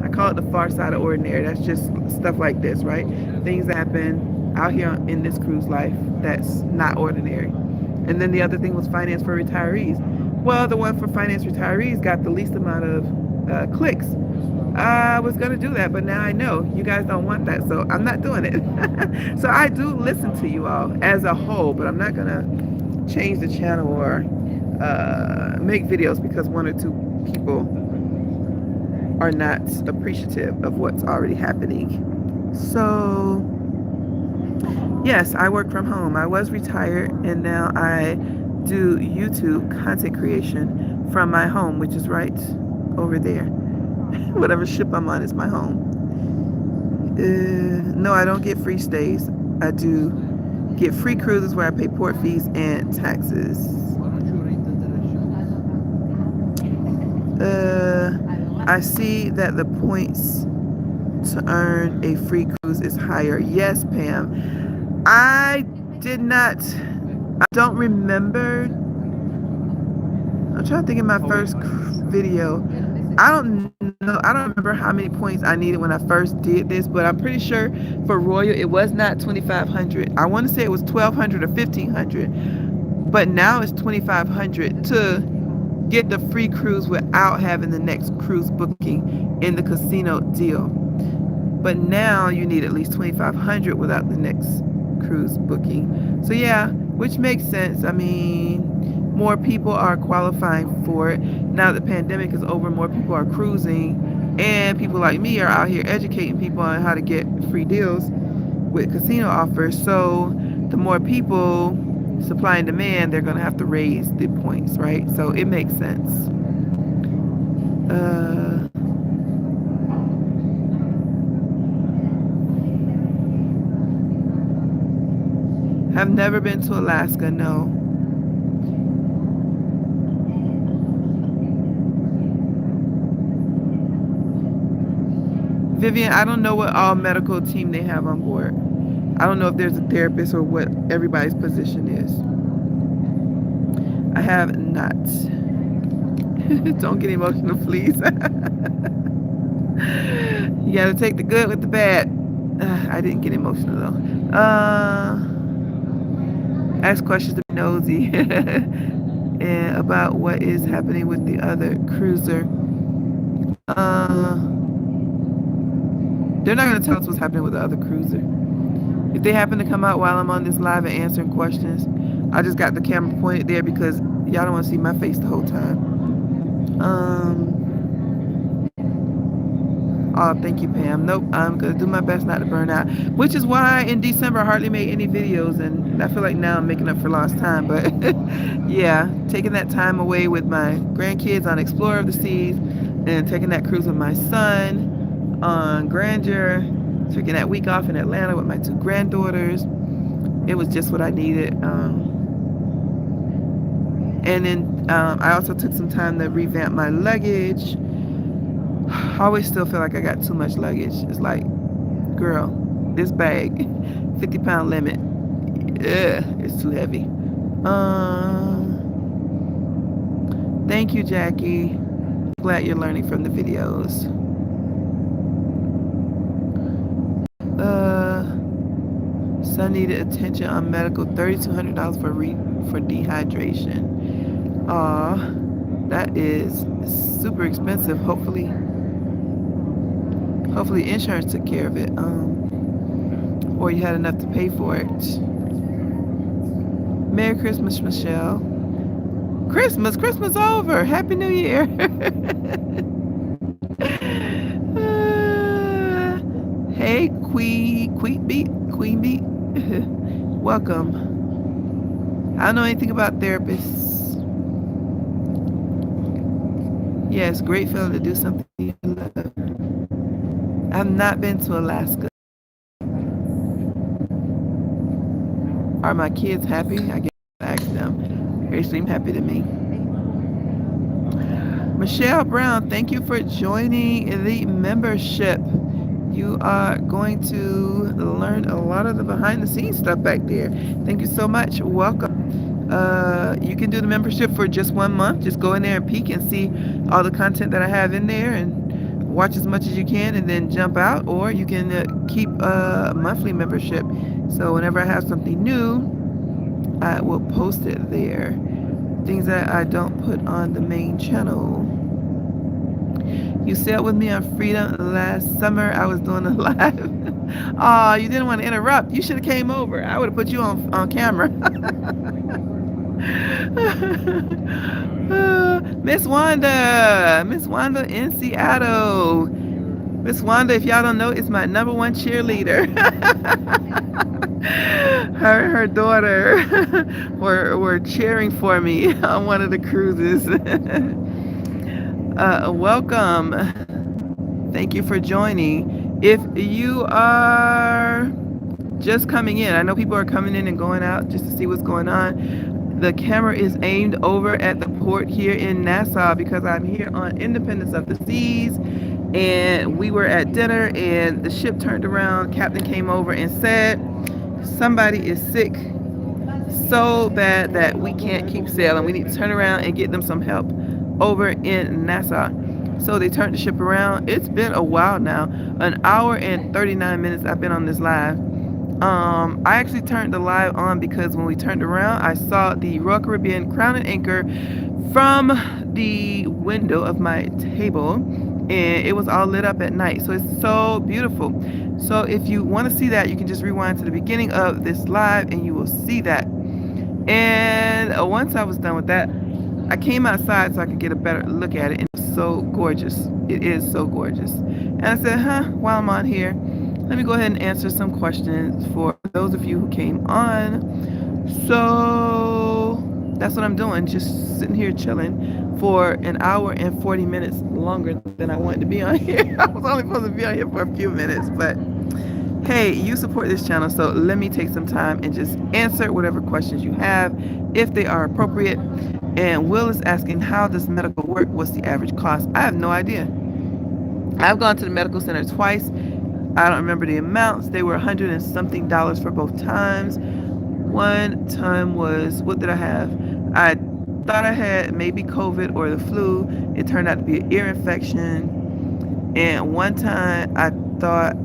I call it the far side of ordinary. That's just stuff like this, right? Things that happen out here in this cruise life that's not ordinary. And then the other thing was finance for retirees. Well, the one for finance retirees got the least amount of clicks. I was going to do that, but now I know you guys don't want that, so I'm not doing it. So I do listen to you all as a whole, but I'm not going to change the channel or make videos because one or two people are not appreciative of what's already happening. So yes, I work from home. I was retired, and now I do YouTube content creation from my home, which is right over there. Whatever ship I'm on is my home. No, I don't get free stays. I do get free cruises where I pay port fees and taxes. I see that the points to earn a free cruise is higher. Yes, Pam. I don't remember. I'm trying to think of my first video. I don't know. I don't remember how many points I needed when I first did this, but I'm pretty sure for Royal it was not 2,500. I want to say it was 1,200 or 1,500, but now it's 2,500 to get the free cruise without having the next cruise booking in the casino deal. But now you need at least 2,500 without the next cruise booking. So yeah, which makes sense. I mean, more people are qualifying for it. Now the pandemic is over, more people are cruising, and people like me are out here educating people on how to get free deals. with casino offers. So the more people, supply and demand, they're going to have to raise the points, right? So it makes sense. Have never been to Alaska, no. Vivian, I don't know what all medical team they have on board. I don't know if there's a therapist or what everybody's position is. I have not. Don't get emotional, please. You gotta take the good with the bad. I didn't get emotional though. Ask questions to be nosy and about what is happening with the other cruiser. They're not gonna tell us what's happening with the other cruiser. If they happen to come out while I'm on this live and answering questions, I just got the camera pointed there because y'all don't want to see my face the whole time. Oh, thank you, Pam. Nope, I'm gonna do my best not to burn out. Which is why in December I hardly made any videos, and I feel like now I'm making up for lost time. But yeah, taking that time away with my grandkids on Explorer of the Seas, and taking that cruise with my son on Grandeur, taking that week off in Atlanta with my two granddaughters. It was just what I needed. And then I also took some time to revamp my luggage. I always still feel like I got too much luggage. It's like, girl, this bag, 50-pound limit. Ugh, it's too heavy. Thank you, Jackie. Glad you're learning from the videos. Son needed attention on medical, $3,200 for dehydration. Aw, that is super expensive. Hopefully insurance took care of it. Or you had enough to pay for it. Merry Christmas, Michelle. Christmas over. Happy New Year. Hey, Queen Beat. Welcome. I don't know anything about therapists. Yes, great feeling to do something you love. I've not been to Alaska. Are my kids happy? I guess I ask them. They seem happy to me. Michelle Brown, thank you for joining the membership. You are going to learn a lot of the behind the scenes stuff back there. Thank you so much. Welcome. You can do the membership for just 1 month. Just go in there and peek and see all the content that I have in there and watch as much as you can and then jump out, or you can keep a monthly membership. So whenever I have something new, I will post it there. Things that I don't put on the main channel. You sailed with me on Freedom last summer. I was doing a live. Oh, you didn't want to interrupt. You should have came over. I would have put you on camera. Miss Wanda in Seattle. Miss Wanda, if y'all don't know, is my #1 cheerleader. Her and her daughter were cheering for me on one of the cruises. Welcome. Thank you for joining. If you are just coming in, I know people are coming in and going out just to see what's going on. The camera is aimed over at the port here in Nassau because I'm here on Independence of the Seas, and we were at dinner and the ship turned around. Captain came over and said somebody is sick so bad that we can't keep sailing. We need to turn around and get them some help over in Nassau. So they turned the ship around. It's been a while now. 1 hour and 39 minutes I've been on this live. I actually turned the live on because when we turned around, I saw the Royal Caribbean Crown and Anchor from the window of my table, and it was all lit up at night. So it's so beautiful. So if you want to see that, you can just rewind to the beginning of this live and you will see that. And once I was done with that, I came outside so I could get a better look at it, and it was so gorgeous. It is so gorgeous. And I said, while I'm on here, Let me go ahead and answer some questions for those of you who came on. So that's what I'm doing, just sitting here chilling for an hour and 40 minutes longer than I wanted to be on here. I was only supposed to be on here for a few minutes, but hey, you support this channel, so let me take some time and just answer whatever questions you have, if they are appropriate. And Will is asking, how does medical work? What's the average cost? I have no idea. I've gone to the medical center twice. I don't remember the amounts. They were $100 and something for both times. One time was, what did I have? I thought I had maybe COVID or the flu. It turned out to be an ear infection. And one time I thought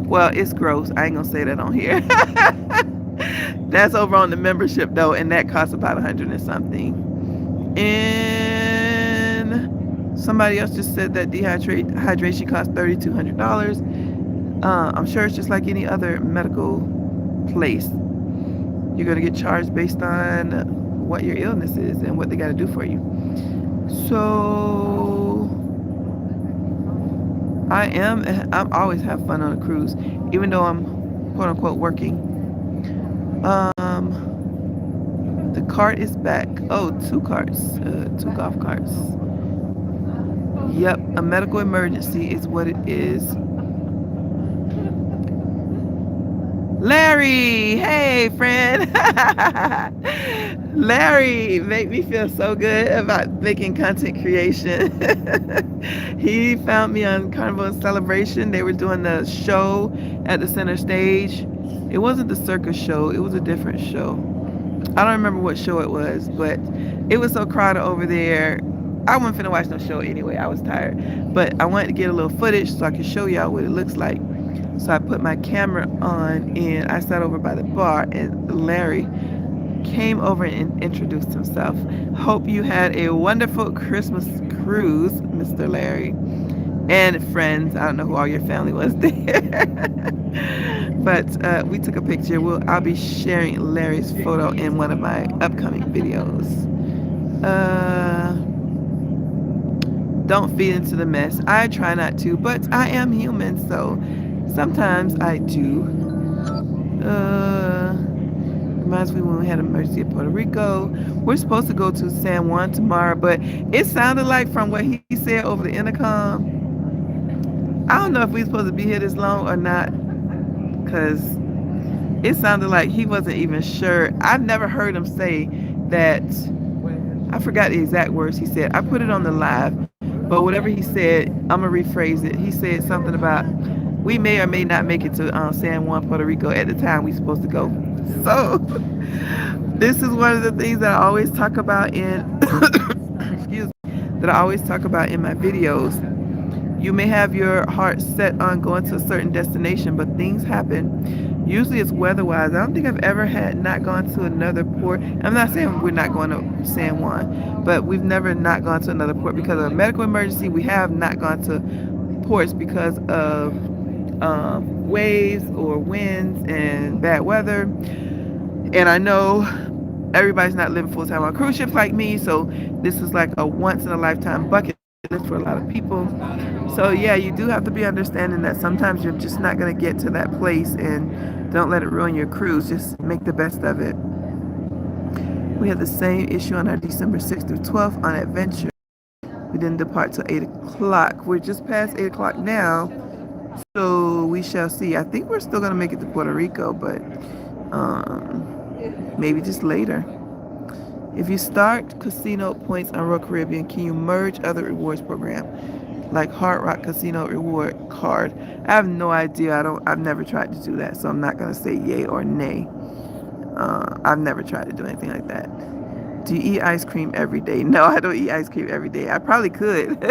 well, it's gross. I ain't gonna say that on here. That's over on the membership though, and that costs about 100 and something. And somebody else just said that hydration costs $3,200. I'm sure it's just like any other medical place. You're gonna get charged based on what your illness is and what they gotta do for you. So I'm always have fun on a cruise, even though I'm quote unquote working. The cart is back. Oh, two carts, two golf carts. Yep, a medical emergency is what it is. Larry, hey friend. Larry make me feel so good about making content creation. He found me on Carnival and Celebration. They were doing the show at the center stage. It wasn't the circus show, it was a different show. I don't remember what show it was, but it was so crowded over there. I wasn't finna watch no show anyway, I was tired. But I wanted to get a little footage so I could show y'all what it looks like. So I put my camera on and I sat over by the bar, and Larry came over and introduced himself. Hope you had a wonderful Christmas cruise, Mr. Larry. And friends, I don't know who all your family was there. But we took a picture. I'll be sharing Larry's photo in one of my upcoming videos. Don't feed into the mess. I try not to, but I am human, so sometimes I do. Reminds me when we had an emergency in Puerto Rico. We're supposed to go to San Juan tomorrow, but it sounded like from what he said over the intercom, I don't know if we're supposed to be here this long or not, because it sounded like he wasn't even sure. I've never heard him say that. I forgot the exact words he said. I put it on the live, but whatever he said, I'm going to rephrase it. He said something about, we may or may not make it to San Juan, Puerto Rico at the time we're supposed to go. So this is one of the things that I always talk about in, excuse me, that I always talk about in my videos. You may have your heart set on going to a certain destination, but things happen. Usually it's weather-wise. I don't think I've ever not gone to another port. I'm not saying we're not going to San Juan, but we've never not gone to another port because of a medical emergency. We have not gone to ports because of waves or winds and bad weather. And I know everybody's not living full-time on cruise ships like me, so this is like a once-in-a-lifetime bucket list for a lot of people. So yeah, you do have to be understanding that sometimes you're just not going to get to that place, and don't let it ruin your cruise. Just make the best of it. We had the same issue on our December 6th through 12th on Adventure. We didn't depart till 8 o'clock. We're just past 8 o'clock now, so we shall see. I think we're still going to make it to Puerto Rico, but maybe just later. If you start casino points on Royal Caribbean, can you merge other rewards program like Hard Rock Casino reward card? I have no idea. I've never tried to do that, so I'm not gonna say yay or nay. I've never tried to do anything like that. Do you eat ice cream every day? No, I don't eat ice cream every day. I probably could.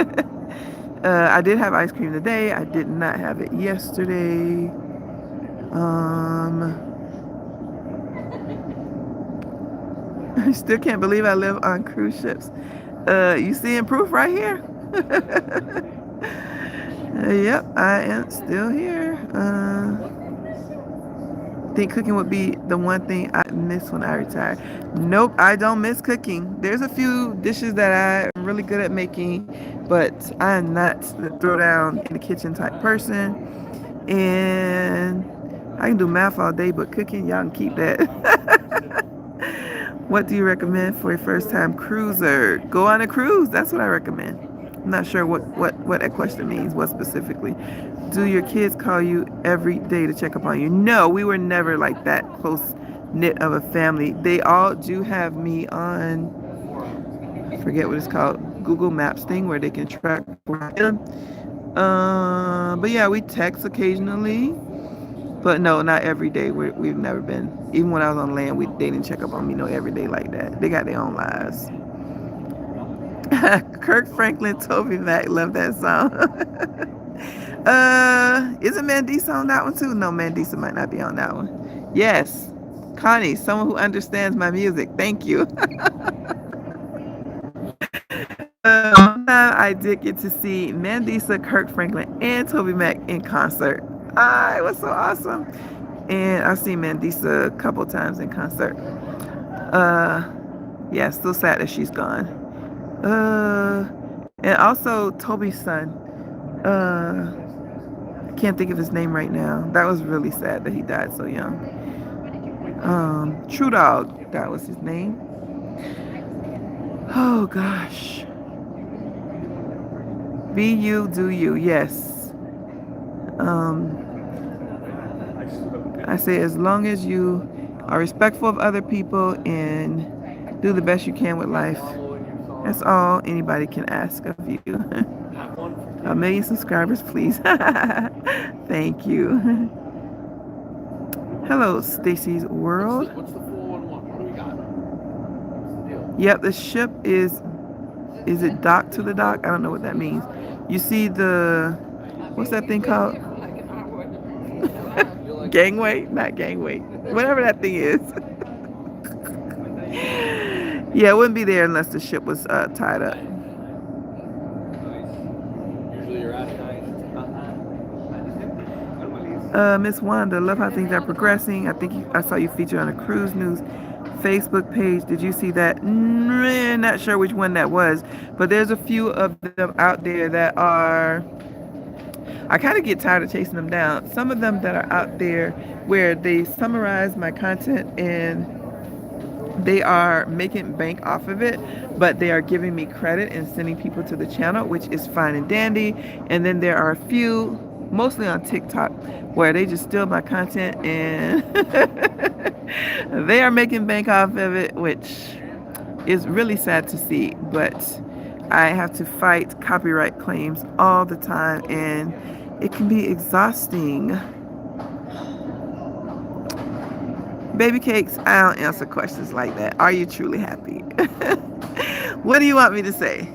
I did have ice cream today. I did not have it yesterday. I still can't believe I live on cruise ships. You seeing proof right here? Yep, I am still here. Think cooking would be the one thing I miss when I retire. Nope, I don't miss cooking. There's a few dishes that I'm really good at making, but I am not the throw down in the kitchen type person. And I can do math all day, but cooking, y'all can keep that. What do you recommend for a first time cruiser? Go on a cruise. That's what I recommend. I'm not sure what that question means, what specifically. Do your kids call you every day to check up on you? No, we were never like that close knit of a family. They all do have me on, I forget what it's called, Google Maps thing where they can track where I am. But yeah, we text occasionally. But no, not every day. We've never been. Even when I was on land, they didn't check up on me no every day like that. They got their own lives. Kirk Franklin, Toby Mac, love that song. Isn't Mandisa on that one too? No, Mandisa might not be on that one. Yes, Connie, someone who understands my music. Thank you. I did get to see Mandisa, Kirk Franklin, and Toby Mac in concert. It was so awesome. And I've seen Mandisa a couple times in concert. Yeah, still sad that she's gone. And also Toby's son. I can't think of his name right now. That was really sad that he died so young. True Dog, that was his name. Oh gosh. Be you, do you, yes. I say as long as you are respectful of other people and do the best you can with life, that's all anybody can ask of you. 1 million subscribers, please. Thank you. Hello, Stacy's World. What's the 411? What do we got? Yep, the ship is it docked to the dock? I don't know what that means. You see the, what's that thing called? Gangway? Not gangway. Whatever that thing is. Yeah, it wouldn't be there unless the ship was tied up. Miss Wanda, love how things are progressing. I think I saw you featured on a Cruise News Facebook page. Did you see that? Not sure which one that was, but there's a few of them out there that are, I kind of get tired of chasing them down. Some of them that are out there where they summarize my content and they are making bank off of it, but they are giving me credit and sending people to the channel, which is fine and dandy. And then there are a few, mostly on TikTok, where they just steal my content and they are making bank off of it, which is really sad to see. But I have to fight copyright claims all the time, and it can be exhausting. Baby Cakes, I don't answer questions like that. Are you truly happy? What do you want me to say?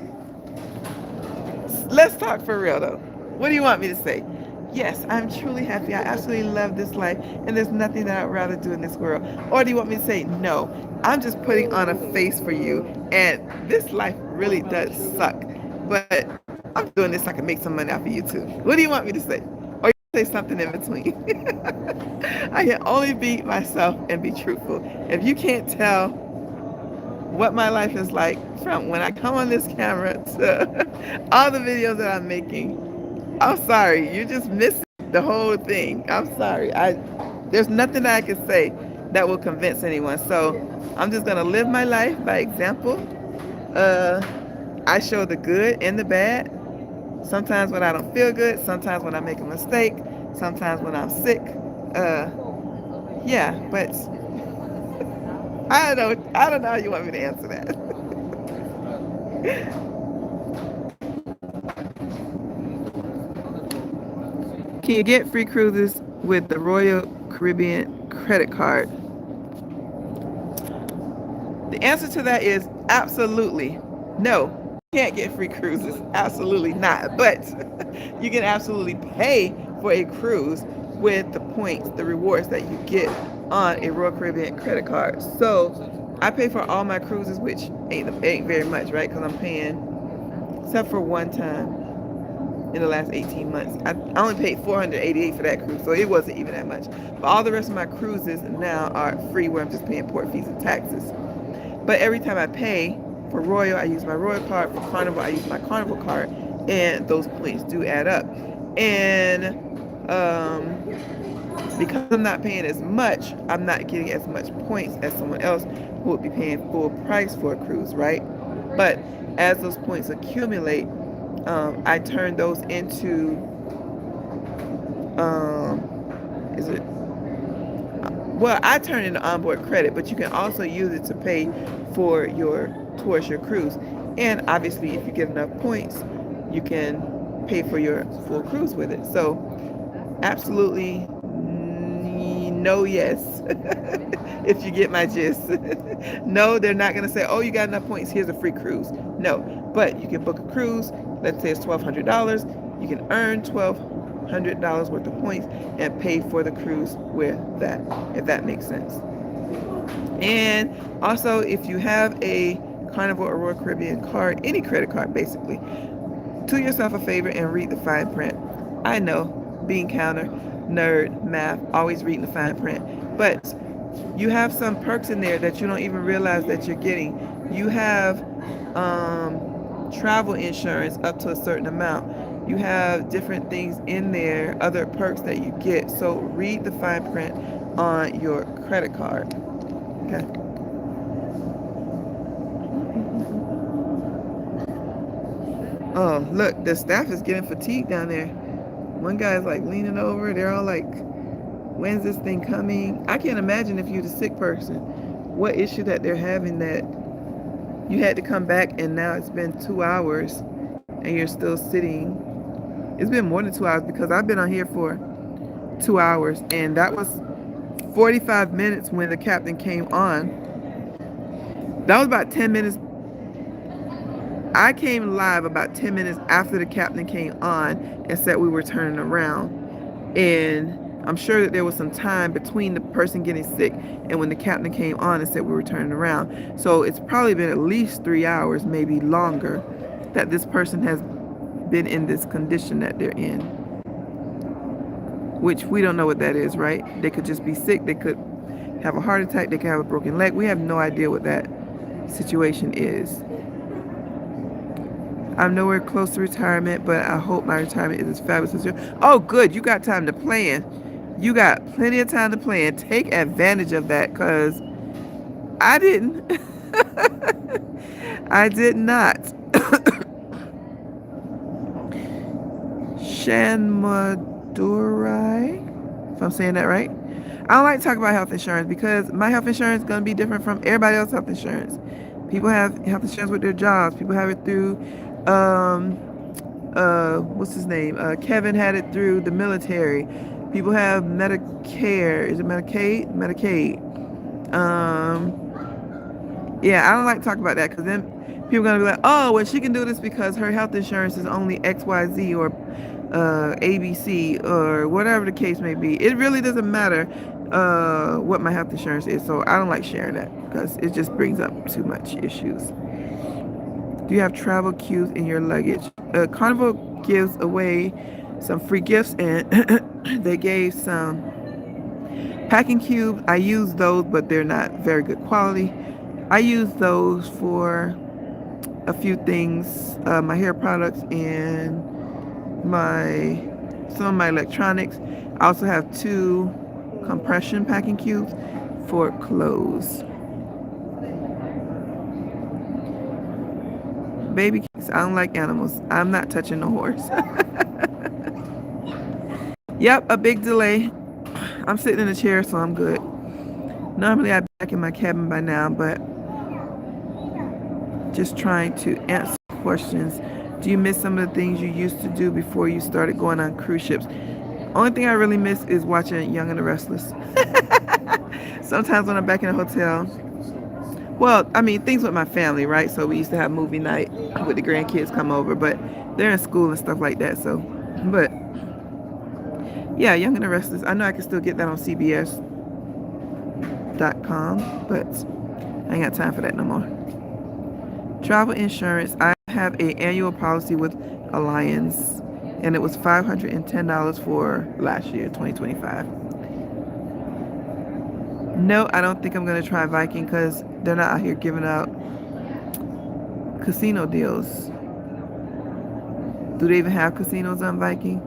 Let's talk for real though. What do you want me to say? Yes, I'm truly happy. I absolutely love this life, and there's nothing that I'd rather do in this world. Or do you want me to say, no, I'm just putting on a face for you, and this life really does suck, but I'm doing this so I can make some money off of you too. What do you want me to say? Or you say something in between? I can only be myself and be truthful. If you can't tell what my life is like from when I come on this camera to all the videos that I'm making, I'm sorry, you're just missing the whole thing. I'm sorry. There's nothing that I can say that will convince anyone. So I'm just gonna live my life by example. I show the good and the bad. Sometimes when I don't feel good, sometimes when I make a mistake, sometimes when I'm sick. Yeah, but I don't know how you want me to answer that. Can you get free cruises with the Royal Caribbean credit card? The answer to that is absolutely no. You can't get free cruises. Absolutely not. But you can absolutely pay for a cruise with the points, the rewards that you get on a Royal Caribbean credit card. So I pay for all my cruises, which ain't very much, right? Because I'm paying, except for one time. in the last 18 months. I only paid $488 for that cruise, so it wasn't even that much. But all the rest of my cruises now are free, where I'm just paying port fees and taxes. But every time I pay for Royal, I use my Royal card. For Carnival, I use my Carnival card, and those points do add up. And because I'm not paying as much, I'm not getting as much points as someone else who would be paying full price for a cruise, right? But as those points accumulate, I turn those into, is it? Well, I turn it into onboard credit, but you can also use it to pay for towards your cruise. And obviously, if you get enough points, you can pay for your full cruise with it. So, absolutely no, yes. If you get my gist. No, they're not going to say, oh, you got enough points, here's a free cruise. No, but you can book a cruise. Let's say it's $1,200. You can earn $1,200 worth of points and pay for the cruise with that, if that makes sense. And also, if you have a Carnival or Royal Caribbean card, any credit card basically, do yourself a favor and read the fine print. I know, bean counter, nerd, math, always reading the fine print. But you have some perks in there that you don't even realize that you're getting. You have travel insurance up to a certain amount. You have different things in there, other perks that you get. So read the fine print on your credit card. Okay. Oh, look, the staff is getting fatigued down there. One guy's like leaning over. They're all like, when's this thing coming? I can't imagine if you're the sick person, what issue that they're having that you had to come back and now it's been 2 hours and you're still sitting. It's been more than 2 hours because I've been on here for 2 hours, and that was 45 minutes when the captain came on. That was about 10 minutes. I came live about 10 minutes after the captain came on and said we were turning around. And I'm sure that there was some time between the person getting sick and when the captain came on and said we were turning around. So it's probably been at least 3 hours, maybe longer, that this person has been in this condition that they're in. Which we don't know what that is, right? They could just be sick. They could have a heart attack. They could have a broken leg. We have no idea what that situation is. I'm nowhere close to retirement, but I hope my retirement is as fabulous as yours. Oh, good. You got time to plan. You got plenty of time to plan. Take advantage of that, because I didn't. I did not. Shanmadurai, if I'm saying that right. I don't like to talk about health insurance because my health insurance is going to be different from everybody else's health insurance. People have health insurance with their jobs. People have it through, what's his name? Kevin had it through the military. People have Medicare. Is it Medicaid? Medicaid. Yeah, I don't like to talk about that because then people are going to be like, oh, well, she can do this because her health insurance is only XYZ or ABC or whatever the case may be. It really doesn't matter what my health insurance is, so I don't like sharing that because it just brings up too much issues. Do you have travel cubes in your luggage? Carnival gives away some free gifts, and they gave some packing cubes. I use those, but they're not very good quality. I use those for a few things, my hair products and some of my electronics. I also have 2 compression packing cubes for clothes. Baby cakes. I don't like animals. I'm not touching the horse. Yep, a big delay. I'm sitting in a chair, so I'm good. Normally I'd be back in my cabin by now, but just trying to answer questions. Do you miss some of the things you used to do before you started going on cruise ships? Only thing I really miss is watching Young and the Restless. Sometimes when I'm back in a hotel, well, I mean, things with my family, right? So we used to have movie night with the grandkids come over, but they're in school and stuff like that. So, but yeah, Young and the Restless. I know I can still get that on CBS.com, but I ain't got time for that no more. Travel insurance. I have an annual policy with Alliance. and it was $510 for last year, 2025. No, I don't think I'm gonna try Viking because they're not out here giving out casino deals. Do they even have casinos on Viking?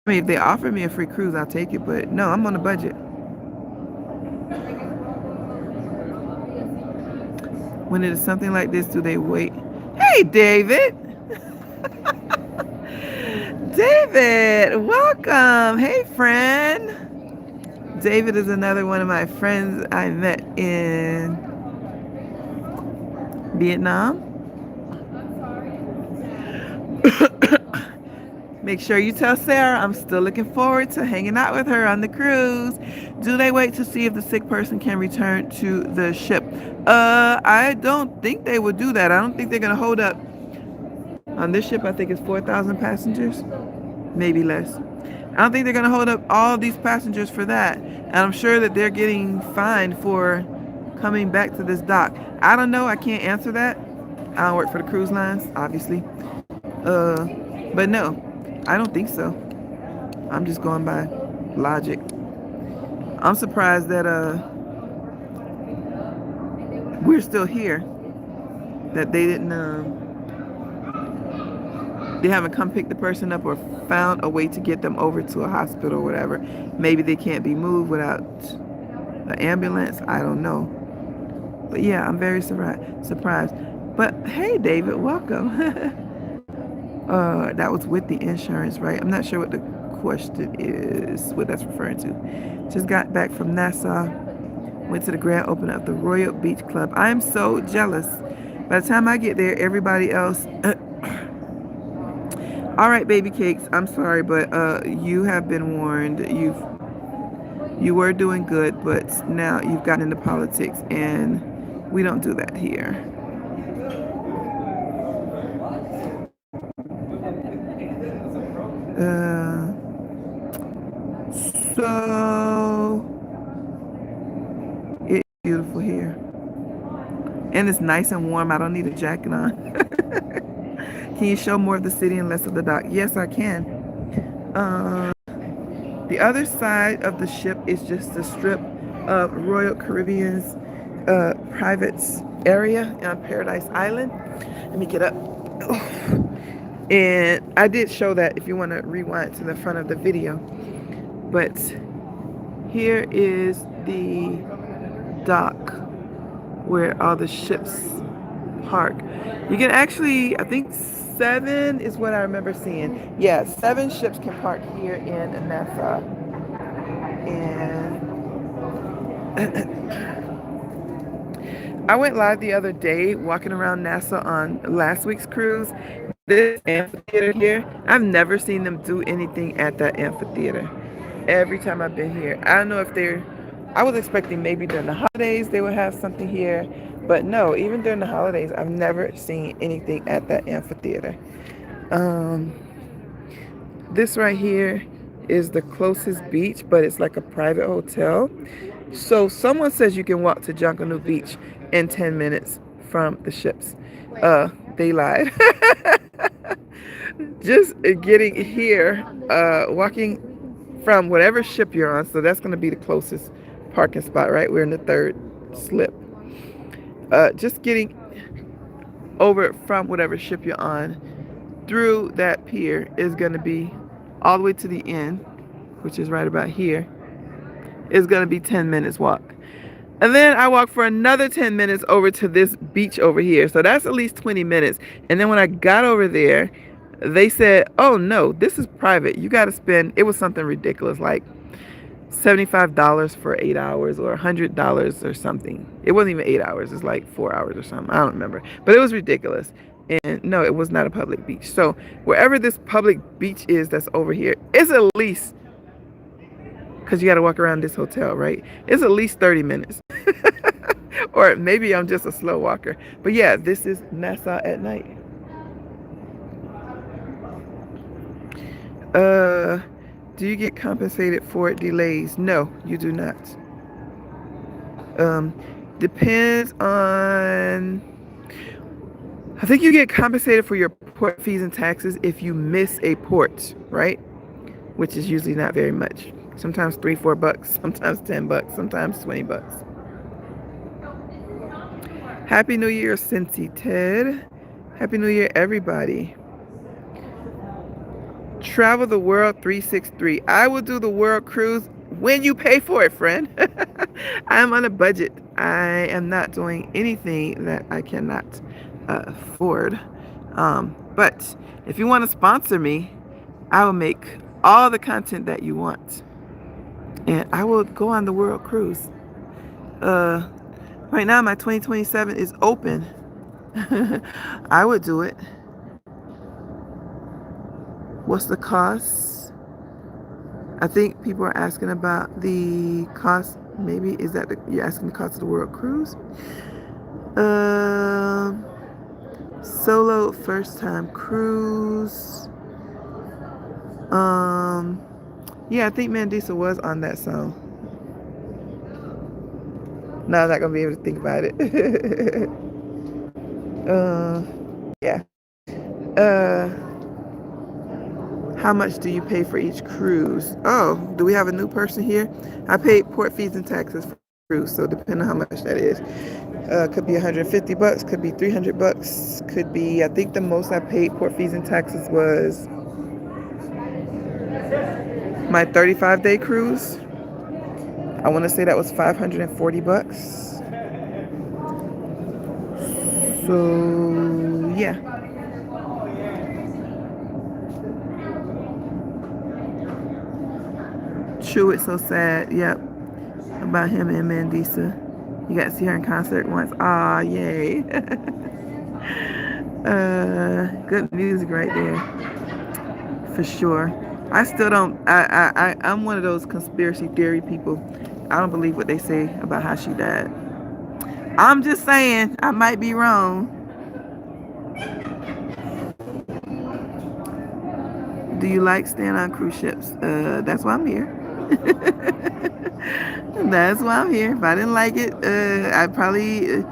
I mean, if they offer me a free cruise, I'll take it, but no, I'm on a budget. When it is something like this, do they wait? Hey, David! David, welcome! Hey, friend! David is another one of my friends I met in Vietnam. Make sure you tell Sarah I'm still looking forward to hanging out with her on the cruise. Do they wait to see if the sick person can return to the ship? I don't think they would do that. I don't think they're gonna hold up. On this ship, I think it's 4,000 passengers, maybe less. I don't think they're gonna hold up all these passengers for that. And I'm sure that they're getting fined for coming back to this dock. I don't know. I can't answer that. I don't work for the cruise lines, obviously. But no, I don't think so. I'm just going by logic. I'm surprised that we're still here. That they didn't they haven't come pick the person up or found a way to get them over to a hospital or whatever. Maybe they can't be moved without an ambulance. I don't know. But yeah, I'm very surprised. But hey, David, welcome. That was with the insurance, right? I'm not sure what the question is, what that's referring to. Just got back from Nassau. Went to the grand opening of the Royal Beach Club. I am so jealous. By the time I get there, everybody else... All right, baby cakes. I'm sorry, but you have been warned. You were doing good, but now you've gotten into politics, and we don't do that here. So it's beautiful here, and it's nice and warm. I don't need a jacket on. Can you show more of the city and less of the dock? Yes, I can. The other side of the ship is just a strip of Royal Caribbean's private area on Paradise Island. Let me get up. And I did show that if you want to rewind to the front of the video. But here is the dock where all the ships park. You can actually, I think 7 is what I remember seeing. Yeah, 7 ships can park here in Nassau. And I went live the other day walking around Nassau on last week's cruise. This amphitheater here, I've never seen them do anything at that amphitheater. Every time I've been here. I don't know if I was expecting maybe during the holidays they would have something here. But no, even during the holidays, I've never seen anything at that amphitheater. This right here is the closest beach, but it's like a private hotel. So someone says you can walk to Junkanoo Beach in 10 minutes from the ships. They lied. Just getting here, walking from whatever ship you're on. So that's going to be the closest parking spot, right? We're in the 3rd slip. Just getting over from whatever ship you're on through that pier is going to be all the way to the end, which is right about here, is going to be 10 minutes walk. And then I walk for another 10 minutes over to this beach over here. So that's at least 20 minutes. And then when I got over there, they said, oh no, this is private. You got to spend, it was something ridiculous, like $75 for 8 hours or $100 or something. It wasn't even 8 hours. It's like 4 hours or something. I don't remember. But it was ridiculous. And no, it was not a public beach. So wherever this public beach is that's over here, it's at least, because you got to walk around this hotel, right? It's at least 30 minutes. Or maybe I'm just a slow walker. But yeah, this is Nassau at night. Do you get compensated for delays? No, you do not. Depends on I think you get compensated for your port fees and taxes if you miss a port, right? Which is usually not very much. Sometimes $3, $4, sometimes $10, sometimes $20. Happy New Year, Cincy Ted. Happy New Year, everybody. Travel the world 363. I will do the world cruise when you pay for it, friend. I'm on a budget. I am not doing anything that I cannot afford. But if you want to sponsor me, I will make all the content that you want. And I will go on the world cruise. Right now, my 2027 is open. I would do it. What's the cost? I think people are asking about the cost. Maybe is that you're asking the cost of the world cruise? Solo first time cruise. Yeah, I think Mandisa was on that song. No, I'm not gonna be able to think about it. Yeah. How much do you pay for each cruise? Oh, do we have a new person here? I paid port fees and taxes for cruise, so depending on how much that is. Could be $150, could be $300, could be, I think the most I paid port fees and taxes was my 35-day cruise. I want to say that was $540. So, yeah. True, it's so sad. Yep. About him and Mandisa. You got to see her in concert once. Ah, yay. Good music right there. For sure. I still don't, I'm one of those conspiracy theory people. I don't believe what they say about how she died. I'm just saying, I might be wrong. Do you like staying on cruise ships? That's why I'm here. That's why I'm here. If I didn't like it, I'd probably,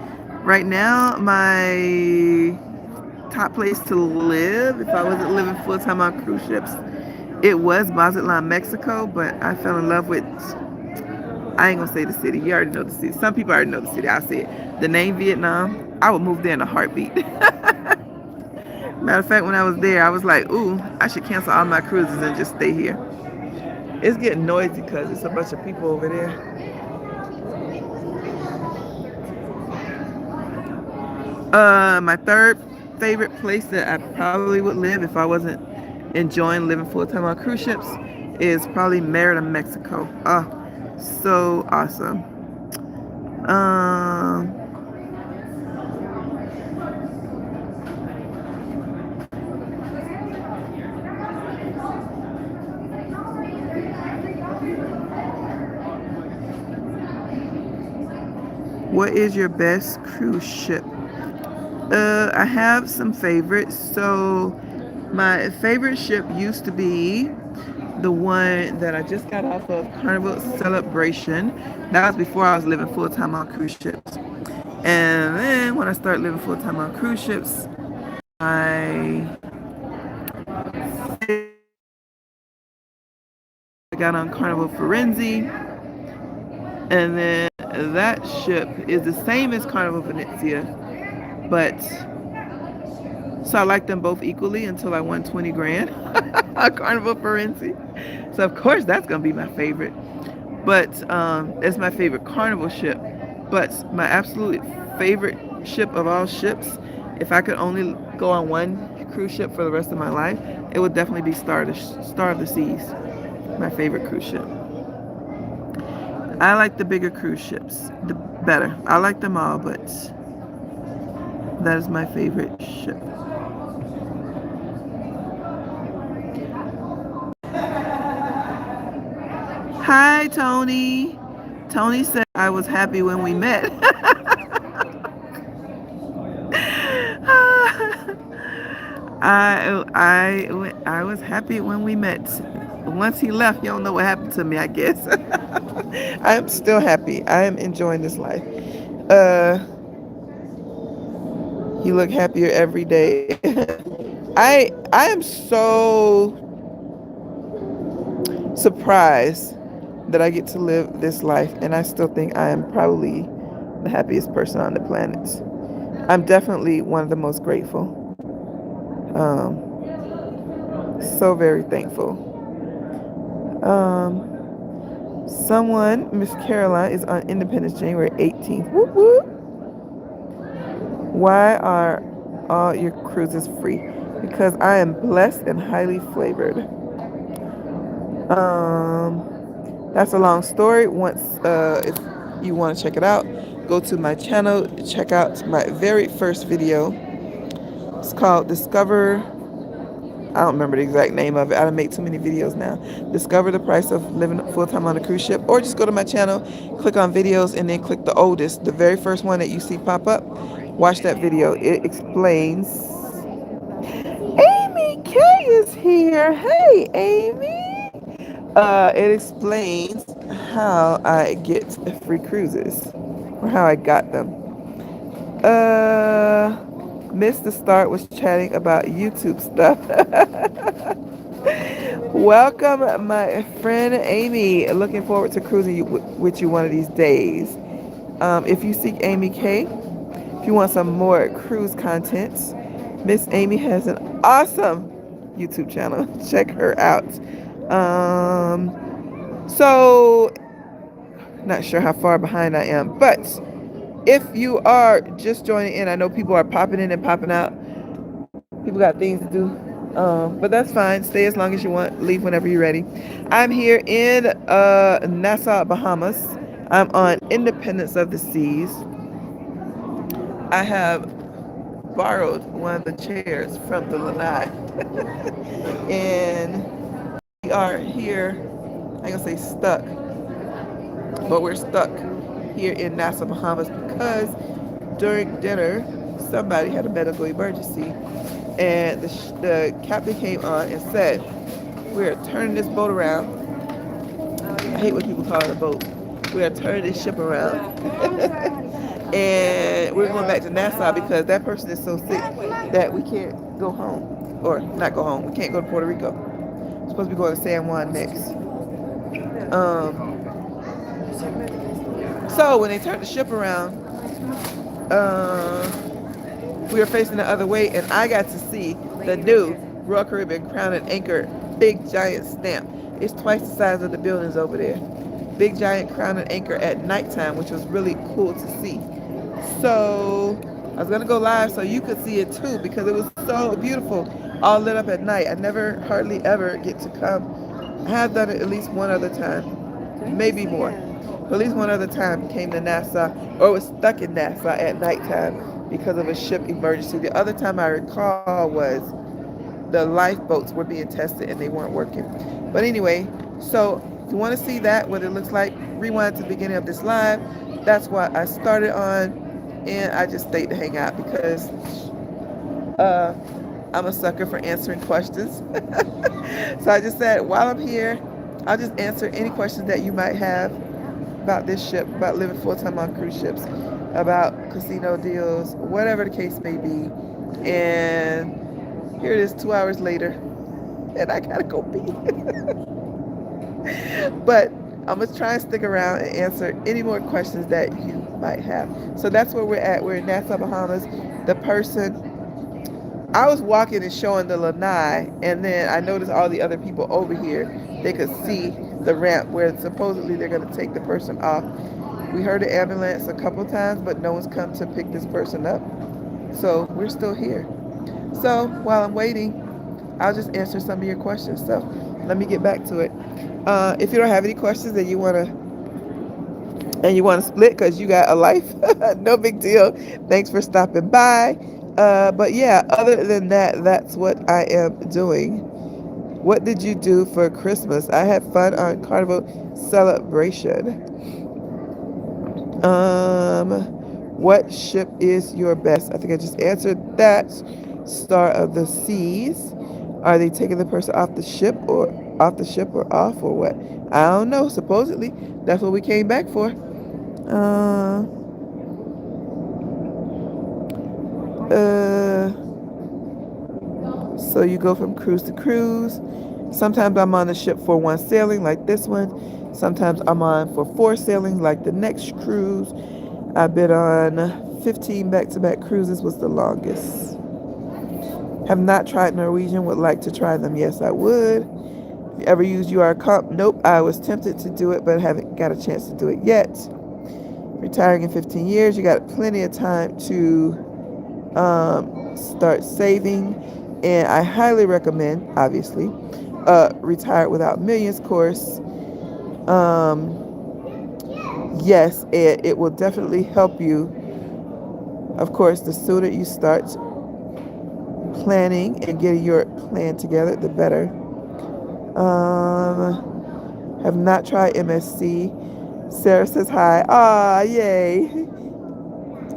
right now, my top place to live, if I wasn't living full-time on cruise ships, it was Mazatlan, Mexico, but I fell in love with, I ain't gonna say the city. You already know the city. Some people already know the city. I'll say it. The name Vietnam, I would move there in a heartbeat. Matter of fact, when I was there, I was like, ooh, I should cancel all my cruises and just stay here. It's getting noisy because it's a bunch of people over there. My third favorite place that I probably would live if I wasn't enjoying living full-time on cruise ships is probably Merida, Mexico. Oh, so awesome. What is your best cruise ship? I have some favorites. So my favorite ship used to be the one that I just got off of, Carnival Celebration. That was before I was living full-time on cruise ships. And then when I started living full-time on cruise ships, I got on Carnival Firenze. And then that ship is the same as Carnival Venezia, but so I liked them both equally until I won 20 grand on Carnival Firenze. So of course that's gonna be my favorite. But it's my favorite Carnival ship. But my absolute favorite ship of all ships, if I could only go on one cruise ship for the rest of my life, it would definitely be Star of the Seas, my favorite cruise ship. I like the bigger cruise ships, the better. I like them all, but that is my favorite ship. Hi, Tony. Tony said I was happy when we met. I was happy when we met. Once he left, you don't know what happened to me, I guess. I'm still happy. I am enjoying this life. You look happier every day. I am so surprised that I get to live this life, and I still think I am probably the happiest person on the planet. I'm definitely one of the most grateful. So very thankful. Someone, Miss Caroline, is on Independence January 18th. Whoop whoop. Why are all your cruises free? Because I am blessed and highly flavored. That's a long story. Once, if you want to check it out, go to my channel. Check out my very first video. It's called Discover. I don't remember the exact name of it. I don't make too many videos now. Discover the price of living full time on a cruise ship, or just go to my channel, click on videos, and then click the oldest, the very first one that you see pop up. Watch that video. It explains. Amy K is here. Hey, Amy. It explains how I get free cruises, or how I got them. Missed the start, was chatting about YouTube stuff. Welcome, my friend Amy. Looking forward to cruising with you one of these days. If you seek Amy K, if you want some more cruise content, Miss Amy has an awesome YouTube channel. Check her out. So, not sure how far behind I am, but if you are just joining in, I know people are popping in and popping out. People got things to do. But that's fine. Stay as long as you want. Leave whenever you're ready. I'm here in Nassau, Bahamas. I'm on Independence of the Seas. I have borrowed one of the chairs from the lanai. And we are here, I'm going to say stuck, but we're stuck here in Nassau, Bahamas because during dinner, somebody had a medical emergency. And the captain came on and said, we're turning this boat around. I hate when people call it a boat. We are turning this ship around. And we're going back to Nassau because that person is so sick that we can't go home. Or not go home. We can't go to Puerto Rico. We're supposed to be going to San Juan next. So when they turned the ship around, we were facing the other way, and I got to see the new Royal Caribbean Crown and Anchor big giant stamp. It's twice the size of the buildings over there. Big giant Crown and Anchor at nighttime, which was really cool to see. So I was gonna go live so you could see it too because it was so beautiful, all lit up at night. I never hardly ever get to come. I have done it at least one other time, maybe more. But at least one other time came to Nassau or was stuck in Nassau at nighttime because of a ship emergency. The other time I recall was the lifeboats were being tested and they weren't working. But anyway, so if you want to see that, what it looks like, rewind to the beginning of this live. That's what I started on, and I just stayed to hang out because I'm a sucker for answering questions. So I just said, while I'm here, I'll just answer any questions that you might have about this ship, about living full-time on cruise ships, about casino deals, whatever the case may be. And here it is 2 hours later, and I gotta go pee. But I'm gonna try and stick around and answer any more questions that you might have. So that's where we're at. We're in Nassau, Bahamas. The person, I was walking and showing the lanai, and then I noticed all the other people over here. They could see the ramp where supposedly they're gonna take the person off. We heard an ambulance a couple times, but no one's come to pick this person up. So we're still here. So while I'm waiting, I'll just answer some of your questions. So let me get back to it. If you don't have any questions and you wanna split because you got a life, no big deal. Thanks for stopping by. But yeah, other than that, that's what I am doing. What did you do for Christmas? I had fun on Carnival Celebration. What ship is your best? I think I just answered that. Star of the Seas. Are they taking the person off the ship or off or what? I don't know. Supposedly, that's what we came back for. Uh, so you go from cruise to cruise. Sometimes I'm on the ship for one sailing, like this one. Sometimes I'm on for 4 sailings, like the next cruise. I've been on 15 back-to-back cruises was the longest. Have not tried Norwegian, would like to try them. Yes, I would. Have you ever used UR Comp? Nope, I was tempted to do it, but haven't got a chance to do it yet. Retiring in 15 years, you got plenty of time to start saving. And I highly recommend, obviously, Retire Without Millions course. Yes, it will definitely help you. Of course, the sooner you start planning and getting your plan together, the better. Have not tried MSC. Sarah says hi. Ah, yay.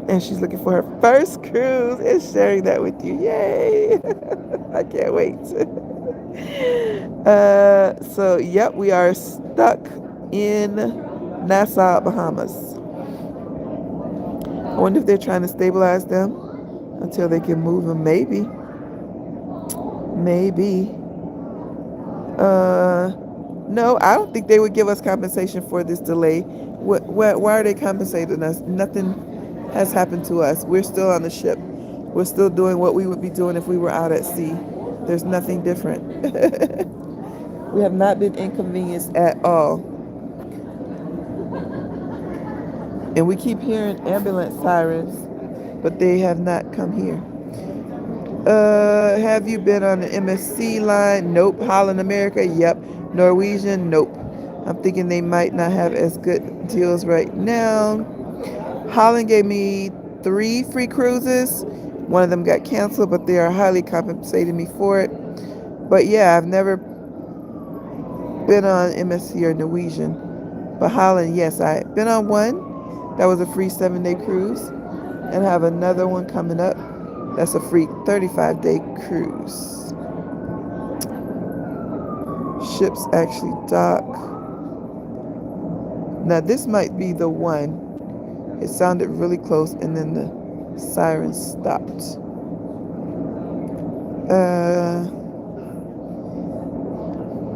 And she's looking for her first cruise and sharing that with you. Yay. I can't wait. So, yep, we are stuck in Nassau, Bahamas. I wonder if they're trying to stabilize them until they can move them. Maybe. Maybe. No, I don't think they would give us compensation for this delay. Why are they compensating us? Nothing has happened to us. We're still on the ship. We're still doing what we would be doing if we were out at sea. There's nothing different. We have not been inconvenienced at all. And we keep hearing ambulance sirens, but they have not come here. Have you been on the MSC line? Nope. Holland America? Yep. Norwegian? Nope. I'm thinking they might not have as good deals right now. Holland gave me 3 free cruises. One of them got canceled, but they are highly compensating me for it. But yeah, I've never been on MSC or Norwegian. But Holland, yes, I've been on one. That was a free 7-day cruise. And I have another one coming up. That's a free 35-day cruise. Ships actually dock. Now this might be the one. It sounded really close and then the siren stopped.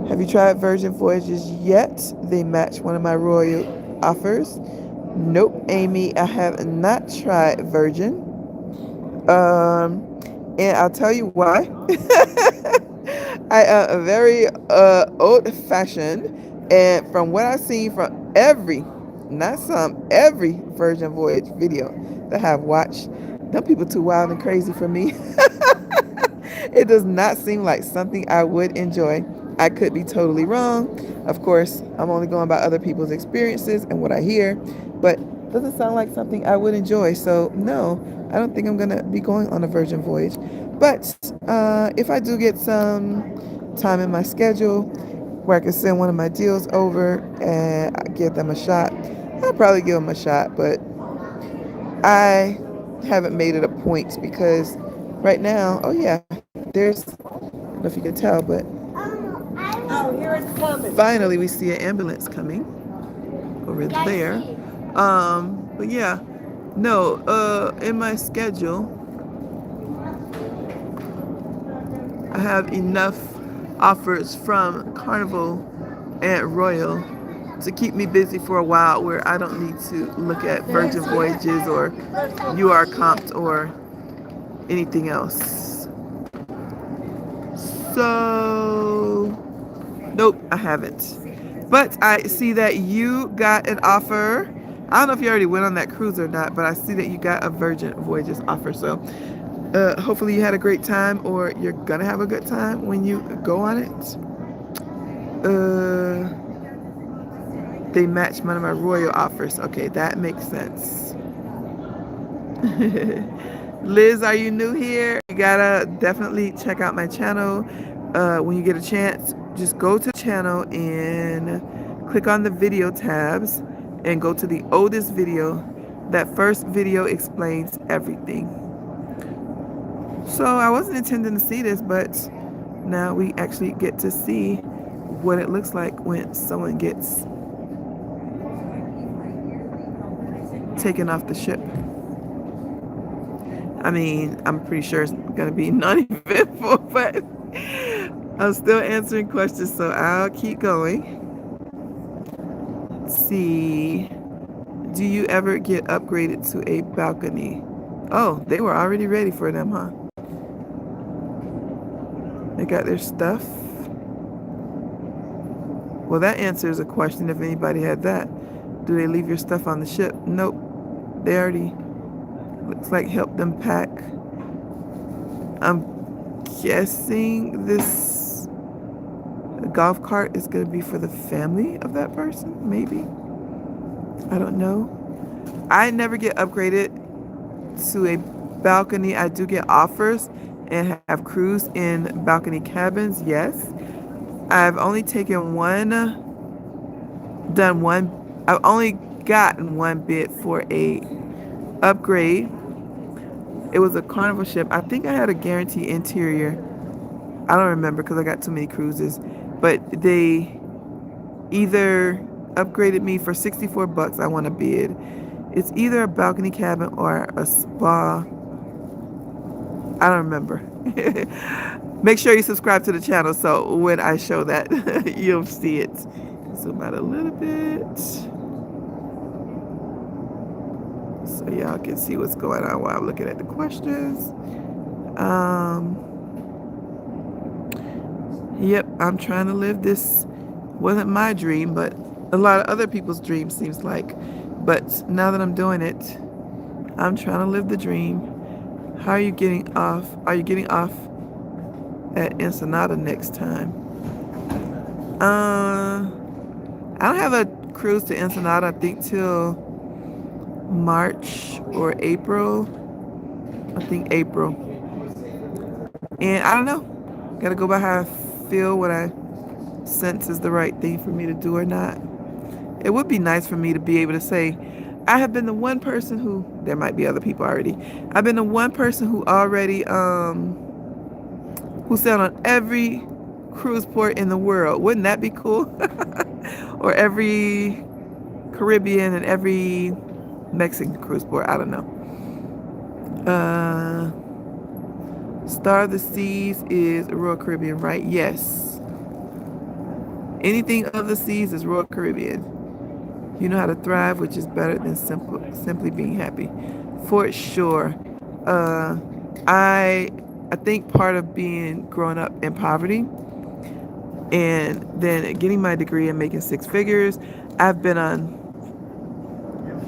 Have you tried Virgin Voyages yet? They match one of my royal offers. Nope, Amy, I have not tried Virgin. And I'll tell you why. I am very old-fashioned, and from what I've seen from every Virgin Voyage video that I've watched, them people too wild and crazy for me. It does not seem like something I would enjoy. I could be totally wrong. Of course, I'm only going by other people's experiences and what I hear, but it doesn't sound like something I would enjoy. So no, I don't think I'm going to be going on a Virgin Voyage. But if I do get some time in my schedule where I can send one of my deals over and give them a shot, I'll probably give them a shot. But I haven't made it a point because right now, oh yeah, there's, I don't know if you can tell, but Oh, here it's coming. finally we see an ambulance coming over there. But yeah, no, in my schedule, I have enough offers from Carnival and Royal to keep me busy for a while where I don't need to look at Virgin Voyages or UR Compt or anything else. So, nope, I haven't. But I see that you got an offer. I don't know if you already went on that cruise or not, but I see that you got a Virgin Voyages offer. So hopefully you had a great time, or you're gonna have a good time when you go on it. They match one of my royal offers. Okay, that makes sense. Liz, are you new here? You gotta definitely check out my channel. When you get a chance, just go to the channel and click on the video tabs and go to the oldest video. That first video explains everything. So I wasn't intending to see this, but now we actually get to see what it looks like when someone gets taken off the ship. I mean, I'm pretty sure it's going to be non-eventful, but I'm still answering questions, so I'll keep going. Let's see. Do you ever get upgraded to a balcony? Oh, they were already ready for them, huh? They got their stuff. Well, that answers a question if anybody had that. Do they leave your stuff on the ship? Nope. They already, looks like, helped them pack. I'm guessing this golf cart is going to be for the family of that person, maybe. I don't know. I never get upgraded to a balcony. I do get offers and have crews in balcony cabins, yes. I've only taken I've only gotten one bid for a upgrade. It was a carnival ship. I think I had a guarantee interior. I don't remember because I got too many cruises. But they either upgraded me for 64 bucks. I want a bid. It's either a balcony cabin or a spa. I don't remember. Make sure you subscribe to the channel so when I show that, you'll see it. Zoom out a little bit so y'all can see what's going on while I'm looking at the questions. Yep, I'm trying to live this. Wasn't my dream, but a lot of other people's dreams seems like. But now that I'm doing it, I'm trying to live the dream. How are you getting off? Are you getting off at Ensenada next time? I don't have a cruise to Ensenada, I think, till March or April. I think April. And I don't know. Gotta go by how I feel, what I sense is the right thing for me to do or not. It would be nice for me to be able to say, I have been the one person who, there might be other people already. I've been the one person who already, who sailed on every cruise port in the world. Wouldn't that be cool? Or every Caribbean and every Mexican cruise port. I don't know. Star of the Seas is Royal Caribbean, right? Yes. Anything of the seas is Royal Caribbean. You know how to thrive, which is better than simply being happy. For sure. I think part of being growing up in poverty and then getting my degree and making six figures, I've been on,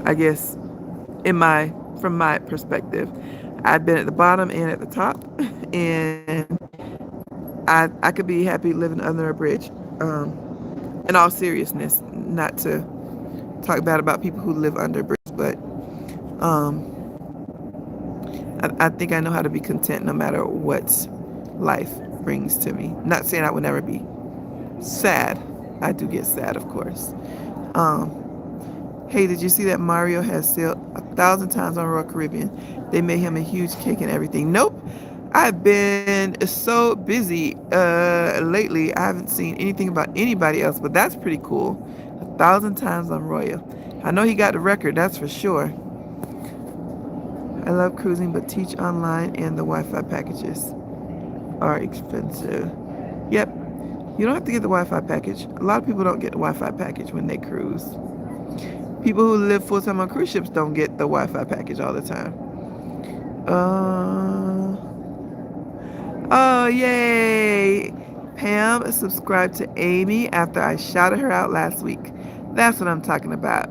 I guess, from my perspective, I've been at the bottom and at the top, and I could be happy living under a bridge. In all seriousness, not to talk bad about people who live under a bridge, but I think I know how to be content no matter what life brings to me. Not saying I would never be sad. I do get sad, of course. Hey, did you see that Mario has sailed 1,000 times on Royal Caribbean? They made him a huge cake and everything. Nope. I've been so busy lately. I haven't seen anything about anybody else, but that's pretty cool. 1,000 times on Royal. I know he got the record, that's for sure. I love cruising, but teach online and the Wi-Fi packages are expensive. Yep. You don't have to get the Wi-Fi package. A lot of people don't get the Wi-Fi package when they cruise. People who live full-time on cruise ships don't get the Wi-Fi package all the time. Oh, yay! Pam subscribed to Amy after I shouted her out last week. That's what I'm talking about.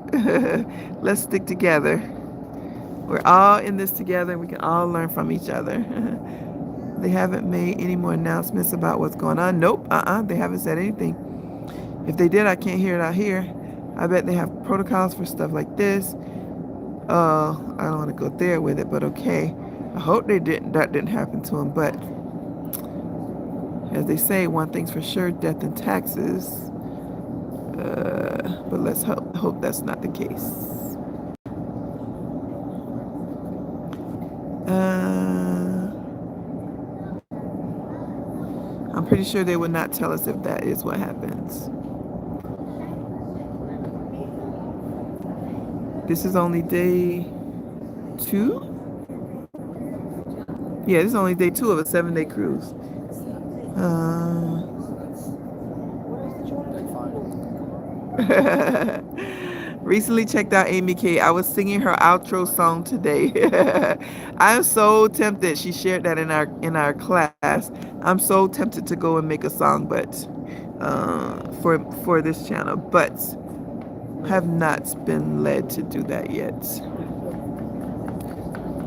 Let's stick together. We're all in this together and we can all learn from each other. They haven't made any more announcements about what's going on. Nope, they haven't said anything. If they did, I can't hear it out here. I bet they have protocols for stuff like this. I don't want to go there with it, but okay. I hope that didn't happen to them, but as they say, one thing's for sure, death and taxes. But let's hope that's not the case. I'm pretty sure they would not tell us if that is what happens. This is only day 2? Yeah, this is only day 2 of a 7-day cruise. Recently checked out Amy K. I was singing her outro song today. I'm so tempted. She shared that in our class. I'm so tempted to go and make a song, but for this channel, but have not been led to do that yet.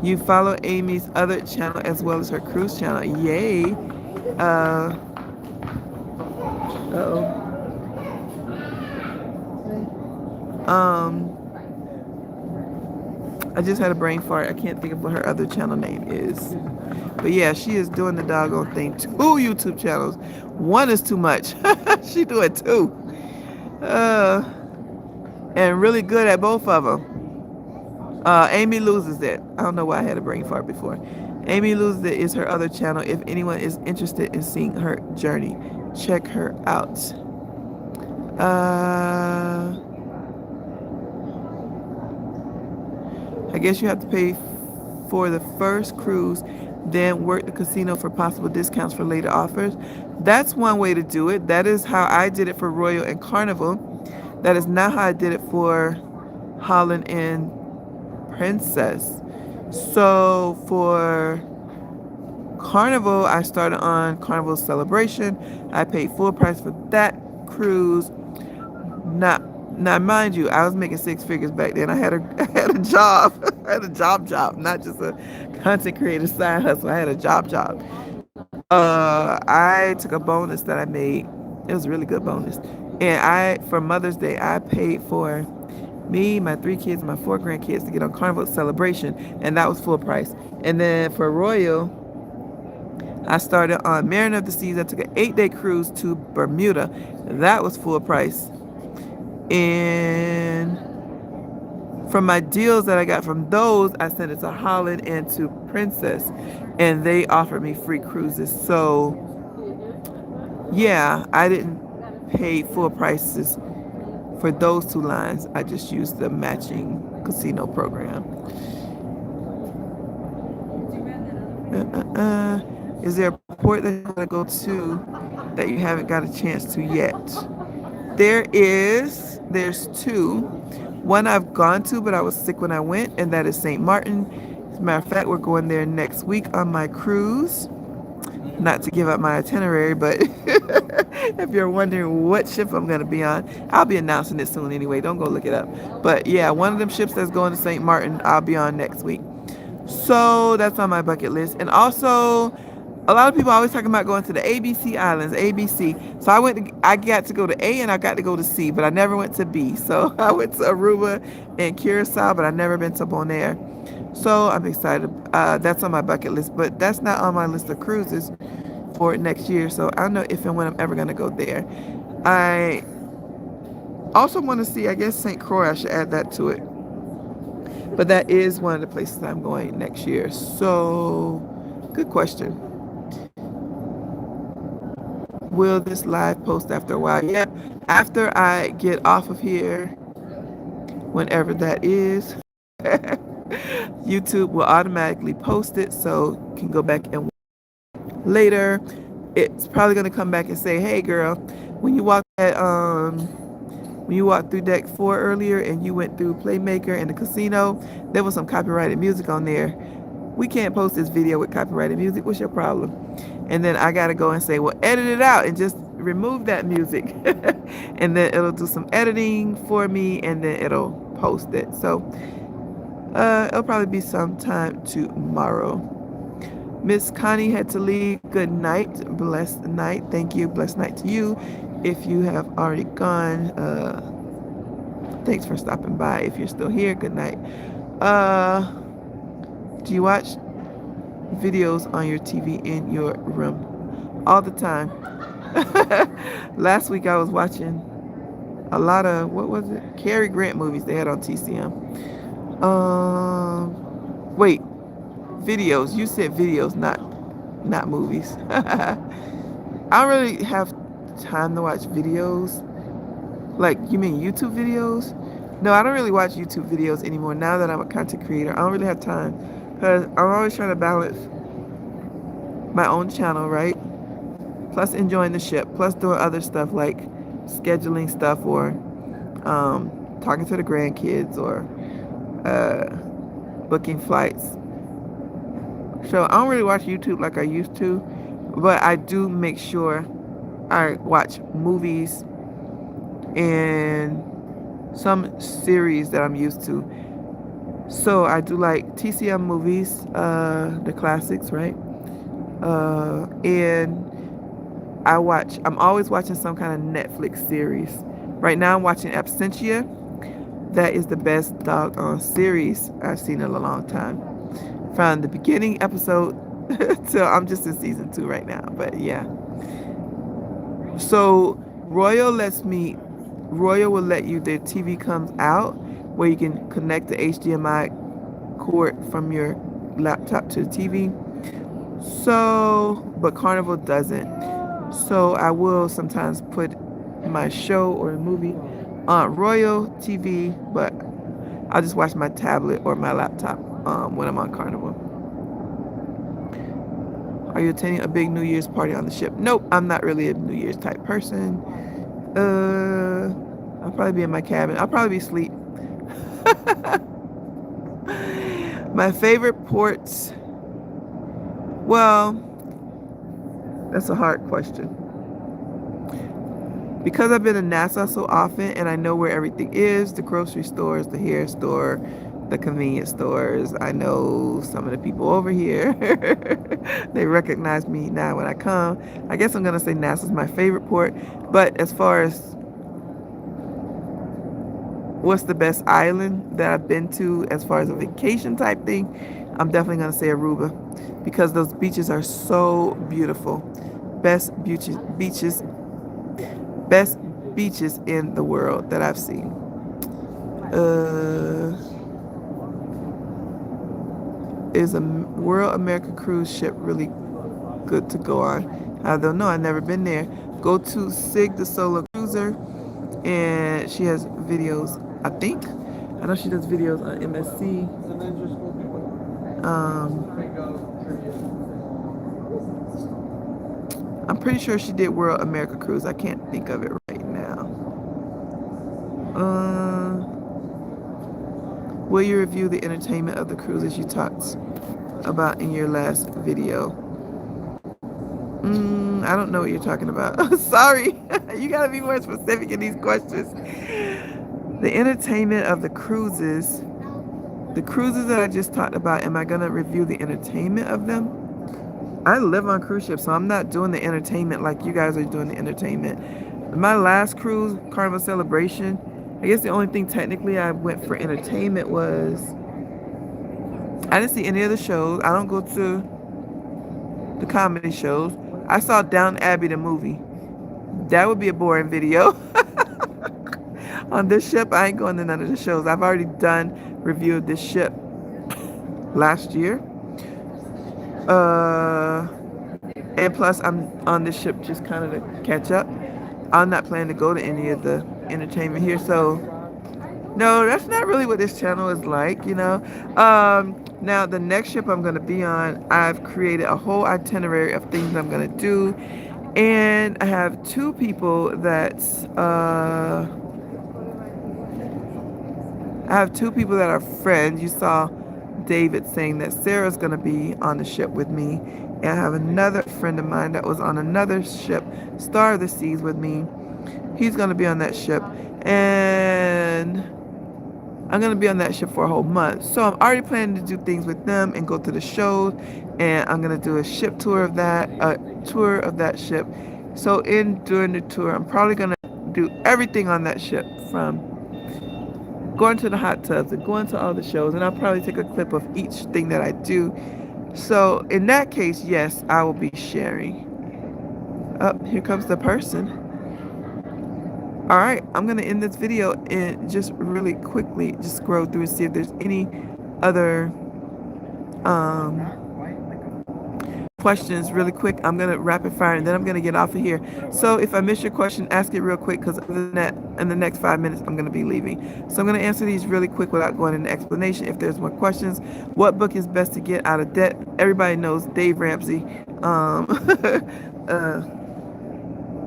You follow Amy's other channel as well as her cruise channel. Yay! Uh oh. I just had a brain fart. I can't think of what her other channel name is. But yeah, she is doing the doggone thing. 2 YouTube channels. One is too much. She doing 2. Uh, and really good at both of them. Amy Loses It. I don't know why I had a brain fart before. Amy Loses It is her other channel. If anyone is interested in seeing her journey, check her out. I guess you have to pay for the first cruise, then work the casino for possible discounts for later offers. That's one way to do it. That is how I did it for Royal and Carnival. That is not how I did it for Holland and Princess. So for Carnival, I started on Carnival Celebration. I paid full price for that cruise. Not Now, mind you, I was making 6 figures back then. I had a job. I had a job, not just a content creator side hustle. I had a job. I took a bonus that I made. It was a really good bonus. And for Mother's Day, I paid for me, my 3 kids, my 4 grandkids to get on Carnival Celebration, and that was full price. And then for Royal, I started on Mariner of the Seas. I took an 8-day cruise to Bermuda. That was full price. And from my deals that I got from those, I sent it to Holland and to Princess, and they offered me free cruises. So yeah, I didn't pay full prices for those 2 lines. I just used the matching casino program. Is there a port that you want to go to that you haven't got a chance to yet? There's 2. One I've gone to, but I was sick when I went, and that is St. Martin. As a matter of fact, we're going there next week on my cruise. Not to give up my itinerary, but if you're wondering what ship I'm going to be on, I'll be announcing it soon anyway. Don't go look it up. But yeah, one of them ships that's going to St. Martin, I'll be on next week. So that's on my bucket list. And also, a lot of people are always talking about going to the ABC Islands, ABC. So I got to go to A and I got to go to C, but I never went to B. So I went to Aruba and Curacao, but I've never been to Bonaire. So I'm excited. That's on my bucket list, but that's not on my list of cruises for next year. So I don't know if and when I'm ever going to go there. I also want to see, I guess, St. Croix. I should add that to it. But that is one of the places I'm going next year. So, good question. Will this live post after a while? Yeah, after I get off of here, whenever that is, YouTube will automatically post it, so you can go back and watch later. It's probably gonna come back and say, "Hey, girl, when you walked through deck 4 earlier and you went through Playmaker and the casino, there was some copyrighted music on there. We can't post this video with copyrighted music. What's your problem?" And then I gotta go and say, well, edit it out and just remove that music. And then it'll do some editing for me and then it'll post it. So it'll probably be sometime tomorrow. Miss Connie had to leave. Good night. Blessed night. Thank you. Blessed night to you. If you have already gone, thanks for stopping by. If you're still here, good night. Do you watch videos on your TV in your room? All the time. Last week I was watching a lot of, what was it? Cary Grant movies they had on TCM. Wait, videos. You said videos, not movies. I don't really have time to watch videos. Like, you mean YouTube videos? No, I don't really watch YouTube videos anymore now that I'm a content creator. I don't really have time because I'm always trying to balance my own channel, right? Plus enjoying the ship, plus doing other stuff like scheduling stuff or talking to the grandkids or booking flights. So I don't really watch YouTube like I used to, but I do make sure I watch movies and some series that I'm used to. So I do like TCM movies, the classics, right? And I'm always watching some kind of Netflix series. Right now I'm watching Absentia. That is the best doggone series I've seen in a long time. From the beginning episode till I'm just in season 2 right now. But yeah. So Royal will let you, the TV comes out where you can connect the HDMI cord from your laptop to the TV. So, but Carnival doesn't. So I will sometimes put my show or a movie on Royal TV, but I'll just watch my tablet or my laptop when I'm on Carnival. Are you attending a big New Year's party on the ship? Nope, I'm not really a New Year's type person. I'll probably be in my cabin. I'll probably be asleep. My favorite ports. Well, that's a hard question. Because I've been in Nassau so often and I know where everything is, the grocery stores, the hair store, the convenience stores. I know some of the people over here. They recognize me now when I come. I guess I'm going to say Nassau's my favorite port. But as far as what's the best island that I've been to as far as a vacation type thing, I'm definitely going to say Aruba. Because those beaches are so beautiful. Best beaches in the world that I've seen. Is a World America cruise ship really good to go on? I don't know. I've never been there. Go to Sig the Solo Cruiser, and she has videos. I know she does videos on MSC. I'm pretty sure she did World America Cruise. I can't think of it right now. Will you review the entertainment of the cruises you talked about in your last video? I don't know what you're talking about. Sorry. You gotta be more specific in these questions. The entertainment of the cruises that I just talked about, am I gonna review the entertainment of them? I live on cruise ships, so I'm not doing the entertainment like you guys are doing the entertainment. My last cruise, Carnival Celebration, I guess the only thing technically I went for entertainment was I didn't see any of the shows. I don't go to the comedy shows. I saw Down Abbey the movie. That would be a boring video. On this ship, I ain't going to none of the shows. I've already done review of this ship last year. And plus I'm on this ship just kind of to catch up. I'm not planning to go to any of the entertainment here, so no, that's not really what this channel is like, you know. Now the next ship I'm gonna be on, I've created a whole itinerary of things I'm gonna do, and I have two people that are friends. You saw David saying that Sarah's gonna be on the ship with me, and I have another friend of mine that was on another ship, Star of the Seas, with me. He's gonna be on that ship, and I'm gonna be on that ship for a whole month. So I'm already planning to do things with them and go to the shows, and I'm gonna do a ship tour of that ship. So during the tour, I'm probably gonna do everything on that ship, from going to the hot tubs and going to all the shows, and I'll probably take a clip of each thing that I do. So in that case, yes, I will be sharing. Oh, here comes the person. All right, I'm gonna end this video and just really quickly just scroll through and see if there's any other questions really quick. I'm gonna rapid fire and then I'm gonna get off of here. So if I miss your question, ask it real quick because other than that, in the next 5 minutes, I'm gonna be leaving. So I'm gonna answer these really quick without going into explanation. If there's more questions, what book is best to get out of debt? Everybody knows Dave Ramsey. Um, uh,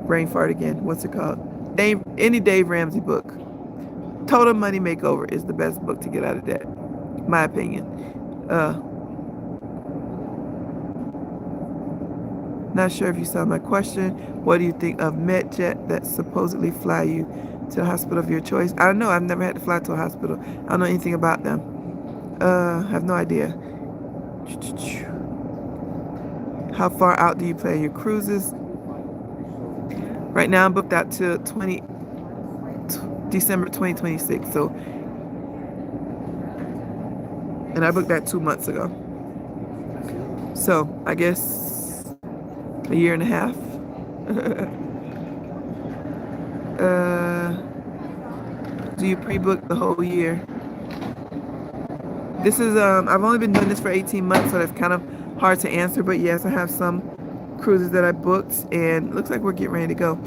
brain fart again. What's it called? Any Dave Ramsey book. Total Money Makeover is the best book to get out of debt, my opinion. Uh, Not sure if you saw my question. What do you think of MedJet that supposedly fly you to the hospital of your choice? I don't know. I've never had to fly to a hospital. I don't know anything about them. I have no idea. How far out do you plan your cruises? Right now I'm booked out to December 2026. So, and I booked that 2 months ago. So I guess a year and a half. Do you pre-book the whole year? This is I've only been doing this for 18 months, so that's kind of hard to answer. But yes, I have some cruises that I booked, and looks like we're getting ready to go.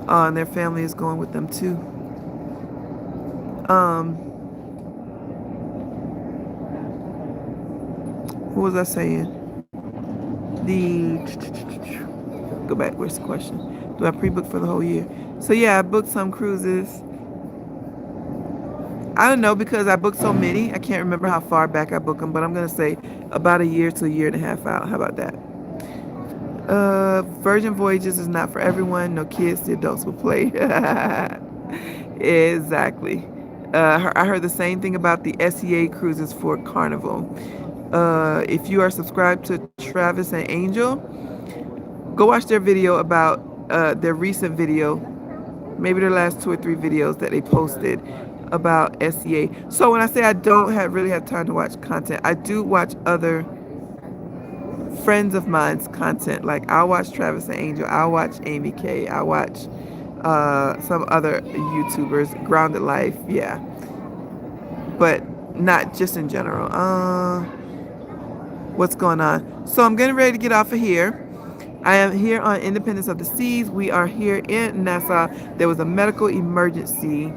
And their family is going with them too. What was I saying? Go back. Where's the question? Do I pre-book for the whole year? So yeah, I booked some cruises. I don't know because I booked so many. I can't remember how far back I booked them, but I'm gonna say about a year to a year and a half out. How about that? Virgin Voyages is not for everyone. No kids, the adults will play. Exactly. I heard the same thing about the SEA cruises for Carnival. If you are subscribed to Travis and Angel, go watch their video about their recent video, maybe their last 2 or 3 videos that they posted about SEA. So when I say I don't really have time to watch content, I do watch other friends of mine's content. Like I'll watch Travis and Angel, I'll watch Amy K, I'll watch some other YouTubers, Grounded Life, yeah. But not just in general. What's going on? So I'm getting ready to get off of here. I am here on Independence of the Seas. We are here in Nassau. There was a medical emergency.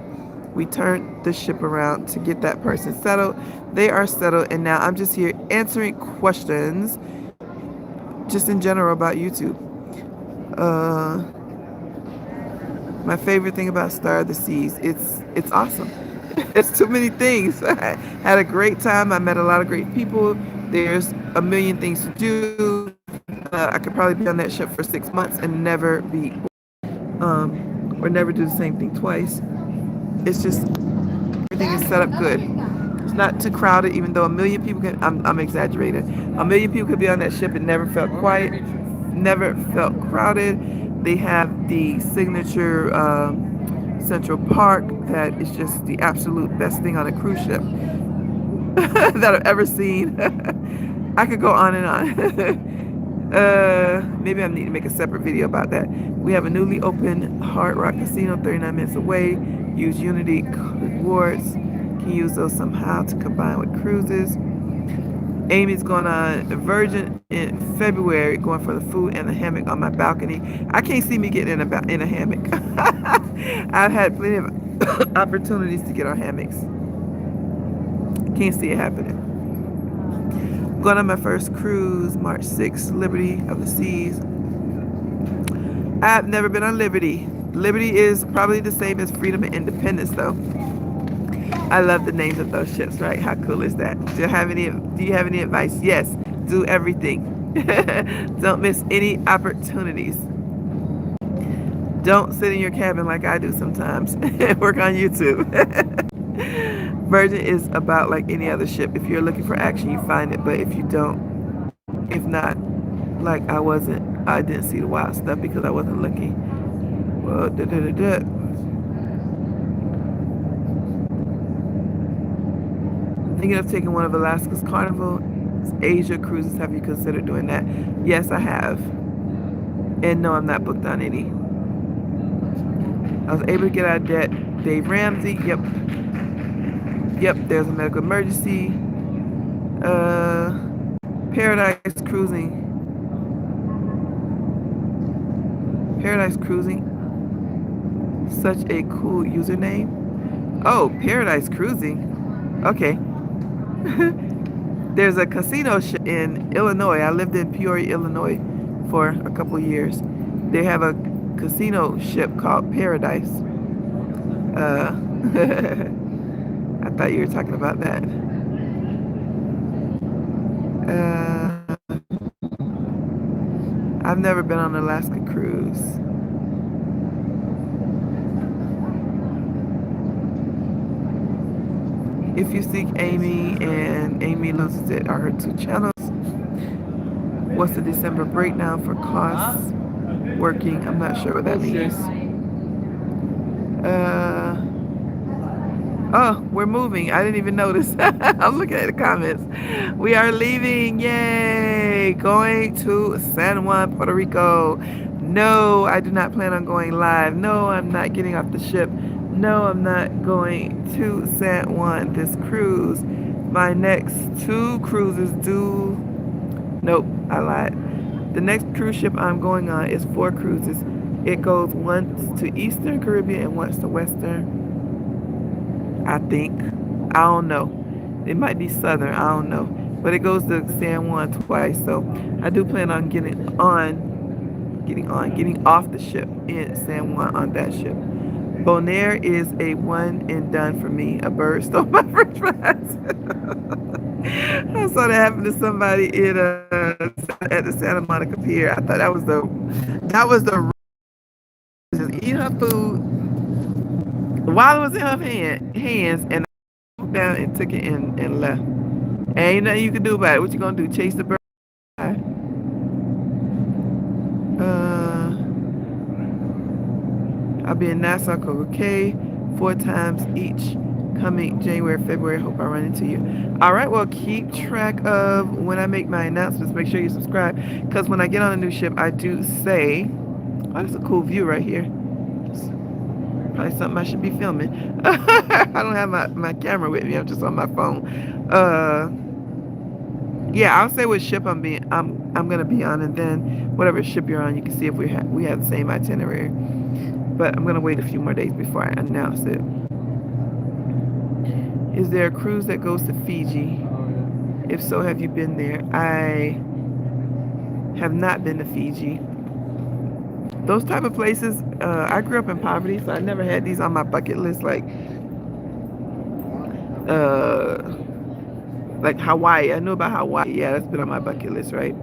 We turned the ship around to get that person settled. They are settled, and now I'm just here answering questions, just in general about YouTube. My favorite thing about Star of the Seas, it's awesome. It's too many things. I had a great time. I met a lot of great people. There's a million things to do. I could probably be on that ship for 6 months and never be, or never do the same thing twice. It's just, everything is set up good. It's not too crowded, even though a million people can, I'm exaggerating. A million people could be on that ship and never felt quiet, never felt crowded. They have the signature Central Park that is just the absolute best thing on a cruise ship that I've ever seen. I could go on and on. Maybe I need to make a separate video about that. We have a newly opened Hard Rock Casino 39 minutes away. Use Unity rewards. Can use those somehow to combine with cruises. Amy's going on Virgin in February, going for the food and the hammock on my balcony. I can't see me getting in a hammock. I've had plenty of opportunities to get on hammocks. Can't see it happening. Going on my first cruise, March 6th, Liberty of the Seas. I've never been on Liberty. Liberty is probably the same as Freedom and Independence, though. I love the names of those ships, right? How cool is that? Do you have any advice? Yes, do everything. Don't miss any opportunities. Don't sit in your cabin like I do sometimes and work on YouTube. Virgin is about like any other ship. If you're looking for action, you find it. But if you don't, if not, like I didn't see the wild stuff because I wasn't looking. Well, Thinking of taking one of Alaska's Carnival Asia cruises. Have you considered doing that? Yes, I have. And no, I'm not booked on any. I was able to get out of debt. Dave Ramsey. Yep, there's a medical emergency. Paradise Cruising. Paradise Cruising. Such a cool username. Oh, Paradise Cruising. Okay. There's a casino in Illinois. I lived in Peoria, Illinois for a couple of years. They have a casino ship called Paradise. Uh, I thought you were talking about that. Uh, I've never been on an Alaska cruise. If You Seek Amy and Amy Loses It are her two channels. What's the December breakdown for costs working? I'm not sure what that means. Oh, we're moving. I didn't even notice. I'm looking at the comments. We are leaving. Yay! Going to San Juan, Puerto Rico. No, I do not plan on going live. No, I'm not getting off the ship. No, I'm not going to San Juan this cruise. My next two cruises do... Nope, I lied. The next cruise ship I'm going on is 4 cruises. It goes once to Eastern Caribbean and once to Western. I think. I don't know. It might be Southern. I don't know. But it goes to San Juan twice. So I do plan on getting off the ship in San Juan on that ship. Bonaire is a one and done for me. A bird stole my French fries. I saw that happen to somebody at the Santa Monica Pier. I thought that was the just eat her food while it was in her hands, and I walked down and took it and left. Ain't nothing you can do about it. What you gonna do? Chase the bird? I'll be in Nassau, okay, 4 times each coming January, February. Hope I run into you. All right, well, keep track of when I make my announcements. Make sure you subscribe, because when I get on a new ship, I do say, oh, that's a cool view right here. It's probably something I should be filming. I don't have my camera with me. I'm just on my phone. Yeah, I'll say what ship I'm gonna be on, and then whatever ship you're on, you can see if we have the same itinerary. But I'm gonna wait a few more days before I announce it. Is there a cruise that goes to Fiji? If so, have you been there? I have not been to Fiji. Those type of places, I grew up in poverty, so I never had these on my bucket list, like Hawaii. I knew about Hawaii. Yeah, that's been on my bucket list, right?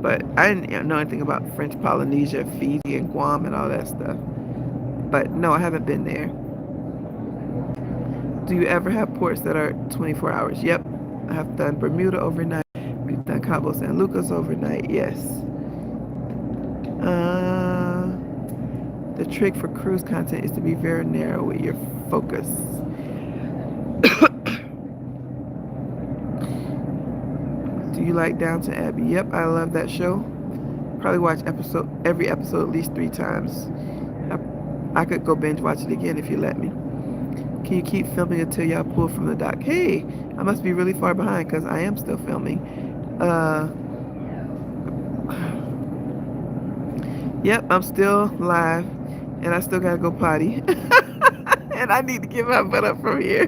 But I didn't know anything about French Polynesia, Fiji, and Guam, and all that stuff. But no, I haven't been there. Do you ever have ports that are 24 hours? Yep. I have done Bermuda overnight. We've done Cabo San Lucas overnight. Yes. The trick for cruise content is to be very narrow with your focus. Do you like Downton Abbey? Yep, I love that show. Probably watch every episode at least 3 times. I could go binge watch it again if you let me. Can you keep filming until y'all pull from the dock? Hey, I must be really far behind because I am still filming. Yep, I'm still live, and I still gotta go potty. And I need to get my butt up from here.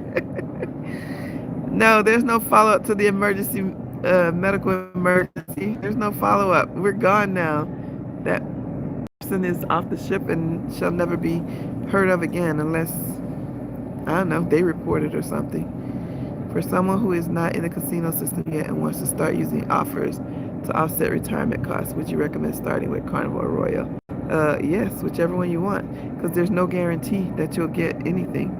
No, there's no follow-up to the medical emergency. There's no follow-up. We're gone now. That person is off the ship and shall never be heard of again unless, I don't know, they report it or something. For someone who is not in the casino system yet and wants to start using offers to offset retirement costs, would you recommend starting with Carnival or Royal? Yes, whichever one you want, because there's no guarantee that you'll get anything.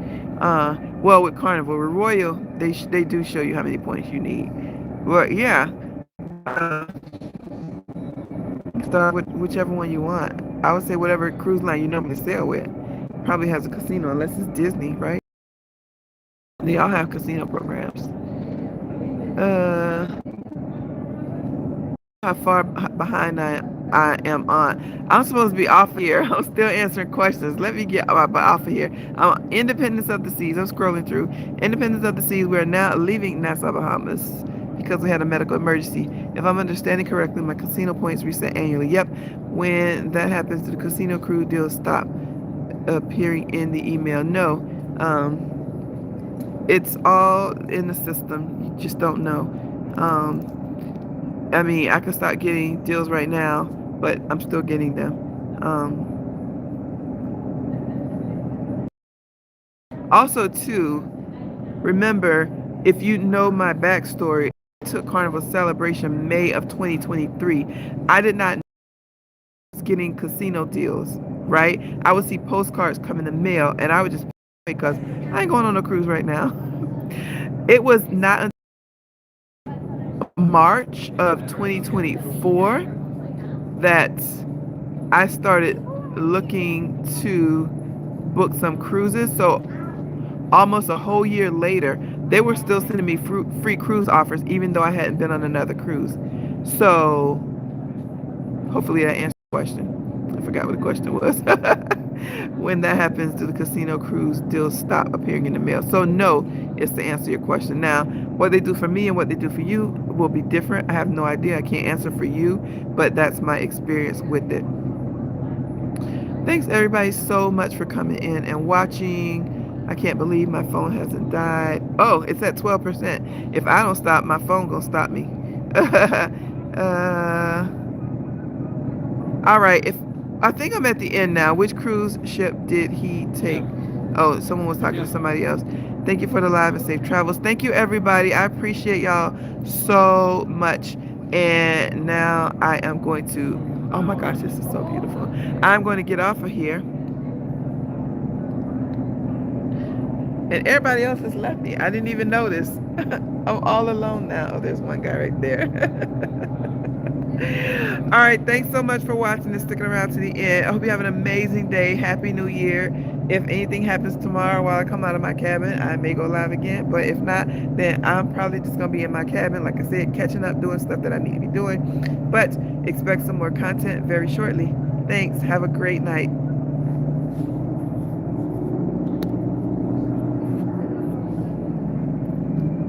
Well, with Carnival or Royal, they do show you how many points you need. Well, yeah, start with whichever one you want. I would say whatever cruise line you normally sail with probably has a casino, unless it's Disney, right? They all have casino programs. How far behind I am on. I'm supposed to be off here. I'm still answering questions. Let me get off of here. Independence of the Seas. I'm scrolling through. Independence of the Seas. We're now leaving Nassau, Bahamas. because we had a medical emergency. If I'm understanding correctly, my casino points reset annually. Yep. When that happens, do the casino crew deals stop appearing in the email? No. It's all in the system. You just don't know. I mean, I can start getting deals right now, but I'm still getting them. Also, too, remember, if you know my backstory, I took Carnival Celebration May of 2023. I did not know I was getting casino deals, right? I would see postcards come in the mail, and I would just because I ain't going on a cruise right now. It was not until March of 2024 that I started looking to book some cruises. So almost a whole year later, they were still sending me free cruise offers, even though I hadn't been on another cruise. So hopefully that answers the question. I forgot what the question was. When that happens, do the casino cruise deals stop appearing in the mail? So no, is to answer your question. Now, what they do for me and what they do for you will be different. I have no idea. I can't answer for you, but that's my experience with it. Thanks everybody so much for coming in and watching. I can't believe my phone hasn't died. Oh, it's at 12%. If I don't stop, my phone gonna stop me. All right. If I think I'm at the end now. Which cruise ship did he take? Oh, someone was talking to somebody else. Thank you for the live and safe travels. Thank you, everybody. I appreciate y'all so much. And now I am going to, oh my gosh, this is so beautiful. I'm going to get off of here. And everybody else has left me. I didn't even notice. I'm all alone now. Oh, there's one guy right there. All right. Thanks so much for watching and sticking around to the end. I hope you have an amazing day. Happy New Year. If anything happens tomorrow while I come out of my cabin, I may go live again. But if not, then I'm probably just going to be in my cabin, like I said, catching up, doing stuff that I need to be doing. But expect some more content very shortly. Thanks. Have a great night.